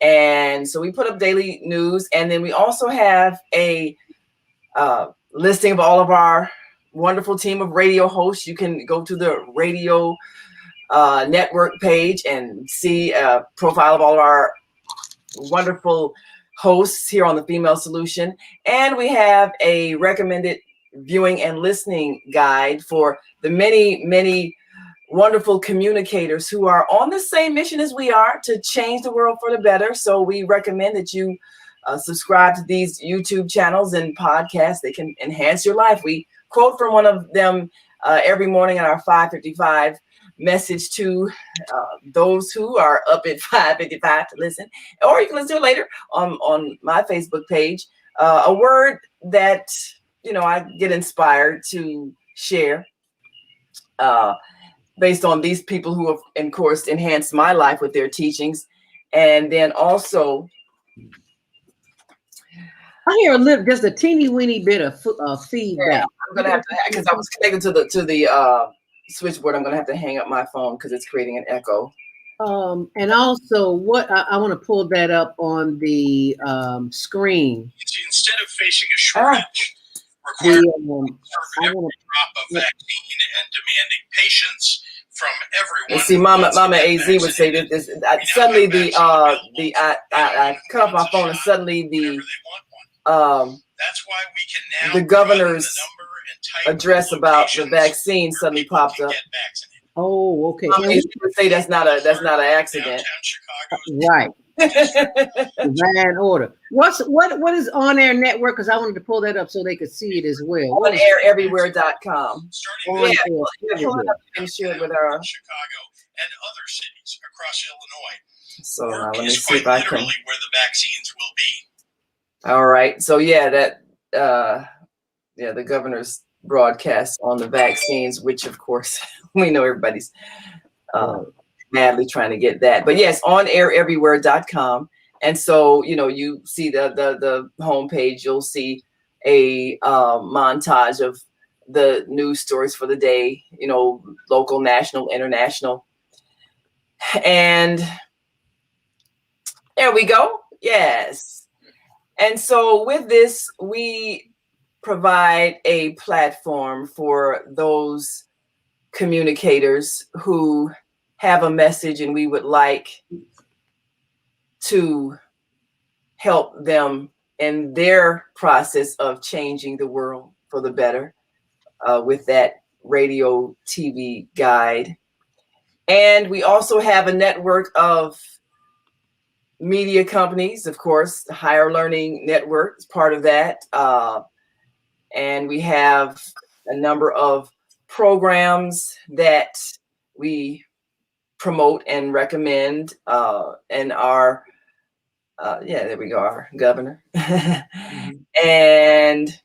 And so we put up daily news, and then we also have a listing of all of our wonderful team of radio hosts. You can go to the radio network page and see a profile of all of our wonderful hosts here on The Female Solution. And we have a recommended viewing and listening guide for the many, many wonderful communicators who are on the same mission as we are to change the world for the better. So we recommend that you subscribe to these YouTube channels and podcasts. They can enhance your life. We quote from one of them every morning in our 5:55 message to those who are up at 5:55 to listen, or you can listen to it later on my Facebook page. A word that I get inspired to share based on these people who have, of course, enhanced my life with their teachings. And then also, I hear just a teeny weeny bit of feedback. Yeah, I'm gonna have to, because I was connected to the switchboard. I'm gonna have to hang up my phone because it's creating an echo. And also, what I want to pull that up on the screen. Instead of facing a shortage, requiring every drop of vaccine and demanding patience from everyone. See, Mama AZ would say that this suddenly I cut off my phone, and suddenly that's why we can now the governor's address about the vaccine suddenly popped up. Oh, okay. You would say that's not an accident, right? Grand order. What is On Air Network? Because I wanted to pull that up so they could see it as well. OnAirEverywhere.com. Yeah, pull it up and share it with our Chicago and other cities across Illinois. So let me see if I can. Literally where the vaccines will be. All right. So the governor's broadcast on the vaccines, which of course we know everybody's madly trying to get that. But yes, OnAirEverywhere.com. And so, you see the homepage, you'll see a montage of the news stories for the day, local, national, international. And there we go. Yes. And so with this, we provide a platform for those communicators who have a message and we would like to help them in their process of changing the world for the better with that radio TV guide. And we also have a network of media companies, of course. The Higher Learning Network is part of that. And we have a number of programs that we promote and recommend, and our there we go, our governor. and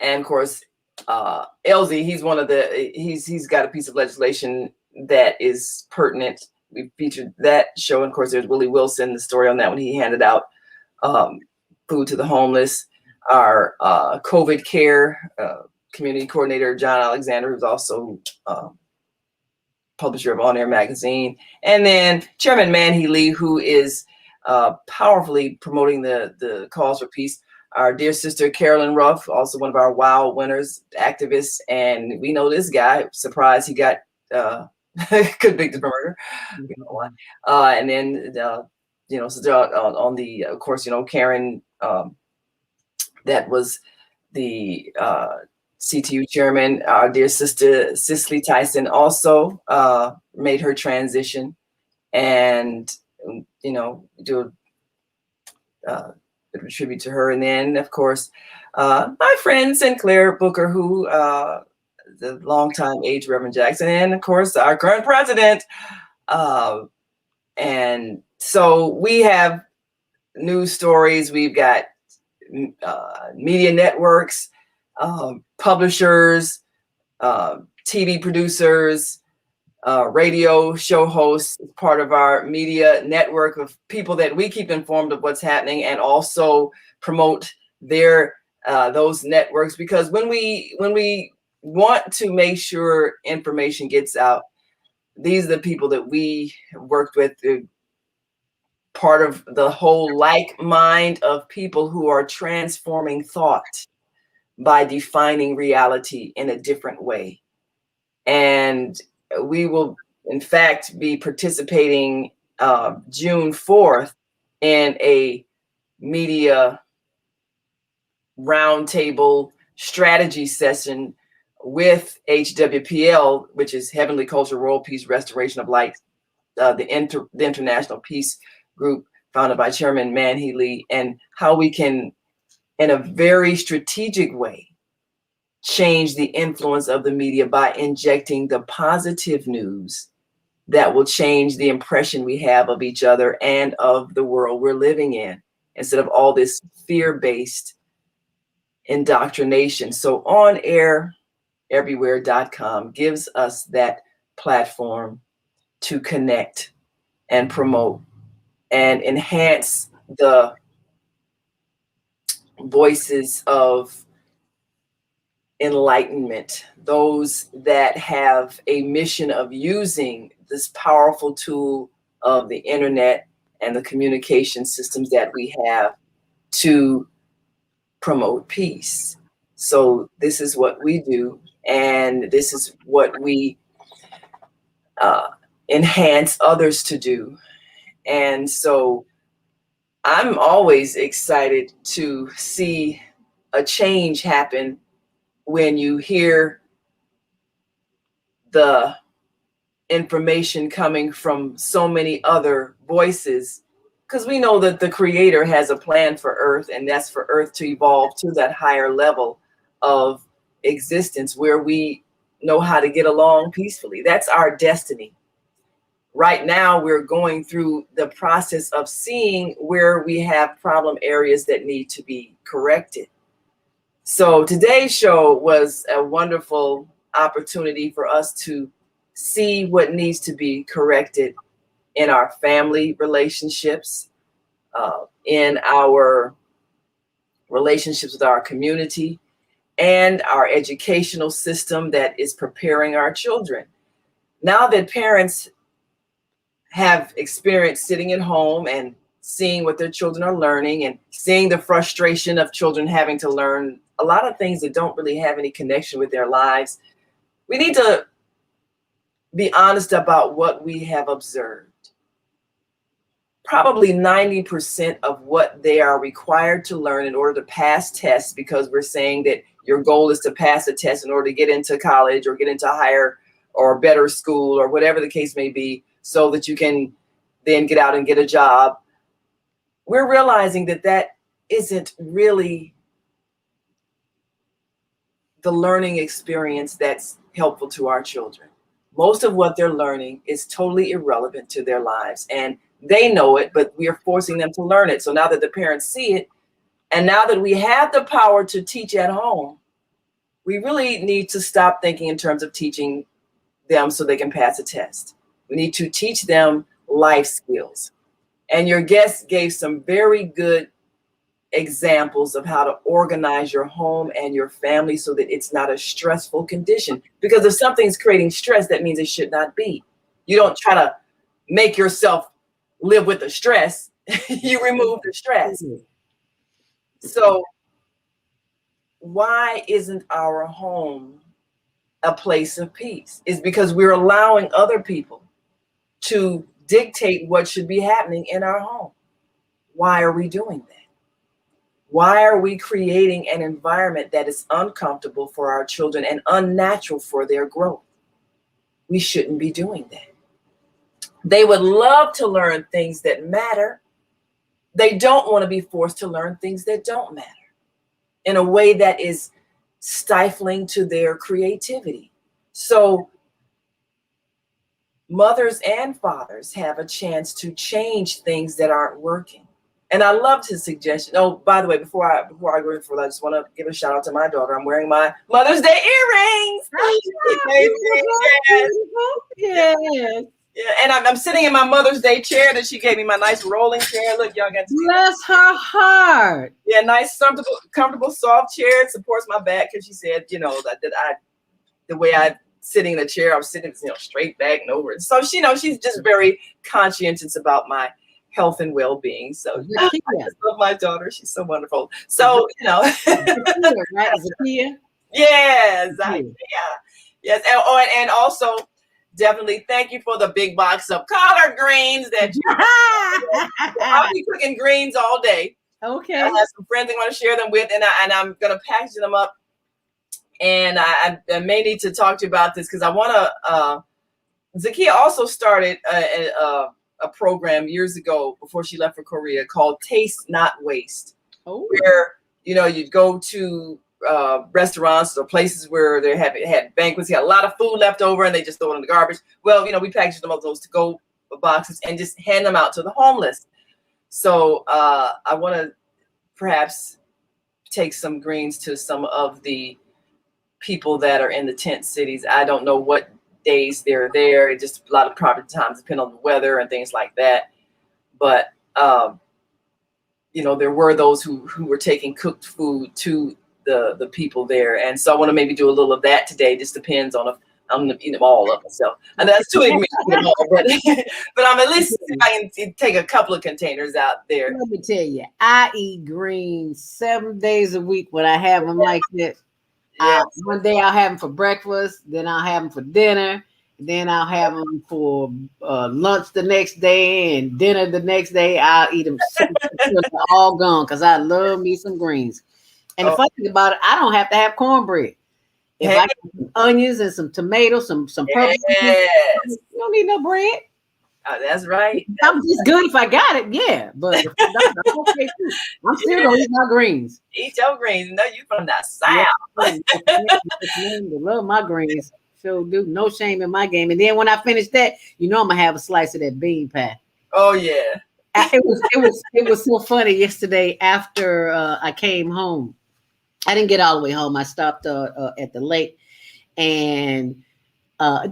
of course, LZ, he's got a piece of legislation that is pertinent. We featured that show, and of course, there's Willie Wilson, the story on that when he handed out food to the homeless. Our COVID care community coordinator, John Alexander, who's also publisher of On Air Magazine, and then Chairman Manhee Lee, who is powerfully promoting the cause for peace. Our dear sister Carolyn Ruff, also one of our WOW winners, activists, and we know this guy. Surprised he got convicted for murder. And then so on the, of course, Karen, that was the CTU chairman. Our dear sister Cicely Tyson also made her transition, and do a tribute to her. And then, of course, my friend Sinclair Booker, who the longtime age Reverend Jackson, and of course our current president. And so we have news stories. We've got media networks, publishers, TV producers, radio show hosts, part of our media network of people that we keep informed of what's happening and also promote their those networks, because when we want to make sure information gets out, these are the people that we worked with, part of the whole like mind of people who are transforming thought by defining reality in a different way. And we will, in fact, be participating June 4th in a media roundtable strategy session with HWPL, which is Heavenly Culture, World Peace, Restoration of Light, the International Peace Group founded by Chairman Manhee Lee, and how we can, in a very strategic way, change the influence of the media by injecting the positive news that will change the impression we have of each other and of the world we're living in, instead of all this fear-based indoctrination. So OnAirEverywhere.com gives us that platform to connect and promote and enhance the voices of enlightenment, those that have a mission of using this powerful tool of the internet and the communication systems that we have to promote peace. So this is what we do, and this is what we enhance others to do. And so I'm always excited to see a change happen when you hear the information coming from so many other voices, because we know that the Creator has a plan for Earth, and that's for Earth to evolve to that higher level of existence where we know how to get along peacefully. That's our destiny. Right now, we're going through the process of seeing where we have problem areas that need to be corrected. So today's show was a wonderful opportunity for us to see what needs to be corrected in our family relationships, in our relationships with our community, and our educational system that is preparing our children. Now that parents have experienced sitting at home and seeing what their children are learning and seeing the frustration of children having to learn a lot of things that don't really have any connection with their lives, we need to be honest about what we have observed. Probably 90% of what they are required to learn in order to pass tests, because we're saying that your goal is to pass a test in order to get into college or get into higher or better school or whatever the case may be, so that you can then get out and get a job. We're realizing that that isn't really the learning experience that's helpful to our children. Most of what they're learning is totally irrelevant to their lives, and they know it, but we are forcing them to learn it. So now that the parents see it, and now that we have the power to teach at home, we really need to stop thinking in terms of teaching them so they can pass a test. We need to teach them life skills. And your guest gave some very good examples of how to organize your home and your family so that it's not a stressful condition. Because if something's creating stress, that means it should not be. You don't try to make yourself live with the stress. You remove the stress. So why isn't our home a place of peace? It's because we're allowing other people to dictate what should be happening in our home. Why are we doing that? Why are we creating an environment that is uncomfortable for our children and unnatural for their growth? We shouldn't be doing that. They would love to learn things that matter. They don't want to be forced to learn things that don't matter in a way that is stifling to their creativity. So mothers and fathers have a chance to change things that aren't working. And I loved his suggestion. Oh, by the way, before I go in for that, I just want to give a shout out to my daughter. I'm wearing my Mother's Day earrings. Yes. Yeah, and I'm sitting in my Mother's Day chair that she gave me, my nice rolling chair. Look, y'all got to see. Bless her heart. Yeah, nice, comfortable, soft chair. It supports my back because she said, the way I sitting in the chair, I'm sitting, straight back and over. So she's just very conscientious about my health and well-being. So I just love my daughter. She's so wonderful. So Zakia, right? Zakia? Yes, yes, and also definitely thank you for the big box of collard greens that I'll be cooking greens all day. Okay. I have some friends that want to share them with, and I'm gonna package them up. And I may need to talk to you about this because I want to. Zakia also started a program years ago before she left for Korea called Taste Not Waste, where you'd go to restaurants or places where they had banquets, had a lot of food left over, and they just throw it in the garbage. Well, we packaged them up, those to-go boxes, and just hand them out to the homeless. So I want to perhaps take some greens to some of the people that are in the tent cities. I don't know what days they're there. It just a lot of proper times depend on the weather and things like that. But there were those who were taking cooked food to the people there, and so I want to maybe do a little of that today. Just depends on if I'm gonna eat them all up myself, and that's too ignorant to eat them all, but I'm at least see if I can take a couple of containers out there. Let me tell you, I eat greens 7 days a week when I have them like that. Yes. One day I'll have them for breakfast, then I'll have them for dinner, then I'll have them for lunch the next day and dinner the next day. I'll eat them until they're all gone because I love me some greens. And the funny thing about it, I don't have to have cornbread. If I get some onions and some tomatoes, some purple, you don't need no bread. Oh, that's right. I'm just good if I got it, yeah. But if I don't, I'm okay too. I'm still gonna eat my greens. Eat your greens. No, you from the South. I love my greens. So do no shame in my game. And then when I finish that, I'm gonna have a slice of that bean pie. Oh yeah. It was so funny yesterday after I came home. I didn't get all the way home. I stopped at the lake, and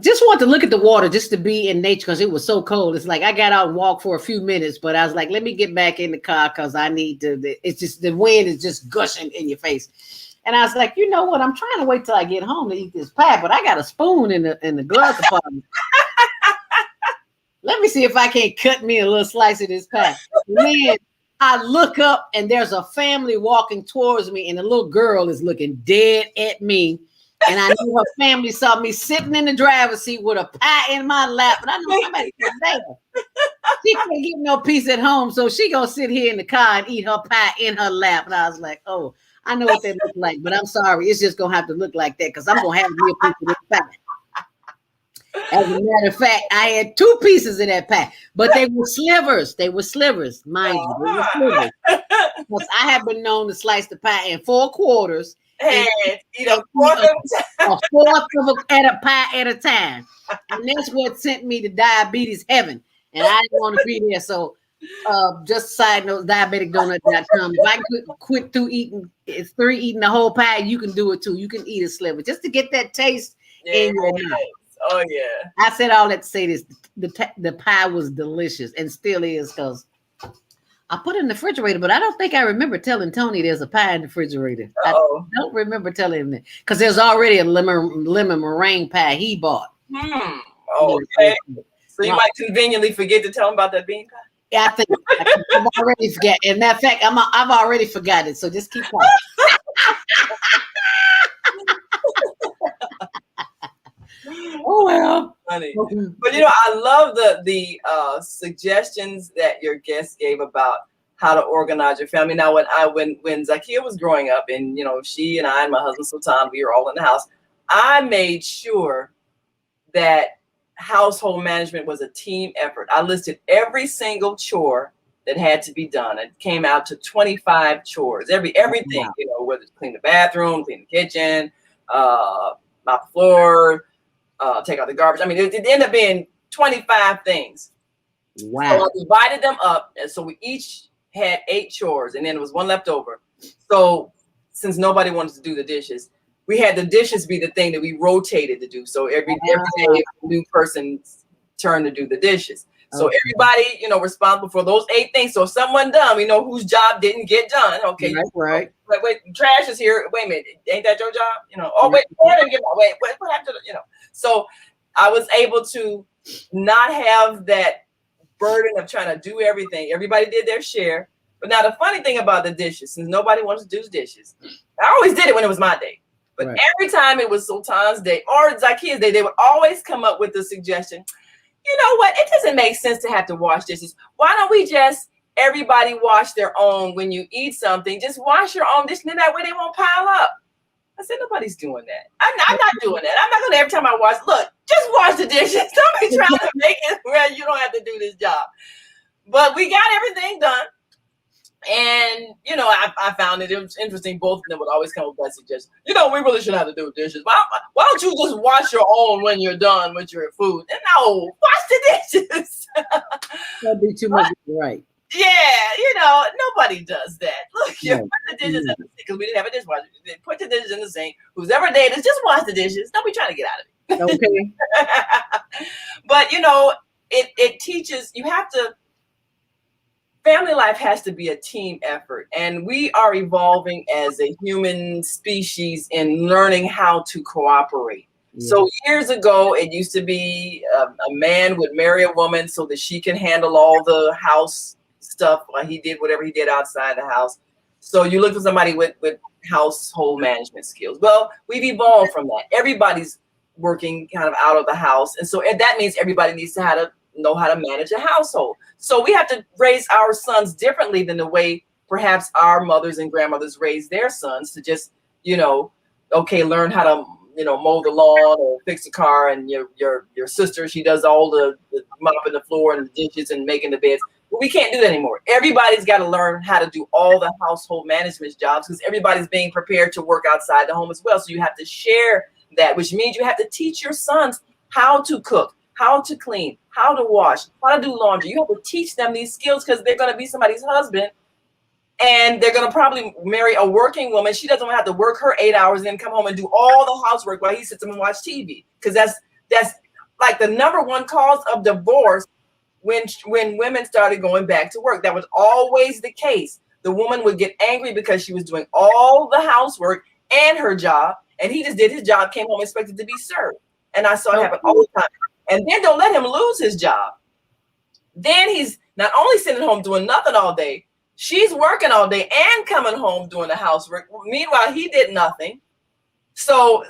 just want to look at the water, just to be in nature, because it was so cold. It's like I got out and walked for a few minutes, but I was like, let me get back in the car because I need to. It's just the wind is just gushing in your face, and I was like, you know what? I'm trying to wait till I get home to eat this pie, but I got a spoon in the glove compartment. Let me see if I can't cut me a little slice of this pie. Man, I look up and there's a family walking towards me, and the little girl is looking dead at me. And I knew her family saw me sitting in the driver's seat with a pie in my lap. And I know somebody was there. She can't get no peace at home, so she gonna sit here in the car and eat her pie in her lap. And I was like, oh, I know what that looks like, but I'm sorry. It's just gonna have to look like that because I'm gonna have me a piece of this pie. As a matter of fact, I had 2 pieces of that pie, but they were slivers. They were slivers, mind you. They were slivers. Because I have been known to slice the pie in 4 quarters. And eat a fourth at a pie at a time. And that's what sent me to diabetes heaven. And I didn't want to be there. So just side note, diabeticdonut.com. If I could quit through eating the whole pie, you can do it too. You can eat a sliver just to get that taste in your mouth. Oh yeah. I said all that to say this. The pie was delicious and still is, because I put it in the refrigerator, but I don't think I remember telling Tony there's a pie in the refrigerator. Uh-oh. I don't remember telling him that because there's already a lemon meringue pie he bought. Oh, okay. So you might conveniently forget to tell him about that bean pie. Yeah, I think I've already forgot. In that fact, I've already forgot it. So just keep quiet. Oh well. Funny. But I love the suggestions that your guest gave about how to organize your family. Now, when Zakia was growing up, and she and I and my husband Sultan, we were all in the house, I made sure that household management was a team effort. I listed every single chore that had to be done. It came out to 25 chores. Everything, whether it's clean the bathroom, clean the kitchen, mop the floor, take out the garbage. I mean, it ended up being 25 things. Wow. So I divided them up. And so we each had 8 chores, and then there was 1 left over. So since nobody wanted to do the dishes, we had the dishes be the thing that we rotated to do. So every day, a new person's turn to do the dishes. So everybody, responsible for those 8 things. So if someone done, we know whose job didn't get done. Okay. Right. Wait, trash is here. Wait a minute. Ain't that your job? Oh, wait, what happened to, So I was able to not have that burden of trying to do everything. Everybody did their share. But now the funny thing about the dishes, since nobody wants to do dishes, I always did it when it was my day. But every time it was Sultan's day or Zakia's day, they would always come up with the suggestion, you know what? It doesn't make sense to have to wash dishes. Why don't we just everybody wash their own when you eat something? Just wash your own dishes, and that way they won't pile up. I said, nobody's doing that. I'm not doing that. I'm not going to every time I wash. Look, just wash the dishes. Don't be trying to make it where you don't have to do this job. But we got everything done. And, I found it was interesting. Both of them would always come with that suggestion. We really shouldn't have to do dishes. Why don't you just wash your own when you're done with your food? And no, wash the dishes. That'd be too much, right? Yeah, nobody does that. Look, you put the dishes in the sink because we didn't have a dishwasher. Put the dishes in the sink. Who's ever day it is, just wash the dishes. Don't be trying to get out of it. Okay. But, it teaches, you have to, family life has to be a team effort, and we are evolving as a human species in learning how to cooperate. Yeah. So years ago, it used to be a man would marry a woman so that she can handle all the house stuff while he did whatever he did outside the house. So you look for somebody with household management skills. Well, we've evolved from that. Everybody's working kind of out of the house, and so that means everybody needs to know how to manage a household. So we have to raise our sons differently than the way perhaps our mothers and grandmothers raised their sons to just, learn how to, mow the lawn or fix a car. And your sister, she does all the mopping the floor and the dishes and making the beds. But we can't do that anymore. Everybody's got to learn how to do all the household management jobs because everybody's being prepared to work outside the home as well. So you have to share that, which means you have to teach your sons how to cook, how to clean, how to wash, how to do laundry. You have to teach them these skills because they're going to be somebody's husband, and they're going to probably marry a working woman. She doesn't have to work her 8 hours and then come home and do all the housework while he sits and watch TV, because That's like the number one cause of divorce when women started going back to work. That was always the case. The woman would get angry because she was doing all the housework and her job, and he just did his job, came home expected to be served. And I saw it happen all the time. And then don't let him lose his job. Then he's not only sitting home doing nothing all day, she's working all day and coming home doing the housework. Meanwhile, he did nothing. So,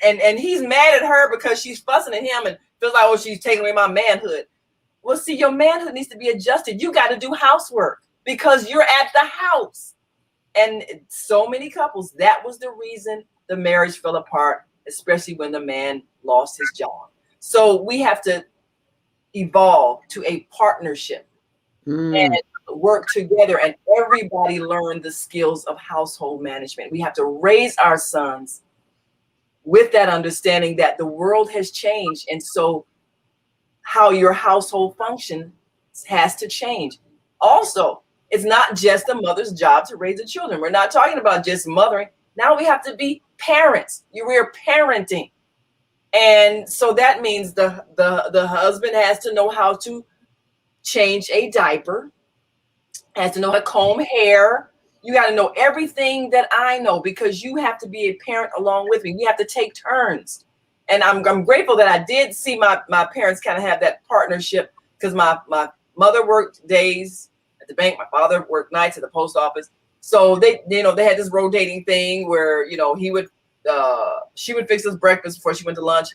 and he's mad at her because she's fussing at him and feels like, oh, she's taking away my manhood. Well, see, your manhood needs to be adjusted. You got to do housework because you're at the house. And so many couples, that was the reason the marriage fell apart, especially when the man lost his job. So we have to evolve to a partnership and work together, and everybody learn the skills of household management. We have to raise our sons with that understanding that the world has changed, and so how your household function has to change. Also, it's not just the mother's job to raise the children. We're not talking about just mothering. Now we have to be parents. We're parenting. And so that means the husband has to know how to change a diaper, has to know how to comb hair. You got to know everything that I know because you have to be a parent along with me. We have to take turns. And I'm grateful that I did see my parents kind of have that partnership because my mother worked days at the bank. My father worked nights at the post office. So they had this rotating thing where, she would fix us breakfast before she went to lunch.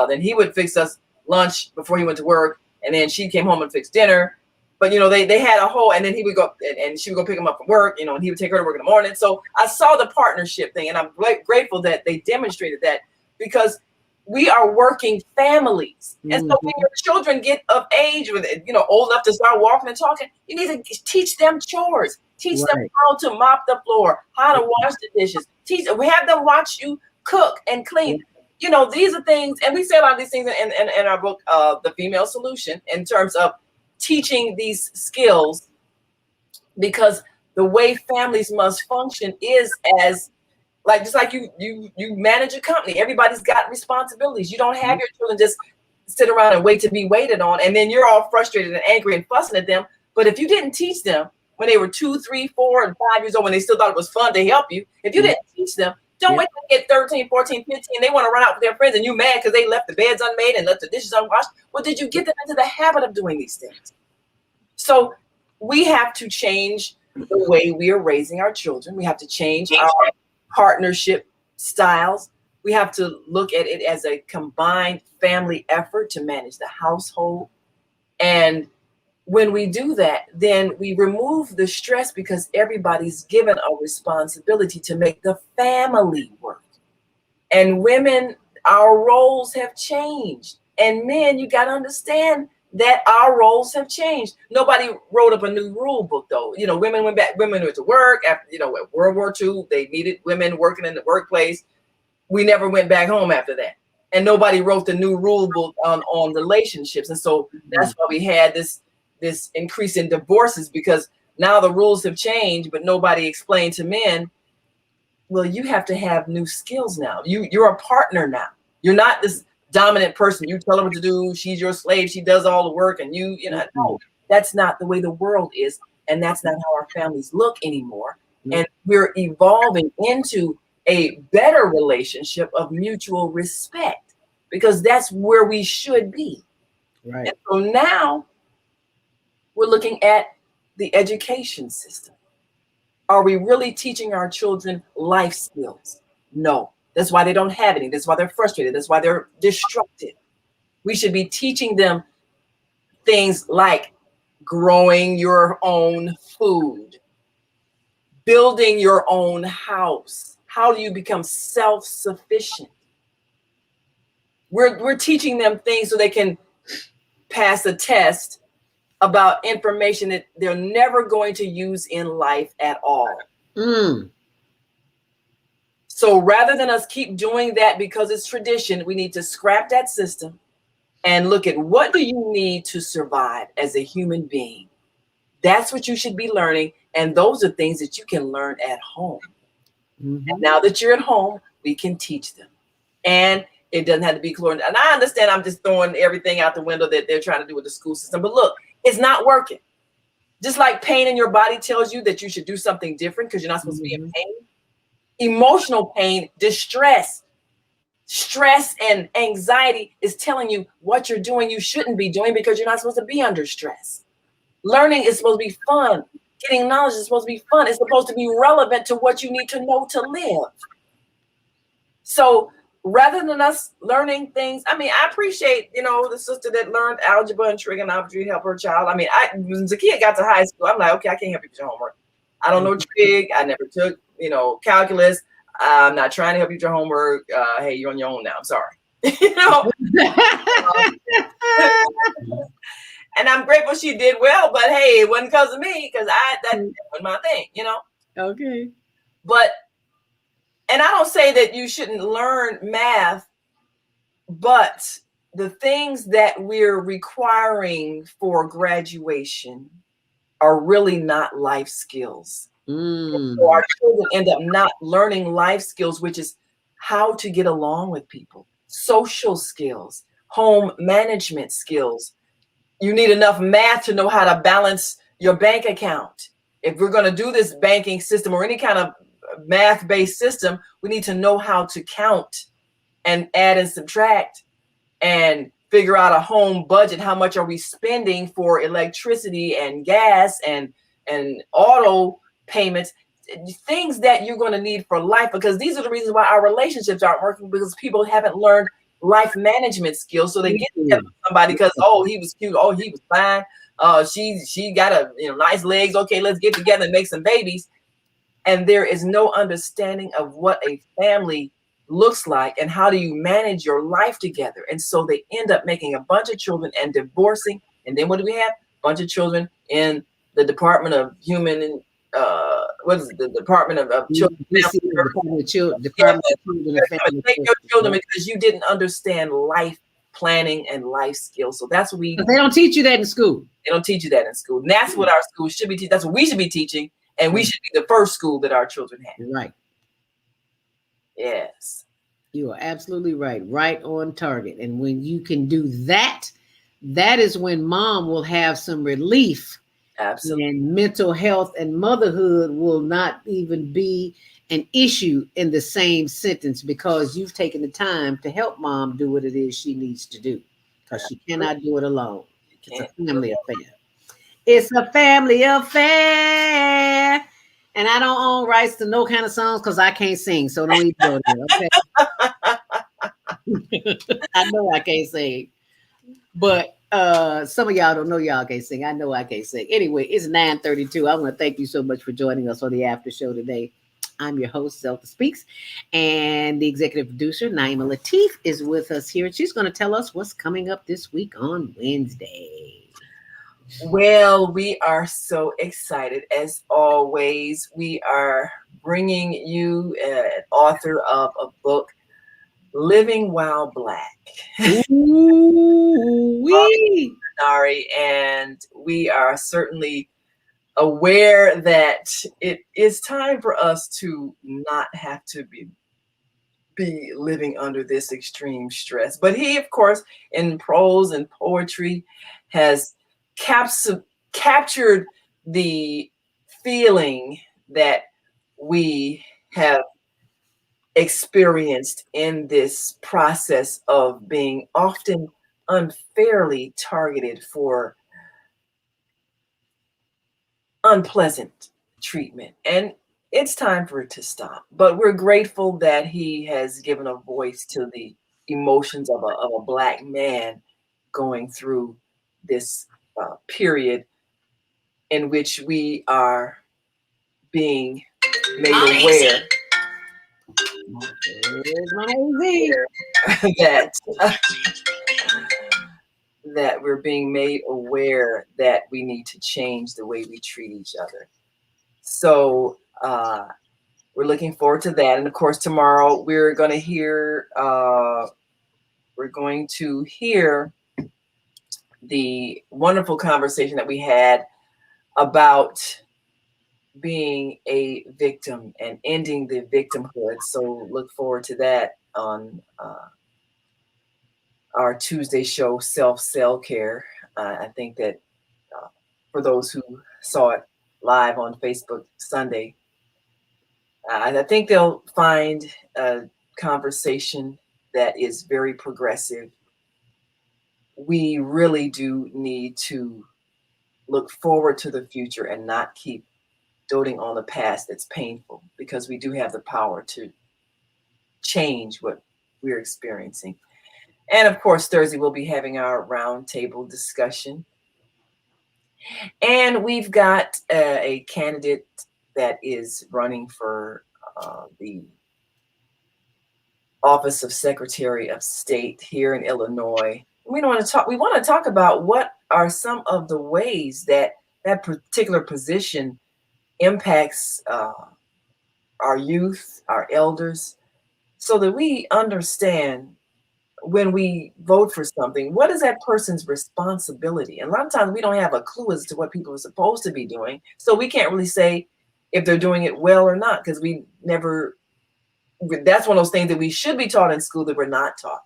Then he would fix us lunch before he went to work. And then she came home and fixed dinner. But, they had a whole, and then he would go and she would go pick him up from work, and he would take her to work in the morning. So I saw the partnership thing, and I'm grateful that they demonstrated that because we are working families. And so when your children get of age with it, old enough to start walking and talking, you need to teach them chores, teach them how to mop the floor, how to wash the dishes, have them watch you cook and clean. These are things, and we say a lot of these things in our book, The Female Solution, in terms of teaching these skills, because the way families must function is just like you manage a company. Everybody's got responsibilities. You don't have your children just sit around and wait to be waited on, and then you're all frustrated and angry and fussing at them. But if you didn't teach them when they were 2, 3, 4, and 5 years old, when they still thought it was fun to help you, if you didn't teach them, don't wait till they get 13, 14, 15. They want to run out with their friends, and you mad because they left the beds unmade and left the dishes unwashed. Well, did you get them into the habit of doing these things? So we have to change the way we are raising our children. We have to change our partnership styles. We have to look at it as a combined family effort to manage the household. And when we do that, then we remove the stress because everybody's given a responsibility to make the family work. And women, our roles have changed. And men, you got to understand that our roles have changed. Nobody wrote up a new rule book, though. Women went to work after, at World War II, they needed women working in the workplace. We never went back home after that. And nobody wrote the new rule book on relationships. And so that's why we had this increase in divorces, because now the rules have changed, but nobody explained to men, well, you have to have new skills now. You're a partner now. You're not this dominant person. You tell her what to do. She's your slave. She does all the work. And no, that's not the way the world is. And that's not how our families look anymore. And we're evolving into a better relationship of mutual respect, because that's where we should be. Right. And so now we're looking at the education system. Are we really teaching our children life skills? No. That's why they don't have any. That's why they're frustrated. That's why they're destructive. We should be teaching them things like growing your own food, building your own house. How do you become self-sufficient? We're teaching them things so they can pass a test about information that they're never going to use in life at all. So rather than us keep doing that because it's tradition, we need to scrap that system and look at what do you need to survive as a human being. That's what you should be learning. And those are things that you can learn at home. And now that you're at home, we can teach them. And It doesn't have to be chlorine. And I understand I'm just throwing everything out the window that they're trying to do with the school system. But look, it's not working. Just like pain in your body tells you that you should do something different because you're not supposed to be in pain. Emotional pain, distress, stress, and anxiety is telling you what you're doing you shouldn't be doing because you're not supposed to be under stress. Learning is supposed to be fun. Getting knowledge is supposed to be fun. It's supposed to be relevant to what you need to know to live. So rather than us learning things, I mean, I appreciate, the sister that learned algebra and trigonometry to help her child. I mean, when the kid got to high school, I'm like, okay, I can't help you with your homework. I don't know trig. I never took, calculus. I'm not trying to help you with your homework. Hey, you're on your own now. I'm sorry. And I'm grateful she did well, but hey, it wasn't because of me, because that was my thing, Okay. And I don't say that you shouldn't learn math, but the things that we're requiring for graduation are really not life skills. So our children end up not learning life skills, which is how to get along with people, social skills, home management skills. You need enough math to know how to balance your bank account. If we're going to do this banking system or any kind of math-based system, we need to know how to count and add and subtract and figure out a home budget. How much are we spending for electricity and gas and auto payments, things that you're going to need for life, because these are the reasons why our relationships aren't working, because people haven't learned life management skills. So they get together with somebody because, oh, he was cute, oh, he was fine, she got a nice legs, okay, let's get together and make some babies. And there is no understanding of what a family looks like and how do you manage your life together. And so they end up making a bunch of children and divorcing. And then what do we have? A bunch of children in the Department of Human what is it? The Department of Children. Department of Children and Family. Take your children because you didn't understand life planning and life skills. So that's what they don't teach you that in school. They don't teach you that in school. And that's what our schools should be teaching. That's what we should be teaching. And we should be the first school that our children have. Right. Yes. You are absolutely right. Right on target. And when you can do that, that is when mom will have some relief. Absolutely. And mental health and motherhood will not even be an issue in the same sentence, because you've taken the time to help mom do what it is she needs to do, because she cannot do it alone. It's a family affair. It's a family affair. And I don't own rights to no kind of songs because I can't sing. So don't even go there, okay? I know I can't sing. But some of y'all don't know y'all can't sing. I know I can't sing. Anyway, it's 9:32. I want to thank you so much for joining us on the after show today. I'm your host, ZeldaSpeaks, and the executive producer, Naima Latif, is with us here. And she's going to tell us what's coming up this week on Wednesday. Well, we are so excited. As always, we are bringing you an author of a book, Living While Black. Ooh-wee. And we are certainly aware that it is time for us to not have to be living under this extreme stress. But he, of course, in prose and poetry, has captured the feeling that we have experienced in this process of being often unfairly targeted for unpleasant treatment. And it's time for it to stop. But we're grateful that he has given a voice to the emotions of a Black man going through this period in which we are being made aware that we're being made aware that we need to change the way we treat each other. So we're looking forward to that. And of course, tomorrow we're going to hear the wonderful conversation that we had about being a victim and ending the victimhood. So look forward to that on our Tuesday show, Self Care. I think that for those who saw it live on Facebook Sunday, I think they'll find a conversation that is very progressive. We really do need to look forward to the future and not keep doting on the past that's painful, because we do have the power to change what we're experiencing. And of course, Thursday we'll be having our roundtable discussion. And we've got a candidate that is running for the Office of Secretary of State here in Illinois. We want to talk about what are some of the ways that that particular position impacts our youth, our elders, so that we understand when we vote for something, what is that person's responsibility? And a lot of times we don't have a clue as to what people are supposed to be doing. So we can't really say if they're doing it well or not, because we never, that's one of those things that we should be taught in school that we're not taught.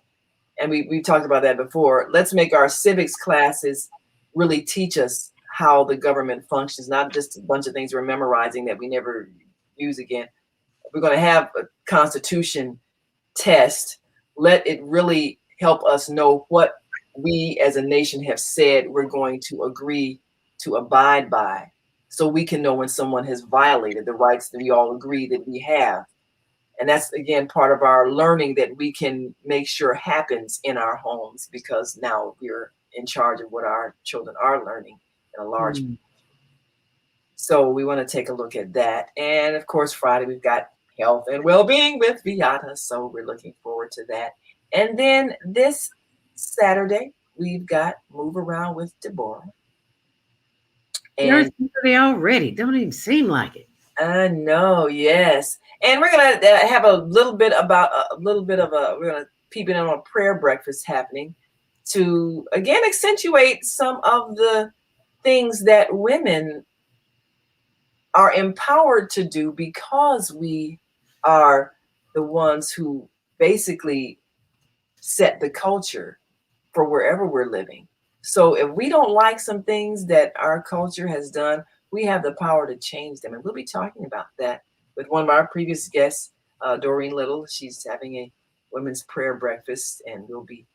And we talked about that before. Let's make our civics classes really teach us how the government functions, not just a bunch of things we're memorizing that we never use again. We're going to have a Constitution test. Let it really help us know what we as a nation have said we're going to agree to abide by, so we can know when someone has violated the rights that we all agree that we have. And that's, again, part of our learning that we can make sure happens in our homes, because now we're in charge of what our children are learning in a large. So we want to take a look at that. And of course, Friday, we've got health and well-being with Viata. So we're looking forward to that. And then this Saturday, we've got Move Around with Deborah. And already don't even seem like it. I know, yes. And we're gonna have a little bit of we're gonna peep in on a prayer breakfast happening to again accentuate some of the things that women are empowered to do, because we are the ones who basically set the culture for wherever we're living. So if we don't like some things that our culture has done, we have the power to change them. And we'll be talking about that with one of our previous guests, Doreen Little. She's having a women's prayer breakfast, and we'll be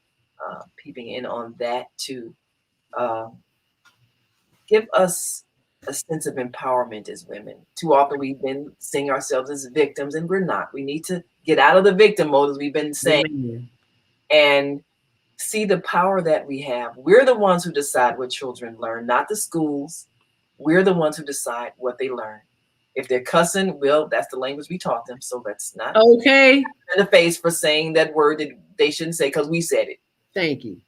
peeping in on that to give us a sense of empowerment as women. Too often we've been seeing ourselves as victims, and we're not. We need to get out of the victim mode, as we've been saying, and see the power that we have. We're the ones who decide what children learn, not the schools. We're the ones who decide what they learn. If they're cussing, well, that's the language we taught them. So let's not in the face for saying that word that they shouldn't say because we said it. Thank you.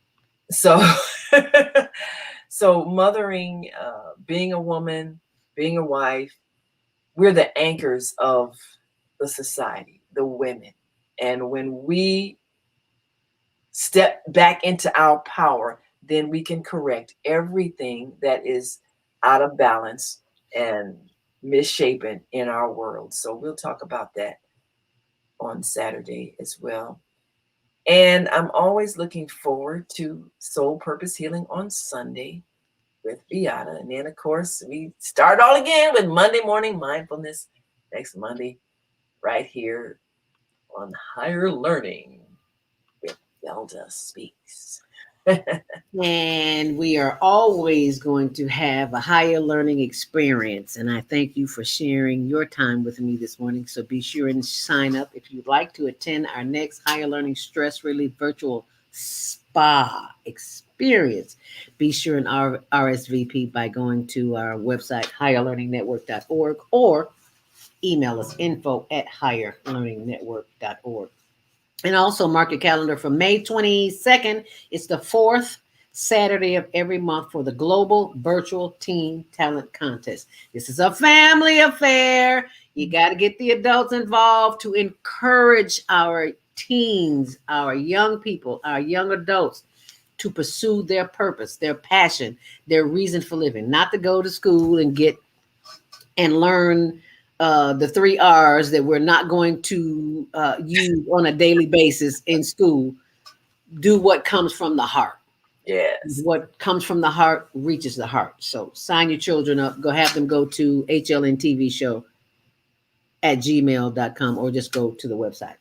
So, so mothering, being a woman, being a wife, we're the anchors of the society, the women. And when we step back into our power, then we can correct everything that is out of balance and misshapen in our world. So we'll talk about that on Saturday as well. And I'm always looking forward to Soul Purpose Healing on Sunday with Viata. And then, of course, we start all again with Monday Morning Mindfulness next Monday right here on Higher Learning with ZeldaSpeaks. And we are always going to have a higher learning experience. And I thank you for sharing your time with me this morning. So be sure and sign up if you'd like to attend our next Higher Learning Stress Relief Virtual Spa experience. Be sure and RSVP by going to our website, higherlearningnetwork.org, or email us info@higherlearningnetwork.org. And also mark your calendar for May 22nd. It's the fourth Saturday of every month for the Global Virtual Teen Talent Contest. This is a family affair. You got to get the adults involved to encourage our teens, our young people, our young adults to pursue their purpose, their passion, their reason for living, not to go to school and get and learn the 3 R's that we're not going to use on a daily basis in school. do what comes from the heart. Yes. What comes from the heart reaches the heart. So sign your children up. Go have them go to HLNTV at gmail.com or just go to the website.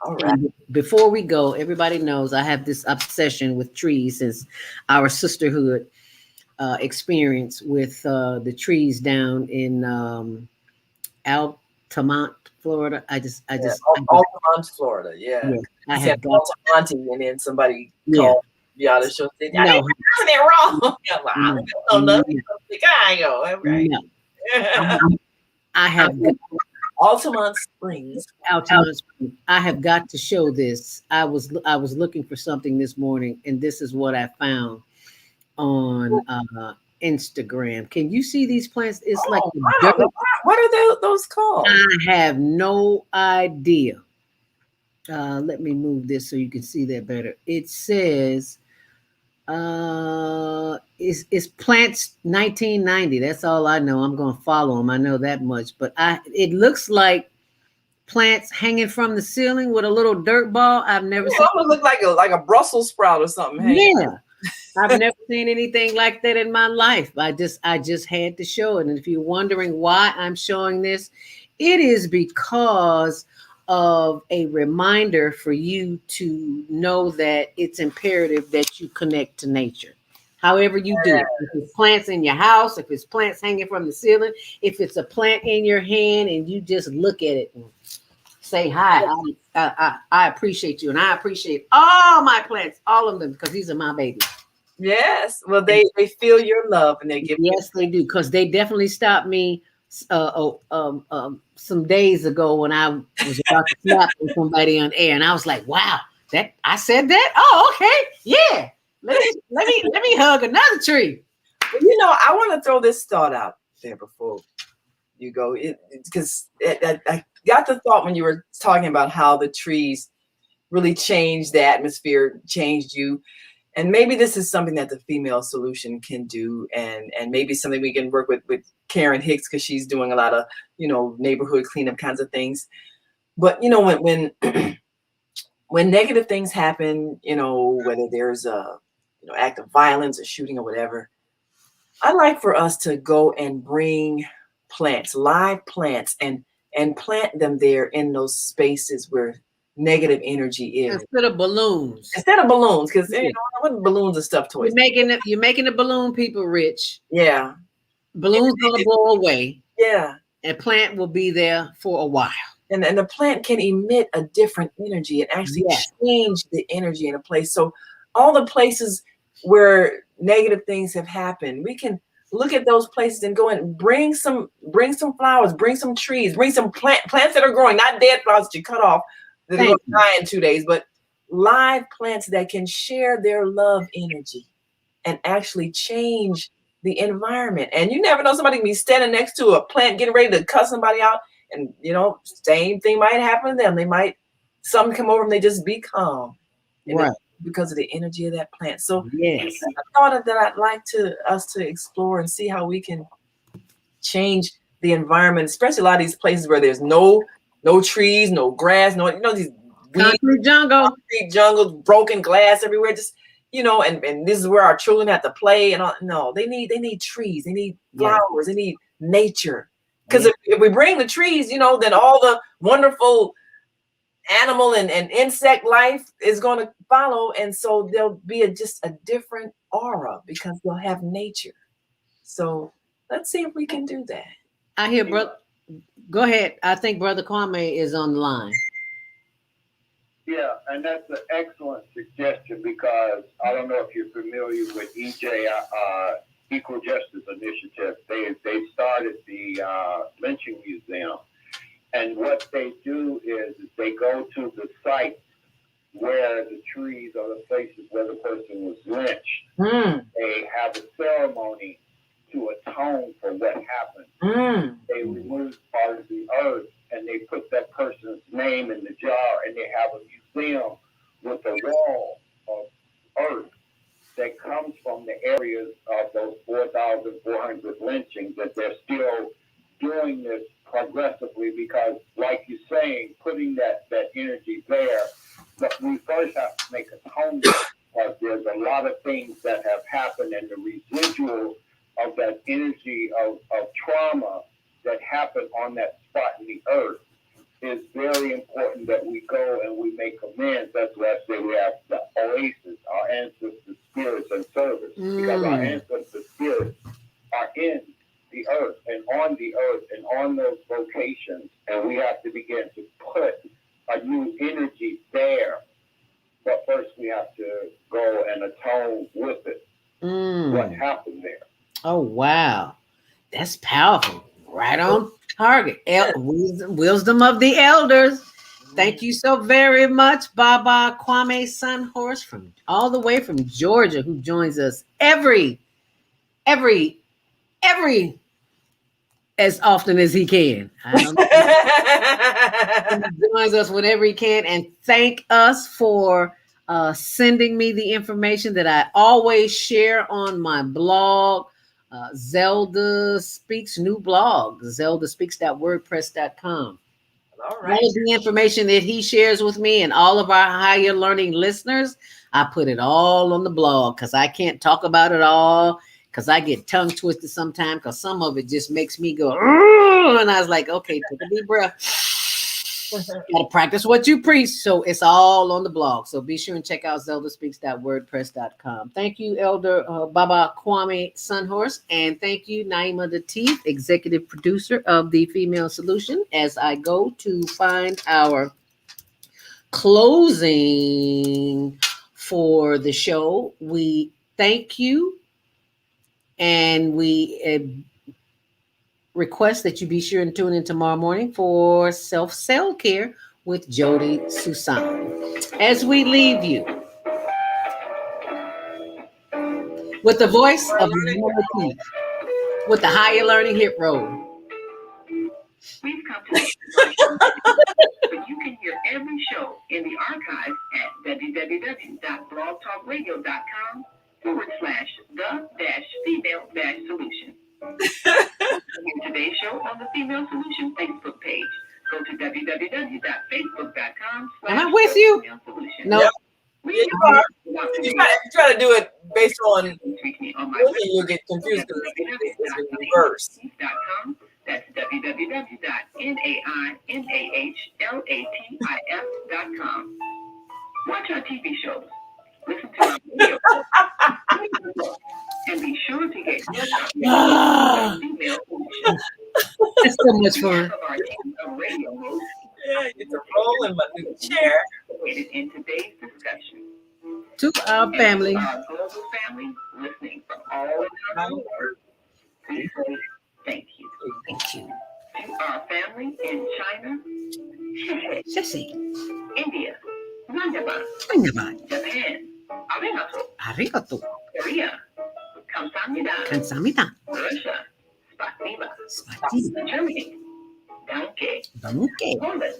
All right. And before we go, everybody knows I have this obsession with trees since our sisterhood experience with the trees down in Altamont, Florida. I just, Altamont, Florida. Yeah. yeah, I You said have got, Altamont, and then somebody yeah, called me out of the show. Said, I no, didn't pronounce it wrong. I'm like, I no, don't know no, nothing. Chicago. Okay. no. I have got, Altamont Springs. Altamont. I have got to show this. I was looking for something this morning, and this is what I found on Instagram. Can you see these plants? It's like the I dirt. don't know. What are those called? I have no idea. Let me move this so you can see that better. It says it's plants 1990. That's all I know. I'm gonna follow them. I know that much. But it looks like plants hanging from the ceiling with a little dirt ball. I've never It seen. almost look like a Brussels sprout or something. Hanging. Yeah. I've never seen anything like that in my life. I just had to show it. And if you're wondering why I'm showing this, it is because of a reminder for you to know that it's imperative that you connect to nature. However you do it. If it's plants in your house, if it's plants hanging from the ceiling, if it's a plant in your hand and you just look at it and say hi. I appreciate you, and I appreciate all my plants, all of them, because these are my babies. Yes. Well, they feel your love and they give. Yes, they do, because they definitely stopped me some days ago when I was about to snap with somebody on air, and I was like, "Wow, that I said that? Oh, okay, yeah. Let me hug another tree." Well, I want to throw this thought out there before you go, because I got the thought when you were talking about how the trees really changed the atmosphere, changed you. And maybe this is something that the female solution can do, and maybe something we can work with Karen Hicks, because she's doing a lot of neighborhood cleanup kinds of things. But when when negative things happen, whether there's a act of violence or shooting or whatever, I'd like for us to go and bring plants, live plants, and plant them there in those spaces where negative energy is. Instead of balloons, because what balloons and stuff toys. You're making the balloon people rich. Yeah. Balloons gonna blow away. Yeah. And plant will be there for a while. And the plant can emit a different energy and actually change the energy in a place. So all the places where negative things have happened, we can look at those places and go and bring some flowers, bring some trees, bring some plants that are growing, not dead flowers that you cut off that are going to die in 2 days, but live plants that can share their love energy and actually change the environment. And you never know, somebody can be standing next to a plant getting ready to cut somebody out, and same thing might happen to them. Some come over and they just be calm, right, because of the energy of that plant. So yes, I thought that I'd like us to explore and see how we can change the environment, especially a lot of these places where there's no trees, no grass, these concrete jungles, broken glass everywhere. Just and this is where our children have to play and all. No, they need trees, they need flowers, they need nature. Because if we bring the trees, then all the wonderful animal and insect life is going to follow, and so there'll be just a different aura because they'll have nature. So let's see if we can do that. I hear, brother. Go ahead. I think Brother Kwame is on the line. Yeah, and that's an excellent suggestion, because I don't know if you're familiar with EJ, Equal Justice Initiative. They started the lynching museum, and what they do is they go to the site where the trees or the places where the person was lynched. They have a ceremony to atone for what happened. They remove part of the earth and they put that person's name in the jar, and they have a museum with a wall of earth that comes from the areas of those 4,400 lynchings, that they're still doing this progressively, because like you're saying, putting that energy there But we first have to make atonement, because there's a lot of things that have happened, and the residual of that energy of trauma that happened on that spot in the earth is very important that we go and we make amends. That's why I say we have the oasis, our ancestors' spirits and service, because our ancestors' spirits are in the earth and on the earth and on those locations, and we have to begin to put a new energy there. But first we have to go and atone with it. What happened there? Oh, wow. That's powerful. Right on target. Wisdom of the elders. Thank you so very much, Baba Kwame Sunhorse, from all the way from Georgia, who joins us every as often as he can. I don't know. He joins us whenever he can, and thank us for sending me the information that I always share on my blog. Zelda Speaks new blog, ZeldaSpeaks.wordpress.com. All right. All of the information that he shares with me and all of our higher learning listeners, I put it all on the blog because I can't talk about it all, because I get tongue twisted sometimes, because some of it just makes me go, and I was like, okay, take a deep breath. Gotta practice what you preach. So it's all on the blog. So be sure and check out ZeldaSpeaks.wordpress.com. Thank you, Elder Baba Kwame Sunhorse. And thank you, Naima Latif, executive producer of The Female Solution. As I go to find our closing for the show, we thank you. And we request that you be sure and tune in tomorrow morning for Self Care with Jody Susan. As we leave you with the voice of humanity, with the Higher Learning Hit Road. We've come to but you can hear every show in the archive at www.blogtalkradio.com/the-female-solution. Hear today's show on the Female Solution Facebook page. Go to www.facebook.com/. Am I with you? No. Yep. Yeah, you are. You try to do it based on you'll get confused because it's in reverse. That's www.naimahalatif.com. Watch our TV shows. Listen to our video. And be sure to get your copy of Female Solution. That's so much fun. Yeah, you get to roll in my new chair. In today's discussion. To our family. Our global family listening from all around the world. Please say thank you. Thank you. To our family in China. Sissy. India. Wonderful. Japan. Arigato. Korea. Kamsahamnida. Kamsahamnida. Russia. Spasiba. Germany. Danke. Poland.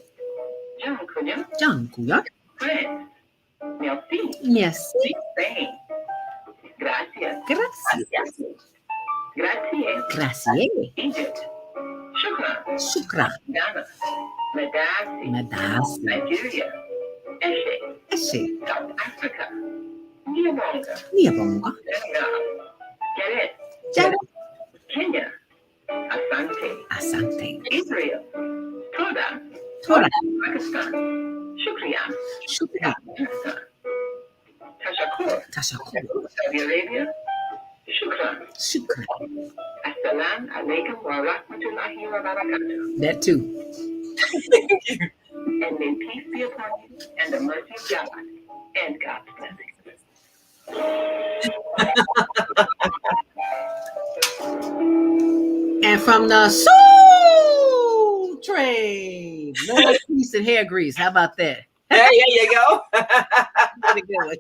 Jankuya. France. Merci. Merci. Spain. Gracias. Gracias. Gracias. Egypt. Shukra. Ghana. Madasi. Nigeria. Eshe. South Africa. Niabonga. Jared. Kenya. Asante. Israel. Toda. Pakistan. Shukriya. Tashakur. Saudi Arabia. Shukran. Assalamu alaikum wa rahmatullahi wa barakatuh. That too. And may peace be upon you and the mercy of God and God's blessings. And from the Soul Train, more peace and hair grease. How about that? There you go. Pretty good.